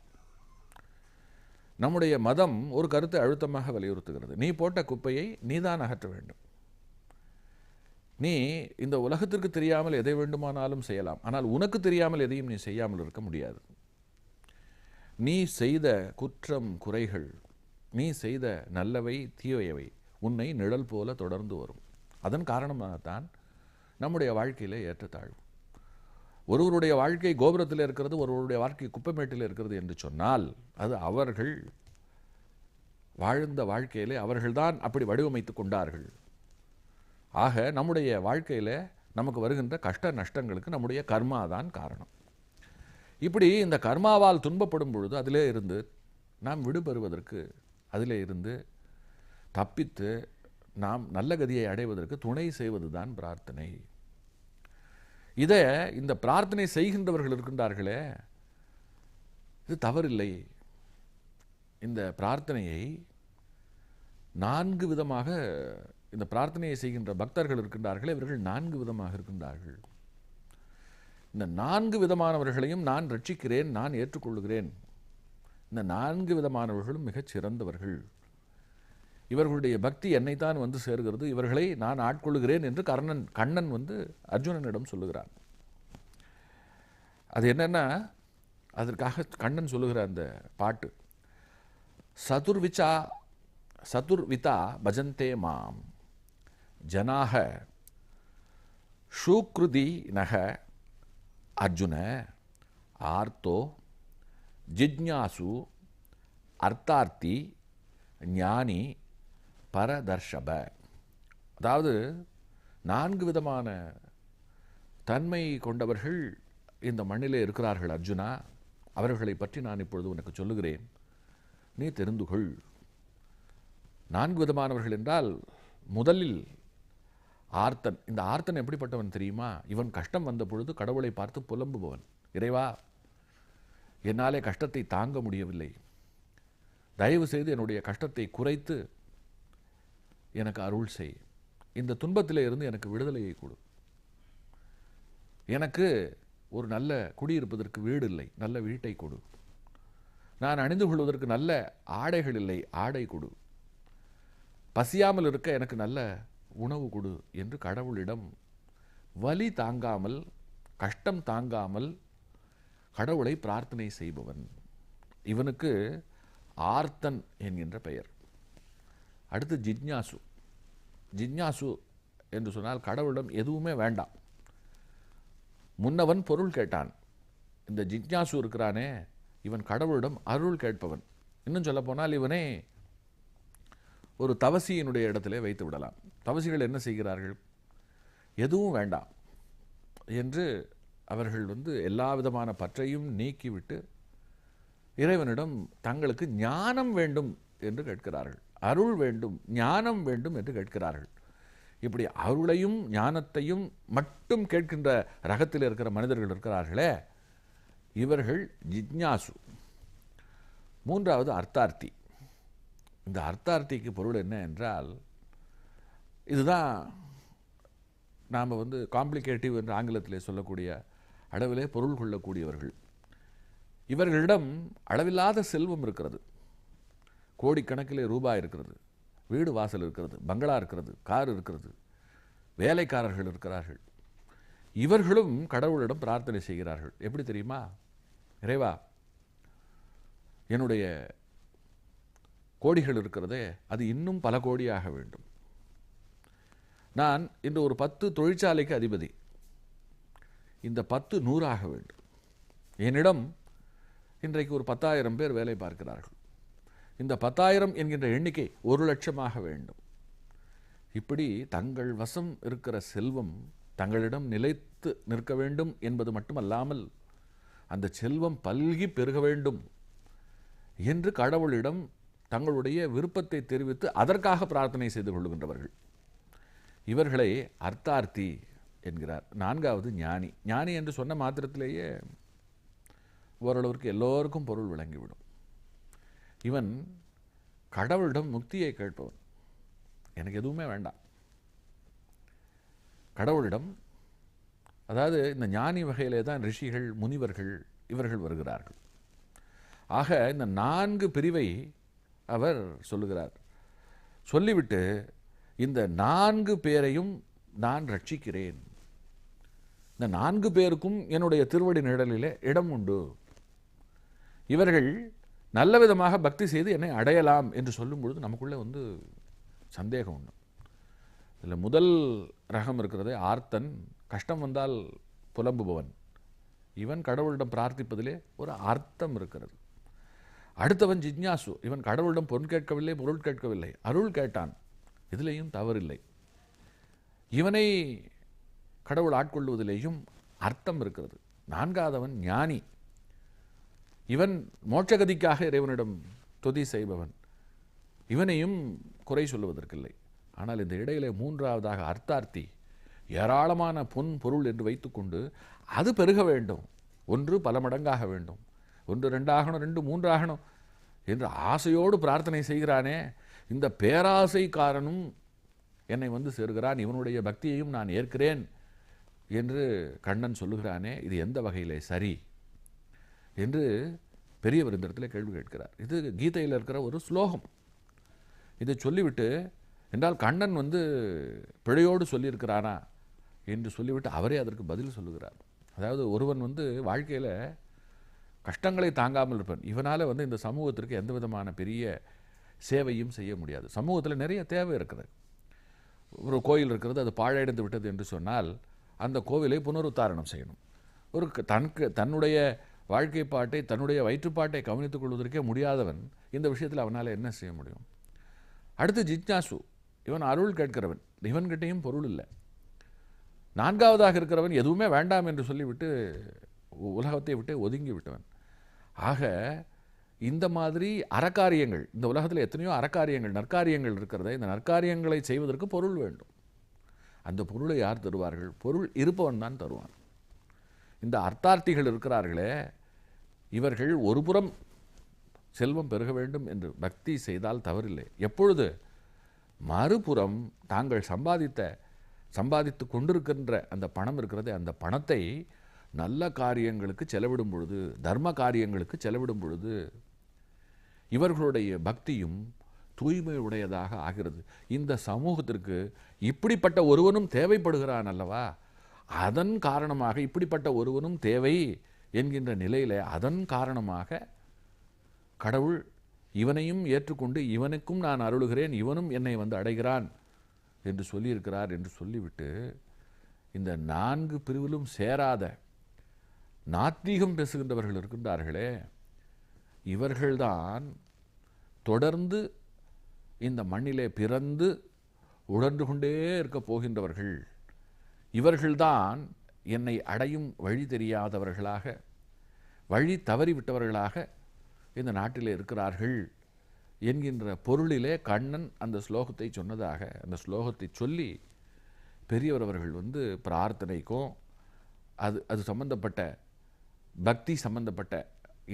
நம்முடைய மதம் ஒரு கருத்தை அழுத்தமாக வலியுறுத்துகிறது. நீ போட்ட குப்பையை நீதான் அகற்ற வேண்டும். நீ இந்த உலகத்திற்கு தெரியாமல் எதை வேண்டுமானாலும் செய்யலாம், ஆனால் உனக்கு தெரியாமல் எதையும் நீ செய்யாமல் இருக்க முடியாது. நீ செய்த குற்றம் குறைகள், நீ செய்த நல்லவை தீயவை உன்னை நிழல் போல தொடர்ந்து வரும். அதன் காரணமாகத்தான் நம்முடைய வாழ்க்கையில் ஏற்றத்தாழ்வு. ஒருவருடைய வாழ்க்கை கோபுரத்தில் இருக்கிறது, ஒருவருடைய வாழ்க்கை குப்பைமேட்டில் இருக்கிறது என்று சொன்னால் அது அவர்கள் வாழ்ந்த வாழ்க்கையிலே அவர்கள்தான் அப்படி வடிவமைத்து கொண்டார்கள். ஆக நம்முடைய வாழ்க்கையில் நமக்கு வருகின்ற கஷ்ட நஷ்டங்களுக்கு நம்முடைய கர்மா தான் காரணம். இப்படி இந்த கர்மாவால் துன்பப்படும் பொழுது அதிலே இருந்து நாம் விடுபெறுவதற்கு, அதிலே இருந்து தப்பித்து நாம் நல்ல கதியை அடைவதற்கு துணை செய்வது தான் பிரார்த்தனை. இதை இந்த பிரார்த்தனை செய்கின்றவர்கள் இருக்கின்றார்களே, இது தவறில்லை. இந்த பிரார்த்தனையை 4 விதமாக, இந்த பிரார்த்தனையை செய்கின்ற பக்தர்கள் இருக்கின்றார்களே, இவர்கள் 4 விதமாக இருக்கின்றார்கள். இந்த 4 விதமானவர்களையும் நான் ரட்சிக்கிறேன், நான் ஏற்றுக்கொள்கிறேன். இந்த 4 விதமானவர்களும் மிகச் சிறந்தவர்கள். இவர்களுடைய பக்தி என்னைத்தான் வந்து சேர்கிறது, இவர்களை நான் ஆட்கொள்கிறேன் என்று கண்ணன் வந்து அர்ஜுனனிடம் சொல்லுகிறான். அது என்னன்னா, அதற்காக கண்ணன் சொல்லுகிற அந்த பாட்டு, சதுர்விதா பஜந்தே மாம் ஜனாக ஷூக்ருதி நக அர்ஜுன ஆர்த்தோ ஜிஜ்ஞாசு அர்த்தார்த்தி ஞானி பரதர்ஷப. அதாவது 4 விதமான தன்மை கொண்டவர்கள் இந்த மண்ணிலே இருக்கிறார்கள் அர்ஜுனா. அவர்களை பற்றி நான் இப்பொழுது உனக்கு சொல்லுகிறேன், நீ தெரிந்து கொள். 4 விதமானவர்கள் என்றால், முதலில் ஆர்த்தன். இந்த ஆர்த்தன் எப்படிப்பட்டவன் தெரியுமா? இவன் கஷ்டம் வந்த பொழுது கடவுளை பார்த்து புலம்புபவன். இறைவா, என்னாலே கஷ்டத்தை தாங்க முடியவில்லை, தயவு செய்து என்னுடைய கஷ்டத்தை குறைத்து எனக்கு அருள் செய். இந்த துன்பத்திலே இருந்து எனக்கு விடுதலையை கொடு. எனக்கு ஒரு நல்ல குடியிருப்பதற்கு வீடு இல்லை, நல்ல வீட்டை கொடு. நான் அணிந்து கொள்வதற்கு நல்ல ஆடைகள் இல்லை, ஆடை கொடு. பசியாமல் இருக்க எனக்கு நல்ல உணவு கொடு என்று கடவுளிடம் வலி தாங்காமல், கஷ்டம் தாங்காமல் கடவுளை பிரார்த்தனை செய்பவன். இவனுக்கு ஆர்த்தன் என்கின்ற பெயர். அடுத்து ஜிஜ்ஞாசு. ஜிஜ்ஞாசு என்று சொன்னால் கடவுளிடம் எதுவுமே வேண்டாம், முன்னவன் பொருள் கேட்டான். இந்த ஜிஜ்ஞாசு இருக்கிறானே, இவன் கடவுளிடம் அருள் கேட்பவன். இன்னும் சொல்ல போனால் இவனே ஒரு தவசியினுடைய இடத்திலே வைத்து விடலாம். தவசிகள் என்ன செய்கிறார்கள்? எதுவும் வேண்டாம் என்று அவர்கள் வந்து எல்லா விதமான பற்றையும் நீக்கிவிட்டு இறைவனிடம் தங்களுக்கு ஞானம் வேண்டும் என்று கேட்கிறார்கள், அருள் வேண்டும், ஞானம் வேண்டும் என்று கேட்கிறார்கள். இப்படி அருளையும் ஞானத்தையும் மட்டும் கேட்கின்ற ரகத்தில் இருக்கிற மனிதர்கள் இருக்கிறார்களே, இவர்கள் ஜிஜ்ஞாசு. 3வது அர்த்தார்த்தி. இந்த அர்த்தார்த்திக்கு பொருள் என்ன என்றால், இதுதான் நாம் வந்து காம்ப்ளிகேட்டிவ் என்று ஆங்கிலத்திலே சொல்லக்கூடிய அளவிலே பொருள் கொள்ளக்கூடியவர்கள். இவர்களிடம் அளவில்லாத செல்வம் இருக்கிறது, கோடிக்கணக்கிலே ரூபாய் இருக்கிறது, வீடு வாசல் இருக்கிறது, பங்களா இருக்கிறது, கார் இருக்கிறது, வேலைக்காரர்கள் இருக்கிறார்கள். இவர்களும் கடவுளிடம் பிரார்த்தனை செய்கிறார்கள். எப்படி தெரியுமா? இறைவா, என்னுடைய கோடிகள் இருக்கிறதே, அது இன்னும் பல கோடியாக வேண்டும். நான் இன்று ஒரு 10 தொழிற்சாலைக்கு அதிபதி. இந்த 10 100 வேண்டும். என்னிடம் இன்றைக்கு ஒரு 10,000 பேர் வேலை பார்க்கிறார்கள். இந்த 10,000 என்கின்ற எண்ணிக்கை 1,00,000 வேண்டும். இப்படி தங்கள் வசம் இருக்கிற செல்வம் தங்களிடம் நிலைத்து நிற்க வேண்டும் என்பது மட்டுமல்லாமல் அந்த செல்வம் பல்கி பெருக வேண்டும் என்று கடவுளிடம் தங்களுடைய விருப்பத்தை தெரிவித்து அதற்காக பிரார்த்தனை செய்து கொள்கின்றவர்கள். இவர்களை அர்த்தார்த்தி என்கிறார். 4வது ஞானி. ஞானி என்று சொன்ன மாத்திரத்திலேயே ஓரளவிற்கு எல்லோருக்கும் பொருள் விளங்கிவிடும். இவன் கடவுளிடம் முக்தியை கேட்பவன். எனக்கு எதுவுமே வேண்டாம். கடவுளிடம், அதாவது இந்த ஞானி வகையிலே தான் ரிஷிகள் முனிவர்கள் இவர்கள் வருகிறார்கள். ஆக இந்த 4 பிரிவை அவர் சொல்லுகிறார். சொல்லிவிட்டு இந்த 4 பேரையும் நான் ரட்சிக்கிறேன். இந்த 4 பேருக்கும் என்னுடைய திருவடி நிழலிலே இடம் உண்டு. இவர்கள் நல்ல விதமாக பக்தி செய்து என்னை அடையலாம் என்று சொல்லும் பொழுது நமக்குள்ளே சந்தேகம் உண்டு. இதில் முதல் ரகம் இருக்கிறது ஆர்த்தன், கஷ்டம் வந்தால் புலம்புபவன். இவன் கடவுளிடம் பிரார்த்திப்பதிலே ஒரு அர்த்தம் இருக்கிறது. அடுத்தவன் ஜிக்ஞாசு. இவன் கடவுளிடம் பொன் கேட்கவில்லை, பொருள் கேட்கவில்லை, அருள் கேட்டான். இதிலேயும் தவறில்லை. இவனை கடவுள் ஆட்கொள்வதிலேயும் அர்த்தம் இருக்கிறது. 4வதவன் ஞானி. இவன் மோட்சகதிக்காக இறைவனிடம் துதி செய்பவன். இவனையும் குறை சொல்லுவதற்கில்லை. ஆனால் இந்த இடையிலே 3வதாக அர்த்தார்த்தி. ஏராளமான பொன் பொருள் என்று வைத்துக்கொண்டு அது பெருக வேண்டும், 1 பல மடங்காக வேண்டும், 1 2 ஆகணும், 2 3 ஆகணும் என்று ஆசையோடு பிரார்த்தனை செய்கிறானே, இந்த பேராசைக்காரனும் என்னை சேர்கிறான், இவனுடைய பக்தியையும் நான் ஏற்கிறேன் என்று கண்ணன் சொல்லுகிறானே, இது எந்த வகையிலே சரி என்று பெரியவர் இந்த இடத்துல கேள்வி கேட்கிறார். இது கீதையில் இருக்கிற ஒரு ஸ்லோகம். இதை சொல்லிவிட்டு, என்றால் கண்ணன் பிழையோடு சொல்லியிருக்கிறானா என்று சொல்லிவிட்டு அவரே அதற்கு பதில் சொல்லுகிறார். அதாவது ஒருவன் வாழ்க்கையில் கஷ்டங்களை தாங்காமல் இருப்பான். இவனால் இந்த சமூகத்திற்கு எந்த விதமான பெரிய சேவையும் செய்ய முடியாது. சமூகத்தில் நிறைய தேவை இருக்கிறது. ஒரு கோயில் இருக்கிறது, அது பாழடைந்து விட்டது என்று சொன்னால் அந்த கோவிலை புனருத்தாரணம் செய்யணும். ஒரு தன்னுடைய வாழ்க்கை பாட்டை, தன்னுடைய வயிற்றுப்பாட்டை கவனித்துக் கொள்வதற்கே முடியாதவன் இந்த விஷயத்தில் அவனால் என்ன செய்ய முடியும்? அடுத்து ஜிக்ஞாசு. இவன் அருள் கேட்கிறவன். இவன்கிட்டையும் பொருள் இல்லை. 4வதாக இருக்கிறவன் எதுவுமே வேண்டாம் என்று சொல்லிவிட்டு உலகத்தை விட்டு ஒதுங்கி விட்டவன். ஆக இந்த மாதிரி அறக்காரியங்கள், இந்த உலகத்தில் எத்தனையோ அறக்காரியங்கள், நற்காரியங்கள் இருக்கிறத, இந்த நற்காரியங்களை செய்வதற்கு பொருள் வேண்டும். அந்த பொருளை யார் தருவார்கள்? பொருள் இருப்பவன் தான் தருவான். இந்த அர்த்தார்த்திகள் இருக்கிறார்களே, இவர்கள் ஒருபுறம் செல்வம் பெருக வேண்டும் என்று பக்தி செய்தால் தவறில்லை. எப்பொழுது மறுபுறம் தாங்கள் சம்பாதித்து கொண்டிருக்கின்ற அந்த பணம் இருக்கிறது, அந்த பணத்தை நல்ல காரியங்களுக்கு செலவிடும் பொழுது, தர்ம காரியங்களுக்கு செலவிடும் பொழுது இவர்களுடைய பக்தியும் தூய்மை உடையதாக ஆகிறது. இந்த சமூகத்திற்கு இப்படிப்பட்ட ஒருவனும் தேவைப்படுகிறான் அல்லவா, அதன் காரணமாக இப்படிப்பட்ட ஒருவனும் தேவை என்கின்ற நிலையில் அதன் காரணமாக கடவுள் இவனையும் ஏற்றுக்கொண்டு இவனுக்கும் நான் அருளுகிறேன், இவனும் என்னை அடைகிறான் என்று சொல்லியிருக்கிறார் என்று சொல்லிவிட்டு, இந்த 4 பிரிவிலும் சேராத நாத்திகம் பேசுகின்றவர்கள் இருக்கின்றார்களே, இவர்கள்தான் தொடர்ந்து இந்த மண்ணிலே பிறந்து உழன்று கொண்டே இருக்கப் போகின்றவர்கள். இவர்கள்தான் என்னை அடையும் வழி தெரியாதவர்களாக, வழி தவறிவிட்டவர்களாக இந்த நாட்டிலே இருக்கிறார்கள் என்கின்ற பொருளிலே கண்ணன் அந்த ஸ்லோகத்தை சொன்னதாக, அந்த ஸ்லோகத்தை சொல்லி பெரியவர் அவர்கள் பிரார்த்தனைக்கும் அது சம்பந்தப்பட்ட பக்தி சம்பந்தப்பட்ட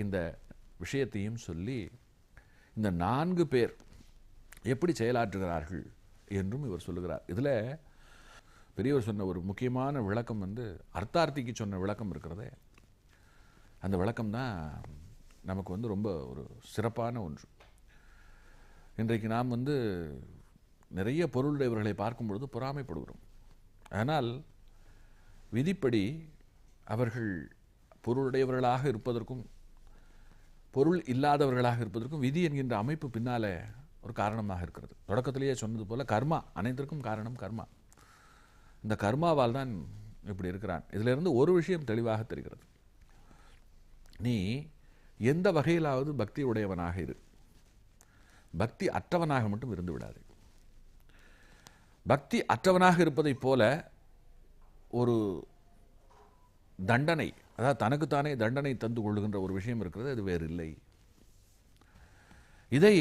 இந்த விஷயத்தையும் சொல்லி, இந்த 4 பேர் எப்படி செயலாற்றுகிறார்கள் என்றும் இவர் சொல்லுகிறார். இதில் பெரியவர் சொன்ன ஒரு முக்கியமான விளக்கம் அர்த்தார்த்திக்கு சொன்ன விளக்கம் இருக்கிறதே, அந்த விளக்கம் தான் நமக்கு ரொம்ப ஒரு சிறப்பான ஒன்று. இன்றைக்கு நாம் நிறைய பொருளுடையவர்களை பார்க்கும் பொழுது பொறாமைப்படுகிறோம். ஆனால் விதிப்படி அவர்கள் பொருளுடையவர்களாக இருப்பதற்கும் பொருள் இல்லாதவர்களாக இருப்பதற்கும் விதி என்கின்ற அமைப்பு பின்னாலே ஒரு காரணமாக இருக்கிறது. தொடக்கத்திலேயே சொன்னது போல கர்மா, அனைத்திற்கும் காரணம் கர்மா. இந்த கர்மாவால் தான் இப்படி இருக்கிறான். இதிலிருந்து ஒரு விஷயம் தெளிவாக தெரிகிறது. நீ எந்த வகையிலாவது பக்தி உடையவனாக இரு, பக்தி அற்றவனாக மட்டும் இருந்து விடாது. பக்தி அற்றவனாக இருப்பதைப் போல ஒரு தண்டனை, அதாவது தனக்குத்தானே தண்டனை தந்து கொள்ளுகின்ற ஒரு விஷயம் இருக்கிறது, அது வேறு இல்லை. இதை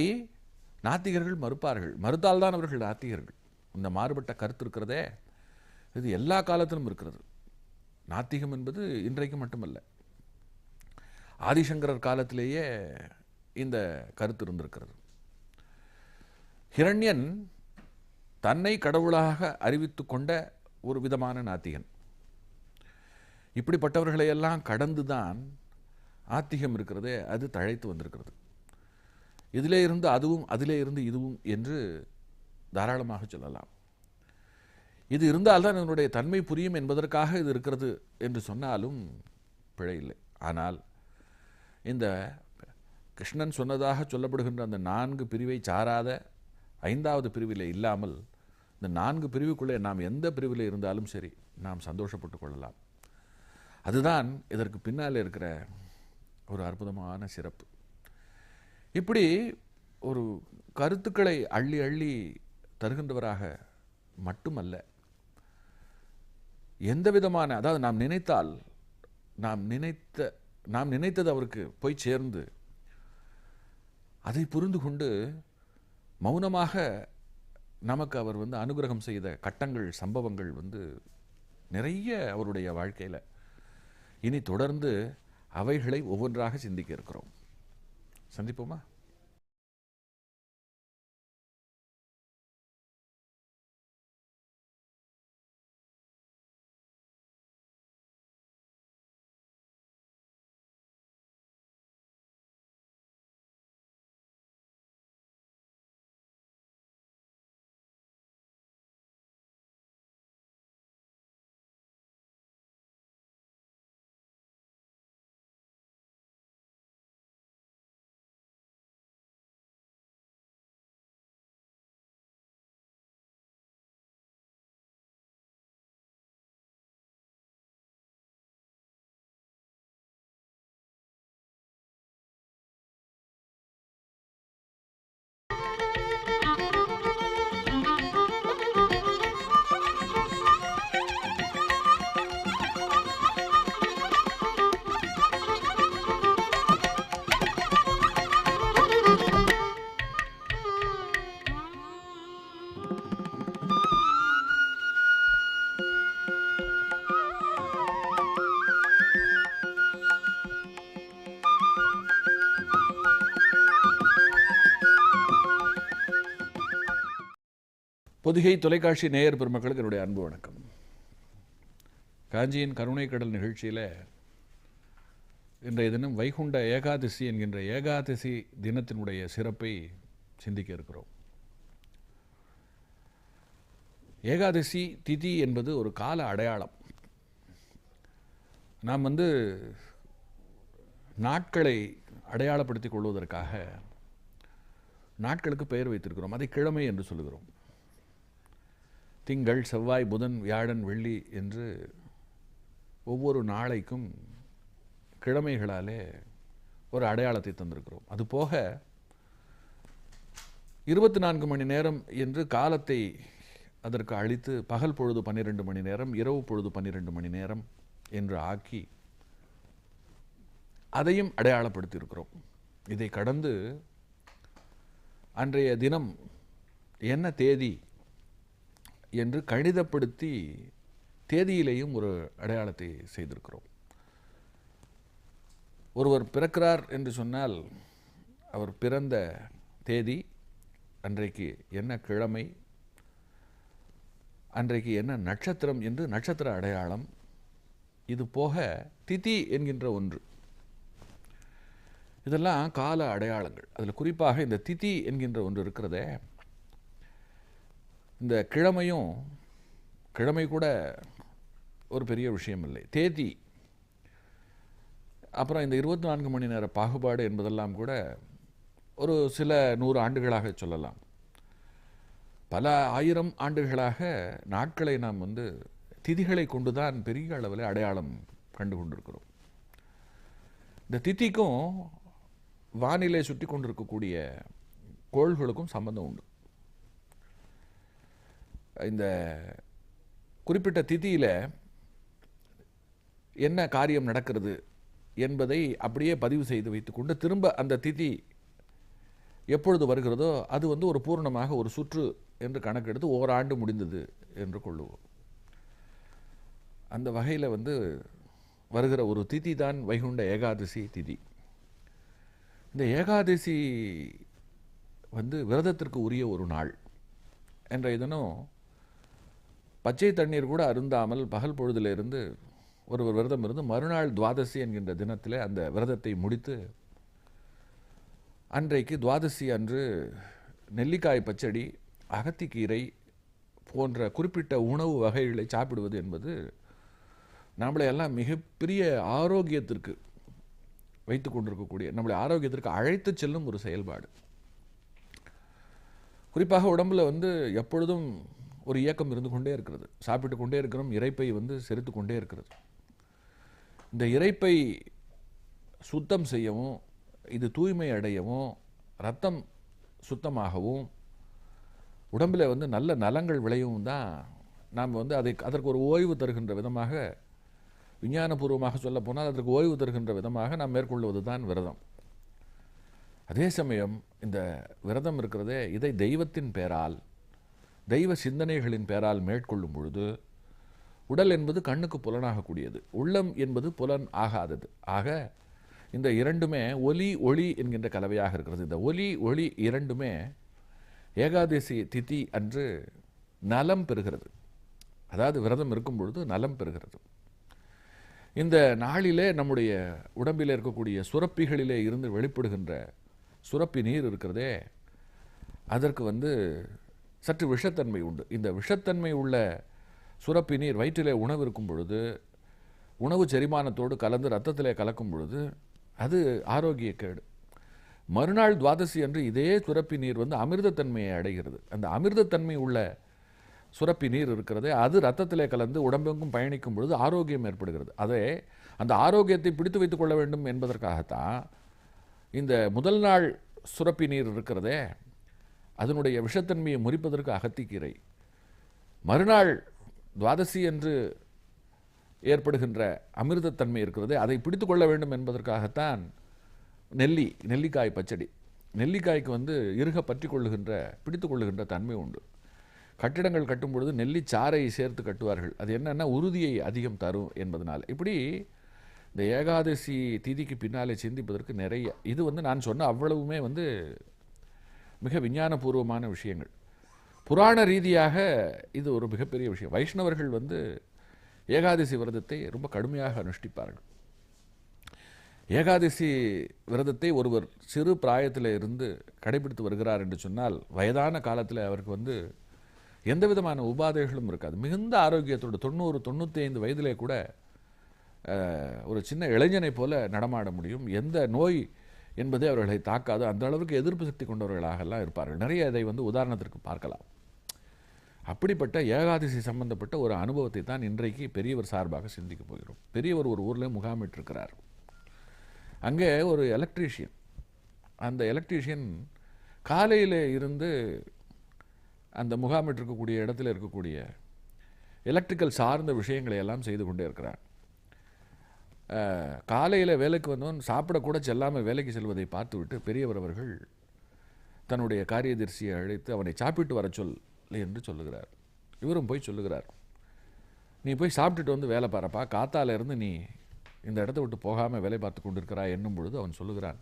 நாத்திகர்கள் மறுப்பார்கள். மறுத்தால்தான் அவர்கள் நாத்திகர்கள். இந்த மாறுபட்ட கருத்து இருக்கிறதே, இது எல்லா காலத்திலும் இருக்கிறது. நாத்திகம் என்பது இன்றைக்கு மட்டுமல்ல, ஆதிசங்கரர் காலத்திலேயே இந்த கருத்து இருந்திருக்கிறது. ஹிரண்யன் தன்னை கடவுளாக அறிவித்து கொண்ட ஒரு விதமான நாத்திகன். இப்படிப்பட்டவர்களையெல்லாம் கடந்துதான் ஆத்திகம் இருக்கிறதே, அது தழைத்து வந்திருக்கிறது. இதிலே இருந்து அதுவும், அதிலே இருந்து இதுவும் என்று தாராளமாக சொல்லலாம். இது இருந்தால்தான் என்னுடைய தன்மை புரியும் என்பதற்காக இது இருக்கிறது என்று சொன்னாலும் பிழை இல்லை. ஆனால் இந்த கிருஷ்ணன் சொன்னதாக சொல்லப்படுகின்ற அந்த 4 பிரிவை சாராத 5வது பிரிவில் இல்லாமல், இந்த 4 பிரிவுக்குள்ளே நாம் எந்த பிரிவில் இருந்தாலும் சரி, நாம் சந்தோஷப்பட்டு கொள்ளலாம். அதுதான் இதற்கு பின்னால் இருக்கிற ஒரு அற்புதமான சிறப்பு. இப்படி ஒரு கருத்துக்களை அள்ளி அள்ளி தருகின்றவராக மட்டுமல்ல, எந்த விதமான, அதாவது நாம் நினைத்தால் நாம் நினைத்தது அவருக்கு போய் சேர்ந்து அதை புரிந்து கொண்டு மௌனமாக நமக்கு அவர் அனுகிரகம் செய்த கட்டங்கள், சம்பவங்கள் நிறைய அவருடைய வாழ்க்கையில். இனி தொடர்ந்து அவைகளை ஒவ்வொன்றாக சிந்திக்க இருக்கிறோம். சந்திப்போமா? பொதிகை தொலைக்காட்சி நேயர் பெருமக்களுக்கு என்னுடைய அன்பு வணக்கம். காஞ்சியின் கருணை கடல் நிகழ்ச்சியில் இன்றைய தினம் வைகுண்ட ஏகாதசி என்கின்ற ஏகாதசி தினத்தினுடைய சிறப்பை சிந்திக்க இருக்கிறோம். ஏகாதசி திதி என்பது ஒரு கால அடையாளம். நாம் நாட்களை அடையாளப்படுத்திக் கொள்வதற்காக நாட்களுக்கு பெயர் வைத்திருக்கிறோம். அதை கிழமை என்று சொல்லுகிறோம். திங்கள், செவ்வாய், புதன், வியாழன், வெள்ளி என்று ஒவ்வொரு நாளைக்கும் கிழமைகளாலே ஒரு அடையாளத்தை தந்திருக்கிறோம். அதுபோக 24 மணி நேரம் என்று காலத்தை அதற்கு அளித்து பகல் பொழுது 12 மணி நேரம், இரவு பொழுது 12 மணி நேரம் என்று ஆக்கி அதையும் அடையாளப்படுத்தியிருக்கிறோம். இதை கடந்து அன்றைய தினம் என்ன தேதி என்று கணிதப்படுத்தி தேதியிலேயும் ஒரு அடையாளத்தை செய்திருக்கிறோம். ஒருவர் பிறக்கிறார் என்று சொன்னால் அவர் பிறந்த தேதி, அன்றைக்கு என்ன கிழமை, அன்றைக்கு என்ன நட்சத்திரம் என்று நட்சத்திர அடையாளம். இது போக திதி என்கின்ற ஒன்று, இதெல்லாம் கால அடையாளங்கள். அதில் குறிப்பாக இந்த திதி என்கின்ற ஒன்று இருக்கிறதே, இந்த கிழமை கூட ஒரு பெரிய விஷயம் இல்லை. தேதி, அப்புறம் இந்த 24 மணி நேர பாகுபாடு என்பதெல்லாம் கூட ஒரு சில 100 ஆண்டுகளாக சொல்லலாம். பல 1000 ஆண்டுகளாக நாட்களை நாம் திதிகளை கொண்டுதான் பெரிய அளவில் அடையாளம் கண்டு கொண்டிருக்கிறோம். இந்த திதிக்கும் வானிலை சுற்றி கொண்டிருக்கக்கூடிய கோள்களுக்கும் சம்பந்தம் உண்டு. இந்த குறிப்பிட்ட திதியில் என்ன காரியம் நடக்கிறது என்பதை அப்படியே பதிவு செய்து வைத்துக்கொண்டு திரும்ப அந்த திதி எப்பொழுது வருகிறதோ அது ஒரு பூர்ணமாக ஒரு சுற்று என்று கணக்கெடுத்து ஓராண்டு முடிந்தது என்று கொள்ளுவோம். அந்த வகையில் வருகிற ஒரு திதி தான் வைகுண்ட ஏகாதசி திதி. இந்த ஏகாதசி விரதத்திற்கு உரிய ஒரு நாள். என்ற தினம் பச்சை தண்ணீர் கூட அருந்தாமல் பகல் பொழுதிலிருந்து ஒருவர் விரதம் இருந்து மறுநாள் துவாதசி என்கின்ற தினத்தில் அந்த விரதத்தை முடித்து அன்றைக்கு துவாதசி அன்று நெல்லிக்காய் பச்சடி, அகத்திக்கீரை போன்ற குறிப்பிட்ட உணவு வகைகளை சாப்பிடுவது என்பது நம்மளை எல்லாம் மிகப்பெரிய ஆரோக்கியத்திற்கு வைத்து கொண்டிருக்கக்கூடிய, நம்மளை ஆரோக்கியத்திற்கு அழைத்து செல்லும் ஒரு செயல்பாடு. குறிப்பாக உடம்புல எப்பொழுதும் ஒரு இயக்கம் இருந்து கொண்டே இருக்கிறது. சாப்பிட்டு கொண்டே இருக்கிறோம், இரைப்பை செரித்து கொண்டே இருக்கிறது. இந்த இரைப்பை சுத்தம் செய்யவும், இது தூய்மை அடையவும், ரத்தம் சுத்தமாகவும், உடம்பில் நல்ல நலங்கள் விளையவும் தான் நாம் அதற்கு ஒரு ஓய்வு தருகின்ற விதமாக, விஞ்ஞானபூர்வமாக சொல்ல போனால் அதற்கு ஓய்வு தருகின்ற விதமாக நாம் மேற்கொள்வது தான் விரதம். அதே சமயம் இந்த விரதம் இருக்கிறதே, இதை தெய்வத்தின் பேரால், தெய்வ சிந்தனைகளின் பேரால் மேற்கொள்ளும் பொழுது உடல் என்பது கண்ணுக்கு புலனாகக்கூடியது, உள்ளம் என்பது புலன் ஆகாதது. ஆக இந்த இரண்டுமே ஒலி ஒளி என்கின்ற கலவையாக இருக்கிறது. இந்த ஒலி ஒளி இரண்டுமே ஏகாதசி திதி அன்று நலம் பெறுகிறது. அதாவது விரதம் இருக்கும் பொழுது நலம் பெறுகிறது. இந்த நாளிலே நம்முடைய உடம்பில் இருக்கக்கூடிய சுரப்பிகளிலே இருந்து வெளிப்படுகின்ற சுரப்பி நீர் இருக்கிறதே, அதற்கு சற்று விஷத்தன்மை உண்டு. இந்த விஷத்தன்மை உள்ள சுரப்பி நீர் வயிற்றிலே உணவு இருக்கும் பொழுது, உணவு செரிமானத்தோடு கலந்து இரத்தத்திலே கலக்கும் பொழுது அது ஆரோக்கிய கேடு. மறுநாள் துவாதசி அன்று இதே சுரப்பி நீர் அமிர்தத்தன்மையை அடைகிறது. அந்த அமிர்தத்தன்மை உள்ள சுரப்பி நீர் இருக்கிறதே, அது இரத்தத்திலே கலந்து உடம்பெங்கும் பயணிக்கும் பொழுது ஆரோக்கியம் ஏற்படுகிறது. அதே அந்த ஆரோக்கியத்தை பிடித்து வைத்துக் கொள்ள வேண்டும் என்பதற்காகத்தான் இந்த முதல் நாள் சுரப்பி நீர் இருக்கிறதே, அதனுடைய விஷத்தன்மையை முறிப்பதற்கு அகத்திக்கீரை, மறுநாள் துவாதசி என்று ஏற்படுகின்ற அமிர்தத்தன்மை இருக்கிறதே, அதை பிடித்து கொள்ள வேண்டும் என்பதற்காகத்தான் நெல்லிக்காய் பச்சடி. நெல்லிக்காய்க்கு இறுக பற்றி கொள்ளுகின்ற, பிடித்து கொள்ளுகின்ற தன்மை உண்டு. கட்டிடங்கள் கட்டும் பொழுது நெல்லிச்சாறை சேர்த்து கட்டுவார்கள். அது என்னன்னா உறுதியை அதிகம் தரும் என்பதனால். இப்படி இந்த ஏகாதசி திதிக்கு பின்னாலே சிந்திப்பதற்கு நிறைய, இது நான் சொன்ன அவ்வளவுமே மிக விஞ்ஞானபூர்வமான விஷயங்கள். புராண ரீதியாக இது ஒரு மிகப்பெரிய விஷயம். வைஷ்ணவர்கள் ஏகாதசி விரதத்தை ரொம்ப கடுமையாக அனுஷ்டிப்பார்கள். ஏகாதசி விரதத்தை ஒருவர் சிறு பிராயத்தில் இருந்து கடைபிடித்து வருகிறார் என்று சொன்னால், வயதான காலத்தில் அவருக்கு எந்த விதமான உபாதைகளும் இருக்காது. மிகுந்த ஆரோக்கியத்தோடு 90-95 வயதிலே கூட ஒரு சின்ன இளைஞனை போல நடமாட முடியும். எந்த நோய் என்பதே அவர்களை தாக்காது. அந்த அளவுக்கு எதிர்ப்பு சக்தி கொண்டவர்களாகலாம் இருப்பார்கள். நிறைய இதை உதாரணத்திற்கு பார்க்கலாம். அப்படிப்பட்ட ஏகாதசி சம்பந்தப்பட்ட ஒரு அனுபவத்தை தான் இன்றைக்கு பெரியவர் சார்பாக சிந்திக்க போகிறோம். பெரியவர் ஒரு ஊரில் முகாமிட்டிருக்கிறார். அங்கே ஒரு எலக்ட்ரீஷியன், அந்த எலக்ட்ரீஷியன் காலையில் இருந்து அந்த முகாமிட்டிருக்கக்கூடிய இடத்துல இருக்கக்கூடிய எலக்ட்ரிக்கல் சார்ந்த விஷயங்களை எல்லாம் செய்து கொண்டே இருக்கிறார். காலையில் வேலைக்கு வந்தவன் சாப்பிடக்கூட செல்லாமல் வேலைக்கு செல்வதை பார்த்துவிட்டு பெரியவர் அவர்கள் தன்னுடைய காரியதரிசியை அழைத்து அவனை சாப்பிட்டு வர சொல் என்று சொல்லுகிறார். இவரும் போய் சொல்லுகிறார், நீ போய் சாப்பிட்டுட்டு வேலை பாருப்பா, காத்தால இருந்து நீ இந்த இடத்த விட்டு போகாமல் வேலை பார்த்து கொண்டிருக்கிறாய் என்னும் பொழுது அவன் சொல்லுகிறான்,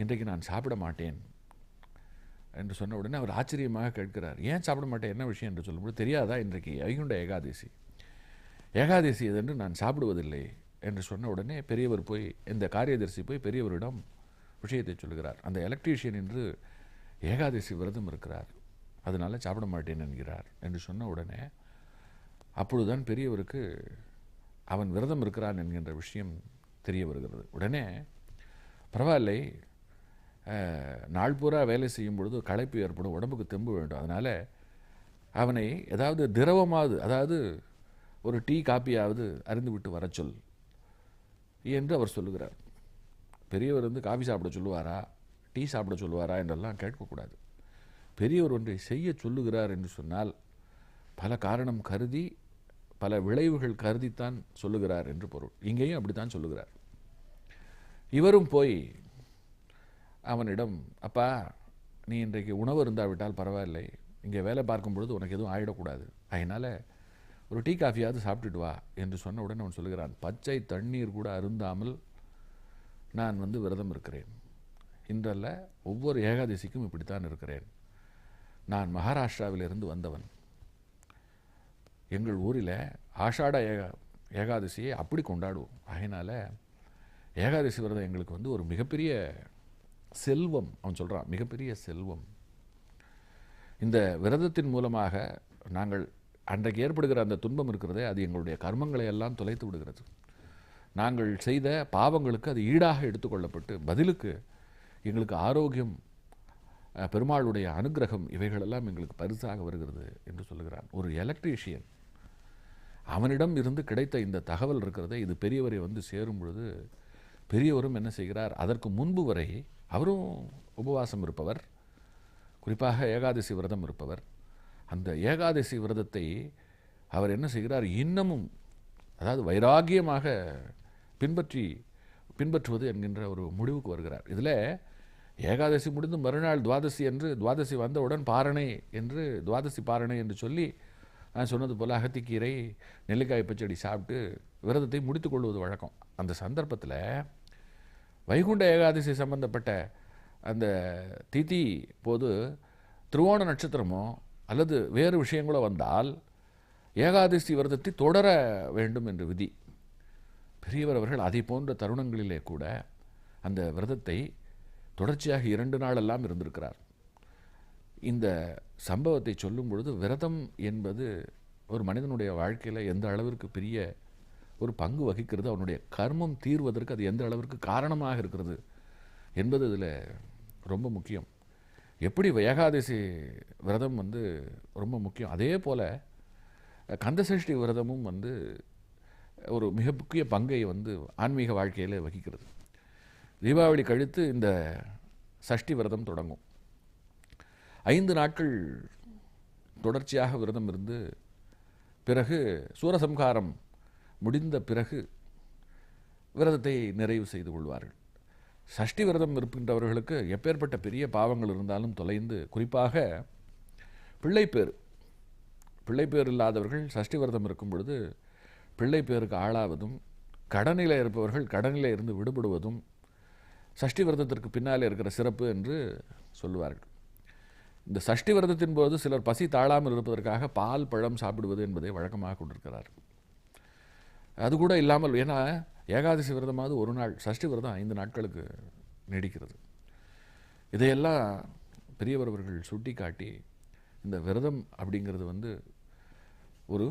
இன்றைக்கு நான் சாப்பிட மாட்டேன் என்று சொன்ன உடனே அவர் ஆச்சரியமாக கேட்கிறார், ஏன் சாப்பிட மாட்டேன், என்ன விஷயம் என்று சொல்லும்போது, தெரியாதா இன்றைக்கு வைகுண்ட ஏகாதசி, ஏகாதசி எதென்று நான் சாப்பிடுவதில்லை என்று சொன்ன உடனே பெரியவர் போய், இந்த காரியதரிசி போய் பெரியவரிடம் விஷயத்தை சொல்லுகிறார். அந்த எலக்ட்ரீஷியன் என்று ஏகாதசி விரதம் இருக்கிறார், அதனால சாப்பிட மாட்டேன் என்கிறார் என்று சொன்ன உடனே அப்பொழுதுதான் பெரியவருக்கு அவன் விரதம் இருக்கிறான் என்கின்ற விஷயம் தெரிய வருகிறது. உடனே பரவாயில்லை, நாள் பூரா வேலை செய்யும் பொழுது களைப்பு ஏற்படும், உடம்புக்கு தெம்பு வேண்டும், அதனால் அவனை ஏதாவது திரவமாவது, அதாவது ஒரு டீ காப்பியாவது அருந்துவிட்டு வர சொல் என்று அவர் சொல்லுகிறார். பெரியவர் வந்து காஃபி சாப்பிட சொல்லுவாரா, டீ சாப்பிட சொல்லுவாரா என்றெல்லாம் கேட்கக்கூடாது. பெரியவர் ஒன்றை செய்ய சொல்லுகிறார் என்று சொன்னால் பல காரணம் கருதி, பல விளைவுகள் கருதித்தான் சொல்லுகிறார் என்று பொருள். இங்கேயும் அப்படித்தான் சொல்லுகிறார். இவரும் போய் அவனிடம், அப்பா நீ இன்றைக்கு உணவு இருந்தாவிட்டால் பரவாயில்லை, இங்கே வேலை பார்க்கும் பொழுது உனக்கு எதுவும் ஆகிடக்கூடாது, அதனால் ஒரு டீ காஃபியாவது சாப்பிட்டுட்டு வா என்று சொன்ன உடனே அவன் சொல்லுகிறான், பச்சை தண்ணீர் கூட அருந்தாமல் நான் வந்து விரதம் இருக்கிறேன். இன்றல்ல, ஒவ்வொரு ஏகாதசிக்கும் இப்படித்தான் இருக்கிறேன். நான் மகாராஷ்டிராவிலிருந்து வந்தவன். எங்கள் ஊரில் ஆஷாட ஏகாதசியை அப்படி கொண்டாடுவோம். அதனால் ஏகாதசி விரதம் எங்களுக்கு வந்து ஒரு மிகப்பெரிய செல்வம். அவன் சொல்கிறான், மிகப்பெரிய செல்வம். இந்த விரதத்தின் மூலமாக நாங்கள் அன்றைக்கு ஏற்படுகிற அந்த துன்பம் இருக்கிறதே, அது எங்களுடைய கர்மங்களை எல்லாம் தொலைத்து விடுகிறது. நாங்கள் செய்த பாவங்களுக்கு அது ஈடாக எடுத்துக்கொள்ளப்பட்டு பதிலுக்கு எங்களுக்கு ஆரோக்கியம், பெருமாளுடைய அனுகிரகம், இவைகளெல்லாம் எங்களுக்கு பரிசாக வருகிறது என்று சொல்லுகிறான். ஒரு எலக்ட்ரீஷியன், அவனிடம் இருந்து கிடைத்த இந்த தகவல் இருக்கிறதே, இது பெரியவரை வந்து சேரும் பொழுது பெரியவரும் என்ன செய்கிறார், அதற்கு முன்பு வரை அவரும் உபவாசம் இருப்பவர், குறிப்பாக ஏகாதசி விரதம் இருப்பவர். அந்த ஏகாதசி விரதத்தை அவர் என்ன செய்கிறார், இன்னமும் அதாவது வைராகியமாக பின்பற்றுவது என்கின்ற ஒரு முடிவுக்கு வருகிறார். இதில் ஏகாதசி முடிந்து மறுநாள் துவாதசி என்று, துவாதசி வந்தவுடன் பாரணை என்று, துவாதசி பாரணை என்று சொல்லி நான் சொன்னது போல் அகத்திக்கீரை நெல்லிக்காய் பச்சடி சாப்பிட்டு விரதத்தை முடித்துக் கொள்வது வழக்கம். அந்த சந்தர்ப்பத்தில் வைகுண்ட ஏகாதசி சம்பந்தப்பட்ட அந்த திதி போது திருவோண நட்சத்திரமோ அல்லது வேறு விஷயங்களோ வந்தால் ஏகாதசி விரதத்தை தொடர வேண்டும் என்று விதி. பெரியவர் அவர்கள் அதை போன்ற தருணங்களிலே கூட அந்த விரதத்தை தொடர்ச்சியாக 2 நாளெல்லாம் இருந்திருக்கிறார். இந்த சம்பவத்தை சொல்லும் பொழுது விரதம் என்பது ஒரு மனிதனுடைய வாழ்க்கையில் எந்த அளவிற்கு பெரிய ஒரு பங்கு வகிக்கிறது, அவனுடைய கர்மம் தீர்வதற்கு அது எந்த அளவிற்கு காரணமாக இருக்கிறது என்பது இதில் ரொம்ப முக்கியம். எப்படி ஏகாதசி விரதம் வந்து ரொம்ப முக்கியம், அதே போல் கந்தசஷ்டி விரதமும் வந்து ஒரு மிக முக்கிய பங்கை வந்து ஆன்மீக வாழ்க்கையில் வகிக்கிறது. தீபாவளி கழித்து இந்த சஷ்டி விரதம் தொடங்கும். 5 நாட்கள் தொடர்ச்சியாக விரதம் இருந்து பிறகு சூரசம்ஹாரம் முடிந்த பிறகு விரதத்தை நிறைவு செய்து கொள்வார்கள். சஷ்டி விரதம் இருக்கின்றவர்களுக்கு எப்பேற்பட்ட பெரிய பாவங்கள் இருந்தாலும் தொலைந்து, குறிப்பாக பிள்ளைப்பேர் இல்லாதவர்கள் சஷ்டி விரதம் இருக்கும் பொழுது பிள்ளைப்பேருக்கு ஆளாவதும், கடனில் இருப்பவர்கள் கடனில் இருந்து விடுபடுவதும் சஷ்டி விரதத்திற்கு பின்னாலே இருக்கிற சிறப்பு என்று சொல்லுவார்கள். இந்த சஷ்டி விரதத்தின் போது சிலர் பசி தாழாமல் இருப்பதற்காக பால் பழம் சாப்பிடுவது என்பதை வழக்கமாக கொண்டிருக்கிறார். அது கூட இல்லாமல், ஏன்னா ஏகாதசி விரதமாவது ஒரு நாள், சஷ்டி விரதம் 5 நாட்களுக்கு நீடிக்கிறது. இதையெல்லாம் பெரியவர் அவர்கள் சுட்டி காட்டி, இந்த விரதம் அப்படிங்கிறது வந்து ஒரு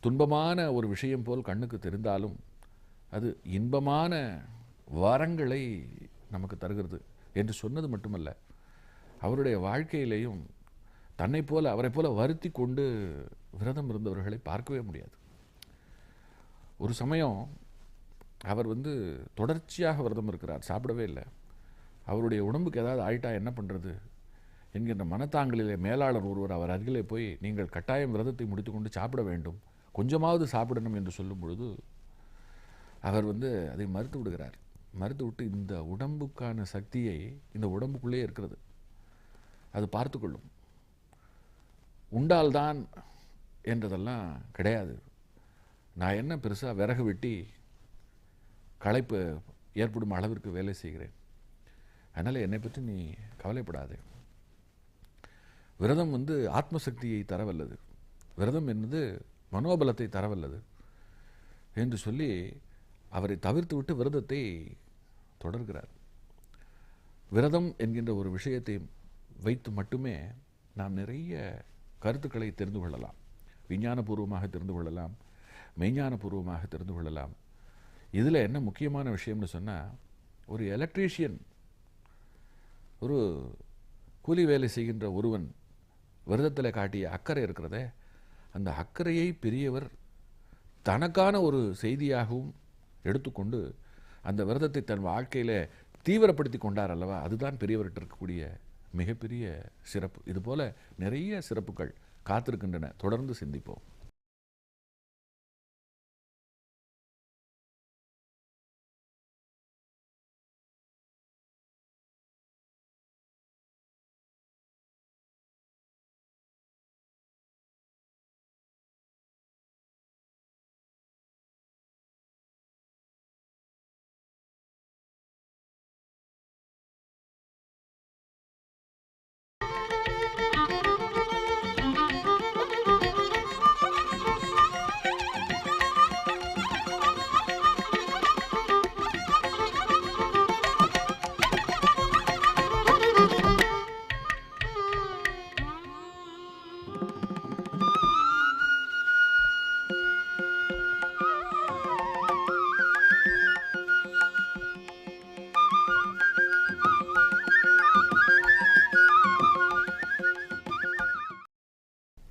துன்பமான ஒரு விஷயம் போல் கண்ணுக்கு தெரிந்தாலும் அது இன்பமான வரங்களை நமக்கு தருகிறது என்று சொன்னது மட்டுமல்ல, அவருடைய வாழ்க்கையிலேயும் தன்னை போல அவரை போல வருத்தி கொண்டு விரதம் இருந்தவர்களை பார்க்கவே முடியாது. ஒரு சமயம் அவர் வந்து தொடர்ச்சியாக விரதம் இருக்கிறார், சாப்பிடவே இல்லை. அவருடைய உடம்புக்கு ஏதாவது ஆயிட்டா என்ன பண்ணுறது என்கின்ற மனத்தாங்களிலே மேலாளர் ஒருவர் அவர் அருகிலே போய், நீங்கள் கட்டாயம் விரதத்தை முடித்துக்கொண்டு சாப்பிட வேண்டும், கொஞ்சமாவது சாப்பிடணும் என்று சொல்லும் பொழுது அவர் வந்து அதை மறுத்து விடுகிறார். மறுத்து விட்டு, இந்த உடம்புக்கான சக்தியை இந்த உடம்புக்குள்ளே இருக்கிறது, அது பார்த்து கொள்ளும், உண்டால்தான் என்றதெல்லாம் கிடையாது. நான் என்ன பெருசாக விறகு வெட்டி களைப்பு ஏற்படும் அளவிற்கு வேலை செய்கிறேன், அதனால் என்னை பற்றி நீ கவலைப்படாதே. விரதம் வந்து ஆத்மசக்தியை தரவல்லது, விரதம் என்பது மனோபலத்தை தரவல்லது என்று சொல்லி அவரை தவிர்த்து விட்டு விரதத்தை தொடர்கிறார். விரதம் என்கின்ற ஒரு விஷயத்தை வைத்து மட்டுமே நாம் நிறைய கருத்துக்களை தெரிந்து கொள்ளலாம். விஞ்ஞானபூர்வமாக தெரிந்து கொள்ளலாம், மெய்ஞானபூர்வமாக தெரிந்து கொள்ளலாம். இதில் என்ன முக்கியமான விஷயம்னு சொன்னால், ஒரு எலக்ட்ரீஷியன், ஒரு கூலி வேலை செய்கின்ற ஒருவன் விரதத்தில் காட்டிய அக்கறை இருக்கிறதே, அந்த அக்கறையை பெரியவர் தனக்கான ஒரு செய்தியாகவும் எடுத்துக்கொண்டு அந்த விரதத்தை தன் வாழ்க்கையில் தீவிரப்படுத்தி கொண்டார் அல்லவா, அதுதான் பெரியவர்கிட்ட இருக்கக்கூடிய மிகப்பெரிய சிறப்பு. இதுபோல் நிறைய சிறப்புகள் காத்திருக்கின்றன. தொடர்ந்து சிந்திப்போம்.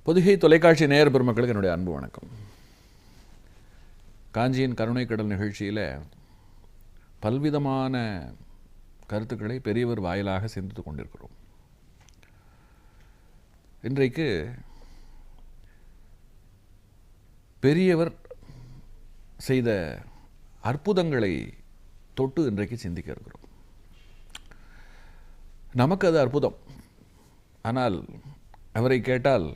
பொதிகை தொலைக்காட்சி நேயர் பெருமக்களுக்கு என்னுடைய அன்பு வணக்கம். காஞ்சியின் கருணை கடல் நிகழ்ச்சியில் பல்விதமான கருத்துக்களை பெரியவர் வாயிலாக சிந்தித்து கொண்டிருக்கிறோம். இன்றைக்கு பெரியவர் செய்த அற்புதங்களை தொட்டு இன்றைக்கு சிந்திக்க இருக்கிறோம். நமக்கு அது அற்புதம், ஆனால் அவரை கேட்டால்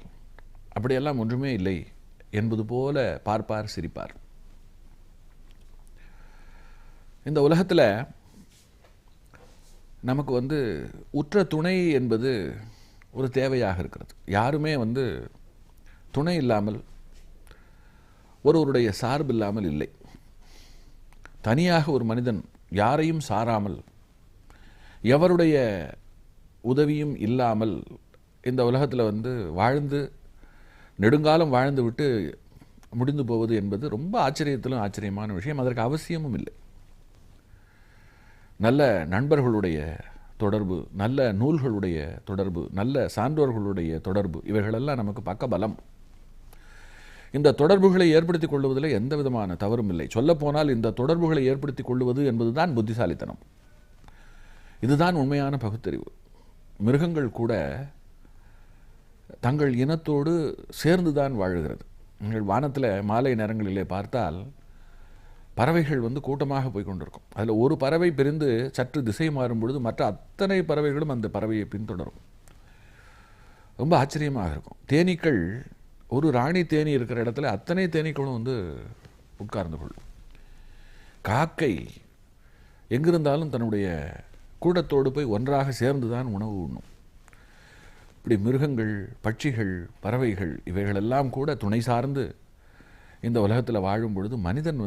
அப்படியெல்லாம் ஒன்றுமே இல்லை என்பது போல பார்ப்பார், சிரிப்பார். இந்த உலகத்தில் நமக்கு உற்ற துணை என்பது ஒரு தேவையாக இருக்கிறது. யாருமே துணை இல்லாமல், ஒருவருடைய சார்பு இல்லாமல் இல்லை. தனியாக ஒரு மனிதன் யாரையும் சாராமல், எவருடைய உதவியும் இல்லாமல் இந்த உலகத்தில் வாழ்ந்து நெடுங்காலம் வாழ்ந்து விட்டு முடிந்து போவது என்பது ரொம்ப ஆச்சரியத்திலும் ஆச்சரியமான விஷயம். அதற்கு அவசியமும் இல்லை. நல்ல நண்பர்களுடைய தொடர்பு, நல்ல நூல்களுடைய தொடர்பு, நல்ல சான்றோர்களுடைய தொடர்பு, இவைகளெல்லாம் நமக்கு பக்க பலம். இந்த தொடர்புகளை ஏற்படுத்திக் கொள்வதில் எந்த விதமான தவறும் இல்லை. சொல்லப்போனால் இந்த தொடர்புகளை ஏற்படுத்திக் கொள்வது என்பதுதான் புத்திசாலித்தனம். இதுதான் உண்மையான பகுத்தறிவு. மிருகங்கள் கூட தங்கள் இனத்தோடு சேர்ந்துதான் வாழுகிறது. நீங்கள் வானத்தில் மாலை நேரங்களிலே பார்த்தால் பறவைகள் கூட்டமாக போய் கொண்டிருக்கும். அதில் ஒரு பறவை பிரிந்து சற்று திசை மாறும் பொழுது மற்ற அத்தனை பறவைகளும் அந்த பறவையை பின்தொடரும். ரொம்ப ஆச்சரியமாக இருக்கும். தேனீக்கள், ஒரு ராணி தேனி இருக்கிற இடத்துல அத்தனை தேனீக்களும் உட்கார்ந்து கொள்ளும். காக்கை எங்கிருந்தாலும் தன்னுடைய கூட்டத்தோடு போய் ஒன்றாக சேர்ந்து தான் உணவு உண்ணும். இப்படி மிருகங்கள், பட்சிகள், பறவைகள் இவைகளெல்லாம் கூட துணை சார்ந்து இந்த உலகத்தில் வாழும் பொழுது மனிதன்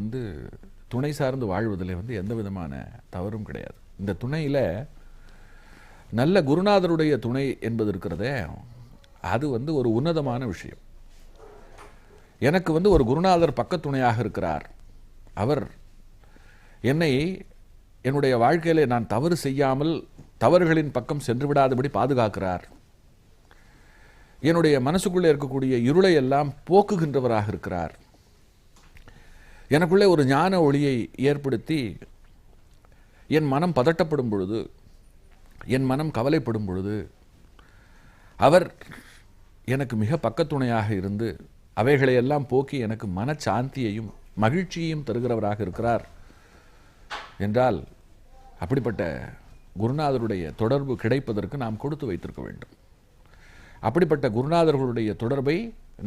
துணை சார்ந்து வாழ்வதில் எந்த விதமான தவறும் கிடையாது. இந்த துணையில் நல்ல குருநாதருடைய துணை என்பது இருக்கிறதே, அது ஒரு உன்னதமான விஷயம். எனக்கு ஒரு குருநாதர் பக்கத்துணையாக இருக்கிறார். அவர் என்னை என்னுடைய வாழ்க்கையிலே நான் தவறு செய்யாமல் தவறுகளின் பக்கம் சென்று விடாதபடி பாதுகாக்கிறார். என்னுடைய மனசுக்குள்ளே இருக்கக்கூடிய இருளை எல்லாம் போக்குகின்றவராக இருக்கிறார். எனக்குள்ளே ஒரு ஞான ஒளியை ஏற்படுத்தி என் மனம் பதட்டப்படும் பொழுது, என் மனம் கவலைப்படும் பொழுது அவர் எனக்கு மிக பக்கத்துணையாக இருந்து அவைகளையெல்லாம் போக்கி எனக்கு மனச்சாந்தியையும் மகிழ்ச்சியையும் தருகிறவராக இருக்கிறார் என்றால் அப்படிப்பட்ட குருநாதருடைய தொடர்பு கிடைப்பதற்கு நாம் கொடுத்து வைத்திருக்க வேண்டும். அப்படிப்பட்ட குருநாதர்களுடைய தொடர்பை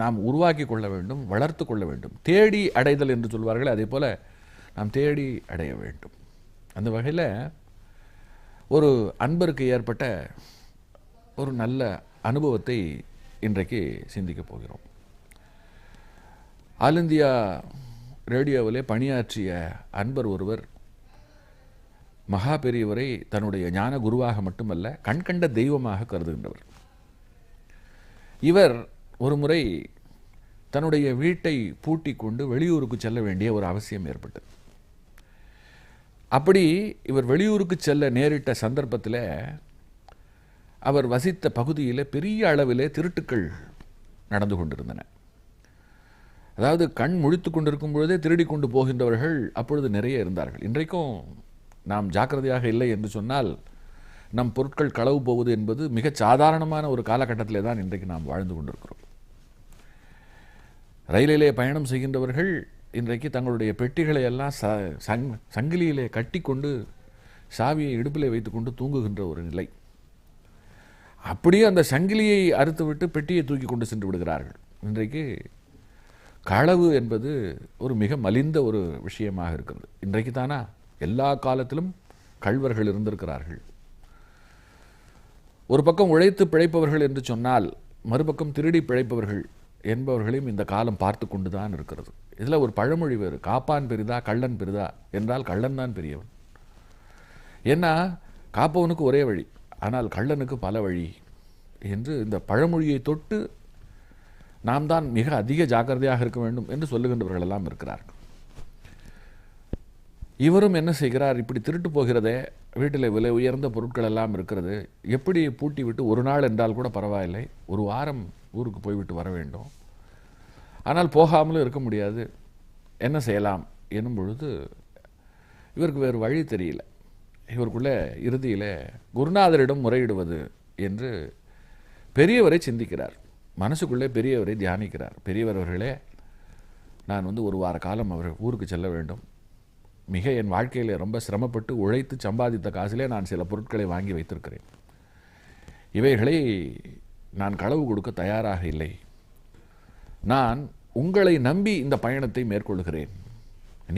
நாம் உருவாக்கி கொள்ள வேண்டும், வளர்த்து கொள்ள வேண்டும். தேடி அடைதல் என்று சொல்வார்கள், அதே போல் நாம் தேடி அடைய வேண்டும். அந்த வகையில் ஒரு அன்பருக்கு ஏற்பட்ட ஒரு நல்ல அனுபவத்தை இன்றைக்கு சிந்திக்கப் போகிறோம். ஆல் இந்தியா ரேடியோவிலே பணியாற்றிய அன்பர் ஒருவர் மகா பெரியவரை தன்னுடைய ஞான குருவாக மட்டுமல்ல, கண்கண்ட தெய்வமாக கருதுகின்றவர். இவர் ஒரு முறை தன்னுடைய வீட்டை பூட்டி கொண்டு வெளியூருக்கு செல்ல வேண்டிய ஒரு அவசியம் ஏற்பட்டது. அப்படி இவர் வெளியூருக்கு செல்ல நேரிட்ட சந்தர்ப்பத்தில் அவர் வசித்த பகுதியில் பெரிய அளவிலே திருட்டுக்கள் நடந்து கொண்டிருந்தன. அதாவது கண் முழித்து கொண்டிருக்கும் பொழுதே திருடி கொண்டு போகின்றவர்கள் அப்பொழுது நிறைய இருந்தார்கள். இன்றைக்கும் நாம் ஜாக்கிரதையாக இல்லை என்று சொன்னால் நம் பொருட்கள் களவு போவது என்பது மிக சாதாரணமான ஒரு காலகட்டத்திலே தான் இன்றைக்கு நாம் வாழ்ந்து கொண்டிருக்கிறோம். ரயிலிலே பயணம் செய்கின்றவர்கள் இன்றைக்கு தங்களுடைய பெட்டிகளை எல்லாம் சங்கிலியிலே கட்டி கொண்டு சாவியை இடுப்பிலே வைத்துக்கொண்டு தூங்குகின்ற ஒரு நிலை. அப்படியே அந்த சங்கிலியை அறுத்துவிட்டு பெட்டியை தூக்கி கொண்டு சென்று விடுகிறார்கள். இன்றைக்கு களவு என்பது ஒரு மிக மலிந்த ஒரு விஷயமாக இருக்கிறது. இன்றைக்கு தானா எல்லா காலத்திலும் கள்வர்கள் இருந்திருக்கிறார்கள். ஒரு பக்கம் உழைத்து பிழைப்பவர்கள் என்று சொன்னால் மறுபக்கம் திருடி பிழைப்பவர்கள் என்பவர்களையும் இந்த காலம் பார்த்து கொண்டு தான் இருக்கிறது. இதில் ஒரு பழமொழி வேறு, காப்பான் பெரிதா கள்ளன் பெரிதா என்றால் கள்ளன் தான் பெரியவன். ஏன்னா காப்பவனுக்கு ஒரே வழி, ஆனால் கள்ளனுக்கு பல வழி என்று இந்த பழமொழியை தொட்டு நாம் தான் மிக அதிக ஜாக்கிரதையாக இருக்க வேண்டும் என்று சொல்லுகின்றவர்கள் எல்லாம் இருக்கிறார்கள். இவரும் என்ன செய்கிறார், இப்படி திருட்டு போகிறதே, வீட்டில் விலை உயர்ந்த பொருட்கள் எல்லாம் இருக்கிறது, எப்படி பூட்டி விட்டு ஒரு நாள் என்றால் கூட பரவாயில்லை, ஒரு வாரம் ஊருக்கு போய்விட்டு வர வேண்டும், ஆனால் போகாமலும் இருக்க முடியாது, என்ன செய்யலாம் எனும் பொழுது இவருக்கு வேறு வழி தெரியல. இவருக்குள்ளே இறுதியில் குருநாதரிடம் முறையிடுவது என்று பெரியவரை சிந்திக்கிறார். மனசுக்குள்ளே பெரியவரை தியானிக்கிறார். பெரியவர் அவர்களே, நான் ஒரு வார காலம் அவர் ஊருக்கு செல்ல வேண்டும், மிக என் வாழ்க்கையில் ரொம்ப சிரமப்பட்டு உழைத்து சம்பாதித்த காசிலே நான் சில பொருட்களை வாங்கி வைத்திருக்கிறேன், இவைகளை நான் களவு கொடுக்க தயாராக இல்லை, நான் உங்களை நம்பி இந்த பயணத்தை மேற்கொள்கிறேன்,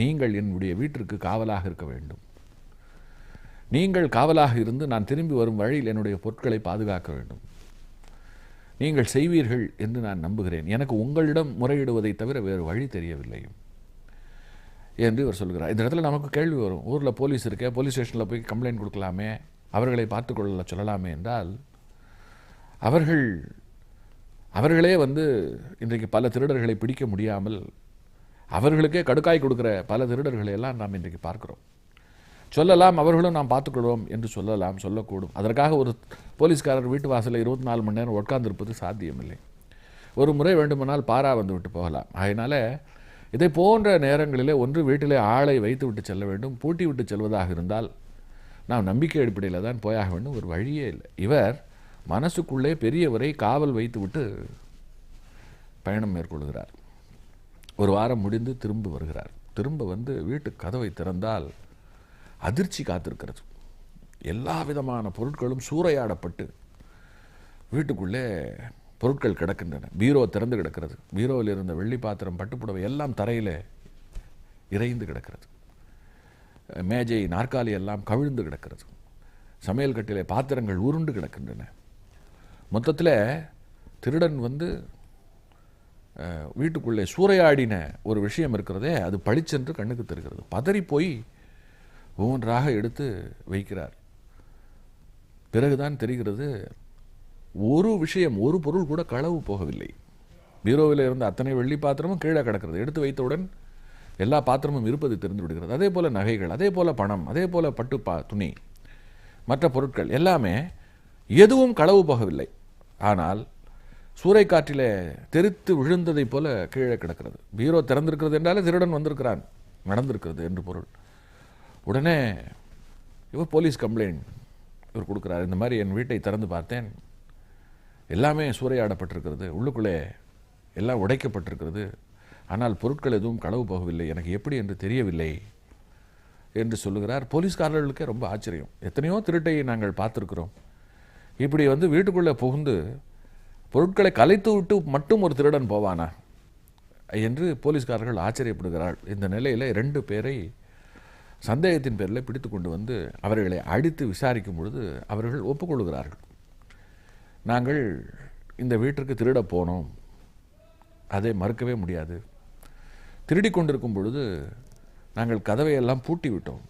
நீங்கள் என்னுடைய வீட்டிற்கு காவலாக இருக்க வேண்டும், நீங்கள் காவலாக இருந்து நான் திரும்பி வரும் வழியில் என்னுடைய பொருட்களை பாதுகாக்க வேண்டும், நீங்கள் செய்வீர்கள் என்று நான் நம்புகிறேன், எனக்கு உங்களிடம் முறையிடுவதை தவிர வேறு வழி தெரியவில்லை என்று இவர் சொல்கிறார். இந்த இடத்துல நமக்கு கேள்வி வரும், ஊரில் போலீஸ் இருக்கே, போலீஸ் ஸ்டேஷனில் போய் கம்ப்ளைண்ட் கொடுக்கலாமே, அவர்களை பார்த்துக்கொள்ள சொல்லலாமே என்றால், அவர்களே இன்றைக்கு பல திருடர்களை பிடிக்க முடியாமல் அவர்களுக்கே கடுக்காய் கொடுக்கிற பல திருடர்களை எல்லாம் நாம் இன்றைக்கு பார்க்கிறோம். சொல்லலாம், அவர்களும் நாம் பார்த்துக்கொள்வோம் என்று சொல்லலாம், சொல்லக்கூடும். அதற்காக ஒரு போலீஸ்காரர் வீட்டு வாசலில் 24 மணி நேரம் உட்கார்ந்திருப்பது சாத்தியமில்லை. ஒரு முறை வேண்டுமானால் பாரா வந்து விட்டு போகலாம். அதனால் இதை போன்ற நேரங்களிலே ஒன்று வீட்டிலே ஆளை வைத்து விட்டு செல்ல வேண்டும், பூட்டி விட்டு செல்வதாக இருந்தால் நாம் நம்பிக்கை அடிப்படையில் தான் போயாக வேண்டும், ஒரு வழியே இல்லை. இவர் மனசுக்குள்ளே பெரியவரை காவல் வைத்து விட்டு பயணம் மேற்கொள்கிறார். ஒரு வாரம் முடிந்து திரும்ப வருகிறார். திரும்ப வீட்டு கதவை திறந்தால் அதிர்ச்சி காத்திருக்கிறது. எல்லா விதமான பொருட்களும் சூறையாடப்பட்டு வீட்டுக்குள்ளே பொருட்கள் கிடக்கின்றன. பீரோ திறந்து கிடக்கிறது. பீரோவில் இருந்த வெள்ளி பாத்திரம், பட்டுப்புடவை எல்லாம் தரையில் இறைந்து கிடக்கிறது. மேஜை நாற்காலி எல்லாம் கவிழ்ந்து கிடக்கிறது. சமையல் கட்டிலே பாத்திரங்கள் உருண்டு கிடக்கின்றன. மொத்தத்தில் திருடன் வீட்டுக்குள்ளே சூறையாடின ஒரு விஷயம் இருக்கிறதே, அது பளிச்சென்று கண்ணுக்கு தெரிகிறது. பதறி போய் ஒவ்வொன்றாக எடுத்து வைக்கிறார். பிறகுதான் தெரிகிறது, ஒரு விஷயம், ஒரு பொருள் கூட களவு போகவில்லை. பீரோவில் இருந்த அத்தனை வெள்ளி பாத்திரமும் கீழே கிடக்கிறது. எடுத்து வைத்தவுடன் எல்லா பாத்திரமும் இருப்பது தெரிந்து விடுகிறது. அதே போல் நகைகள், அதே போல் பணம், அதே போல் பட்டு துணி, மற்ற பொருட்கள் எல்லாமே எதுவும் களவு போகவில்லை. ஆனால் சூறைக்காற்றிலே தெரித்து விழுந்ததை போல கீழே கிடக்கிறது. பீரோ திறந்திருக்கிறது என்றாலே திருடன் வந்திருக்கிறான், நடந்திருக்கிறது என்று பொருள். உடனே இவர் போலீஸ் கம்ப்ளைண்ட் இவர் கொடுக்குறார். இந்த மாதிரி என் வீட்டை திறந்து பார்த்தேன், எல்லாமே சூறையாடப்பட்டிருக்கிறது, உள்ளுக்குள்ளே எல்லாம் உடைக்கப்பட்டிருக்கிறது, ஆனால் பொருட்கள் எதுவும் களவு போகவில்லை, எனக்கு எப்படி என்று தெரியவில்லை என்று சொல்லுகிறார். போலீஸ்காரர்களுக்கே ரொம்ப ஆச்சரியம். எத்தனையோ திருட்டை நாங்கள் பார்த்துருக்கிறோம், இப்படி வீட்டுக்குள்ளே புகுந்து பொருட்களை கலைத்து விட்டு மட்டும் ஒரு திருடன் போவானா என்று போலீஸ்காரர்கள் ஆச்சரியப்படுகிறார்கள். இந்த நிலையில் 2 பேரை சந்தேகத்தின் பேரில் பிடித்து கொண்டு அவர்களை அடித்து விசாரிக்கும் பொழுது அவர்கள் ஒப்புக்கொள்கிறார்கள். நாங்கள் இந்த வீட்டிற்கு திருட போனோம், அதை மறுக்கவே முடியாது. திருடி கொண்டிருக்கும் பொழுது நாங்கள் கதவையெல்லாம் பூட்டி விட்டோம்.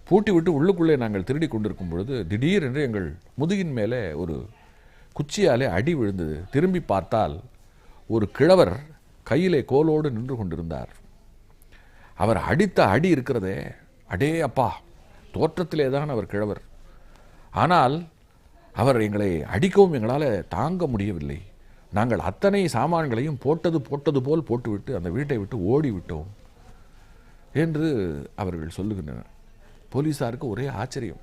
பூட்டி விட்டு உள்ளுக்குள்ளே நாங்கள் திருடி கொண்டிருக்கும் பொழுது திடீரென்று எங்கள் முதுகின் மேலே ஒரு குச்சியாலே அடி விழுந்தது. திரும்பி பார்த்தால் ஒரு கிழவர் கையிலே கோலோடு நின்று கொண்டிருந்தார். அவர் அடித்த அடி இருக்கிறதே, அடே அப்பா, தோற்றத்திலே தான் அவர் கிழவர், ஆனால் அவர் எங்களை அடிக்கவும் எங்களால் தாங்க முடியவில்லை. நாங்கள் அத்தனை சாமான்களையும் போட்டது போல் போட்டுவிட்டு அந்த வீட்டை விட்டு ஓடிவிட்டோம் என்று அவர்கள் சொல்லுகின்றனர். போலீஸாருக்கு ஒரே ஆச்சரியம்.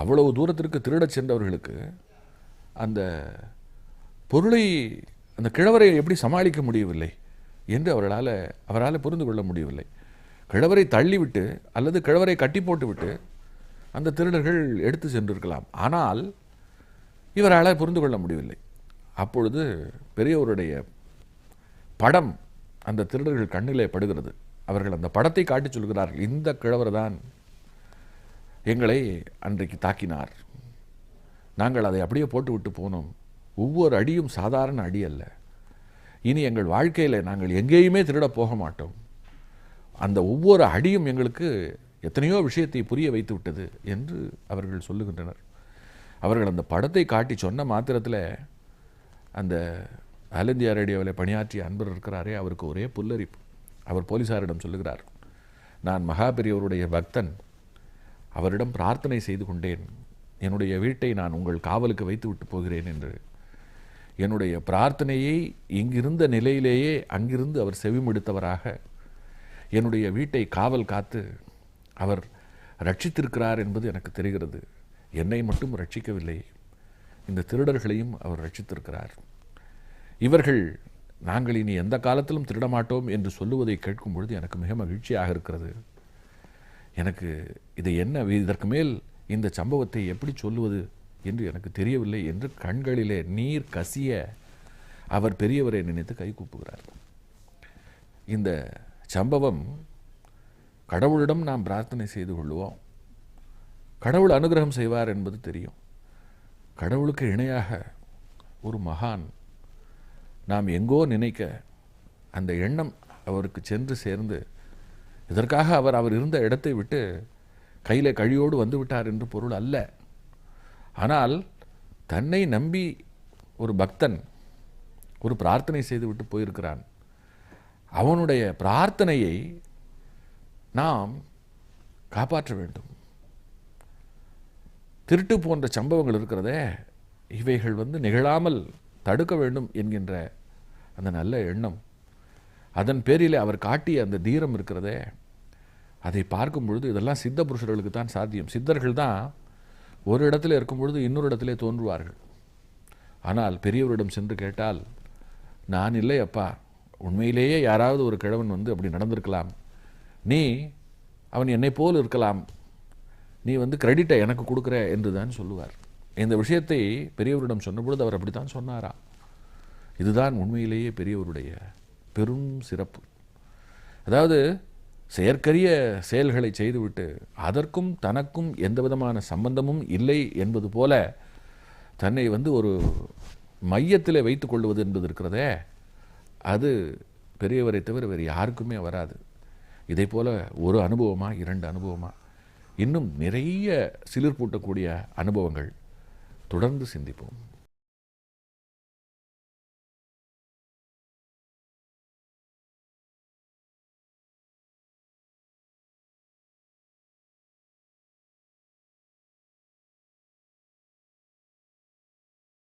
அவ்வளவு தூரத்திற்கு திருடச் சென்றவர்களுக்கு அந்த பொருளை, அந்த கிழவரை எப்படி சமாளிக்க முடியவில்லை என்று அவரால் புரிந்து கொள்ள முடியவில்லை. கிழவரை தள்ளிவிட்டு அல்லது கிழவரை கட்டி போட்டுவிட்டு அந்த திருடர்கள் எடுத்து சென்றிருக்கலாம். ஆனால் இவரால் புரிந்து கொள்ள முடியவில்லை. அப்பொழுது பெரியவருடைய படம் அந்த திருடர்கள் கண்ணிலே படுகிறது. அவர்கள் அந்த படத்தை காட்டி சொல்கிறார்கள், இந்த கிழவர் தான் எங்களை அன்றைக்கு தாக்கினார், நாங்கள் அதை அப்படியே போட்டுவிட்டு போனோம், ஒவ்வொரு அடியும் சாதாரண அடி அல்ல, இனி எங்கள் வாழ்க்கையில் நாங்கள் எங்கேயுமே திருட போக மாட்டோம், அந்த ஒவ்வொரு அடியும் எங்களுக்கு எத்தனையோ விஷயத்தை புரிய வைத்து விட்டது என்று அவர்கள் சொல்லுகின்றனர். அவர்கள் அந்த படத்தை காட்டி சொன்ன மாத்திரத்தில் அந்த ஆல் இந்தியா ரேடியோவில் பணியாற்றிய அன்பர் இருக்கிறாரே, அவருக்கு ஒரே புல்லரிப்பு. அவர் போலீஸாரிடம் சொல்லுகிறார், நான் மகா பெரியவருடைய பக்தன், அவரிடம் பிரார்த்தனை செய்து கொண்டேன், என்னுடைய வீட்டை நான் உங்கள் காவலுக்கு வைத்து விட்டு போகிறேன் என்று. என்னுடைய பிரார்த்தனையை இங்கிருந்த நிலையிலேயே அங்கிருந்து அவர் செவிமடுத்தவராக என்னுடைய வீட்டை காவல் காத்து அவர் ரட்சித்திருக்கிறார் என்பது எனக்கு தெரிகிறது. என்னை மட்டும் ரட்சிக்கவில்லை, இந்த திருடர்களையும் அவர் ரட்சித்திருக்கிறார். இவர்கள் நாங்கள் இனி எந்த காலத்திலும் திருடமாட்டோம் என்று சொல்லுவதை கேட்கும் பொழுது எனக்கு மிக மகிழ்ச்சியாக இருக்கிறது. எனக்கு இதற்கு மேல் இந்த சம்பவத்தை எப்படி சொல்லுவது என்று எனக்கு தெரியவில்லை என்று கண்களிலே நீர் கசிய அவர் பெரியவரை நினைத்து கை கூப்புகிறார். இந்த சம்பவம், கடவுளிடம் நாம் பிரார்த்தனை செய்து கொள்வோம், கடவுள் அனுகிரகம் செய்வார் என்பது தெரியும். கடவுளுக்கு இணையாக ஒரு மகான் நாம் எங்கோ நினைக்க அந்த எண்ணம் அவருக்கு சென்று சேர்ந்து, இதற்காக அவர் இருந்த இடத்தை விட்டு கையிலே கழியோடு வந்து விட்டார் என்று பொருள் அல்ல. ஆனால் தன்னை நம்பி ஒரு பக்தன் ஒரு பிரார்த்தனை செய்துவிட்டு போயிருக்கிறான். அவனுடைய பிரார்த்தனையை நாம் காப்பாற்ற வேண்டும். திருட்டு போன்ற சம்பவங்கள் இருக்கிறதே, இவைகள் நிகழாமல் தடுக்க வேண்டும் என்கின்ற அந்த நல்ல எண்ணம், அதன் பேரில் அவர் காட்டிய அந்த தீரம் இருக்கிறதே, அதை பார்க்கும் பொழுது இதெல்லாம் சித்த புருஷர்களுக்கு தான் சாத்தியம். சித்தர்கள் தான் ஒரு இடத்துல இருக்கும் பொழுது இன்னொரு இடத்திலே தோன்றுவார்கள். ஆனால் பெரியவரிடம் சென்று கேட்டால், நான் இல்லை அப்பா, உண்மையிலேயே யாராவது ஒரு கிழவன் அப்படி நடந்திருக்கலாம், அவன் என்னை போல் இருக்கலாம், நீ கிரெடிட்டை எனக்கு கொடுக்குற என்று தான் சொல்லுவார். இந்த விஷயத்தை பெரியவரிடம் சொன்னபொழுது அவர் அப்படித்தான் சொன்னாரா. இதுதான் உண்மையிலேயே பெரியவருடைய பெரும் சிறப்பு. அதாவது செயற்கரிய செயல்களை செய்துவிட்டு அதற்கும் தனக்கும் எந்த விதமான சம்பந்தமும் இல்லை என்பது போல தன்னை ஒரு மையத்தில் வைத்து கொள்வது என்பது இருக்கிறதே, அது பெரியவரை தவிர வேறு யாருக்குமே வராது. இதை போல ஒரு அனுபவமா, 2 அனுபவமா, இன்னும் நிறைய சிலிர்ப்பூட்டக்கூடிய அனுபவங்கள். தொடர்ந்து சிந்திப்போம்.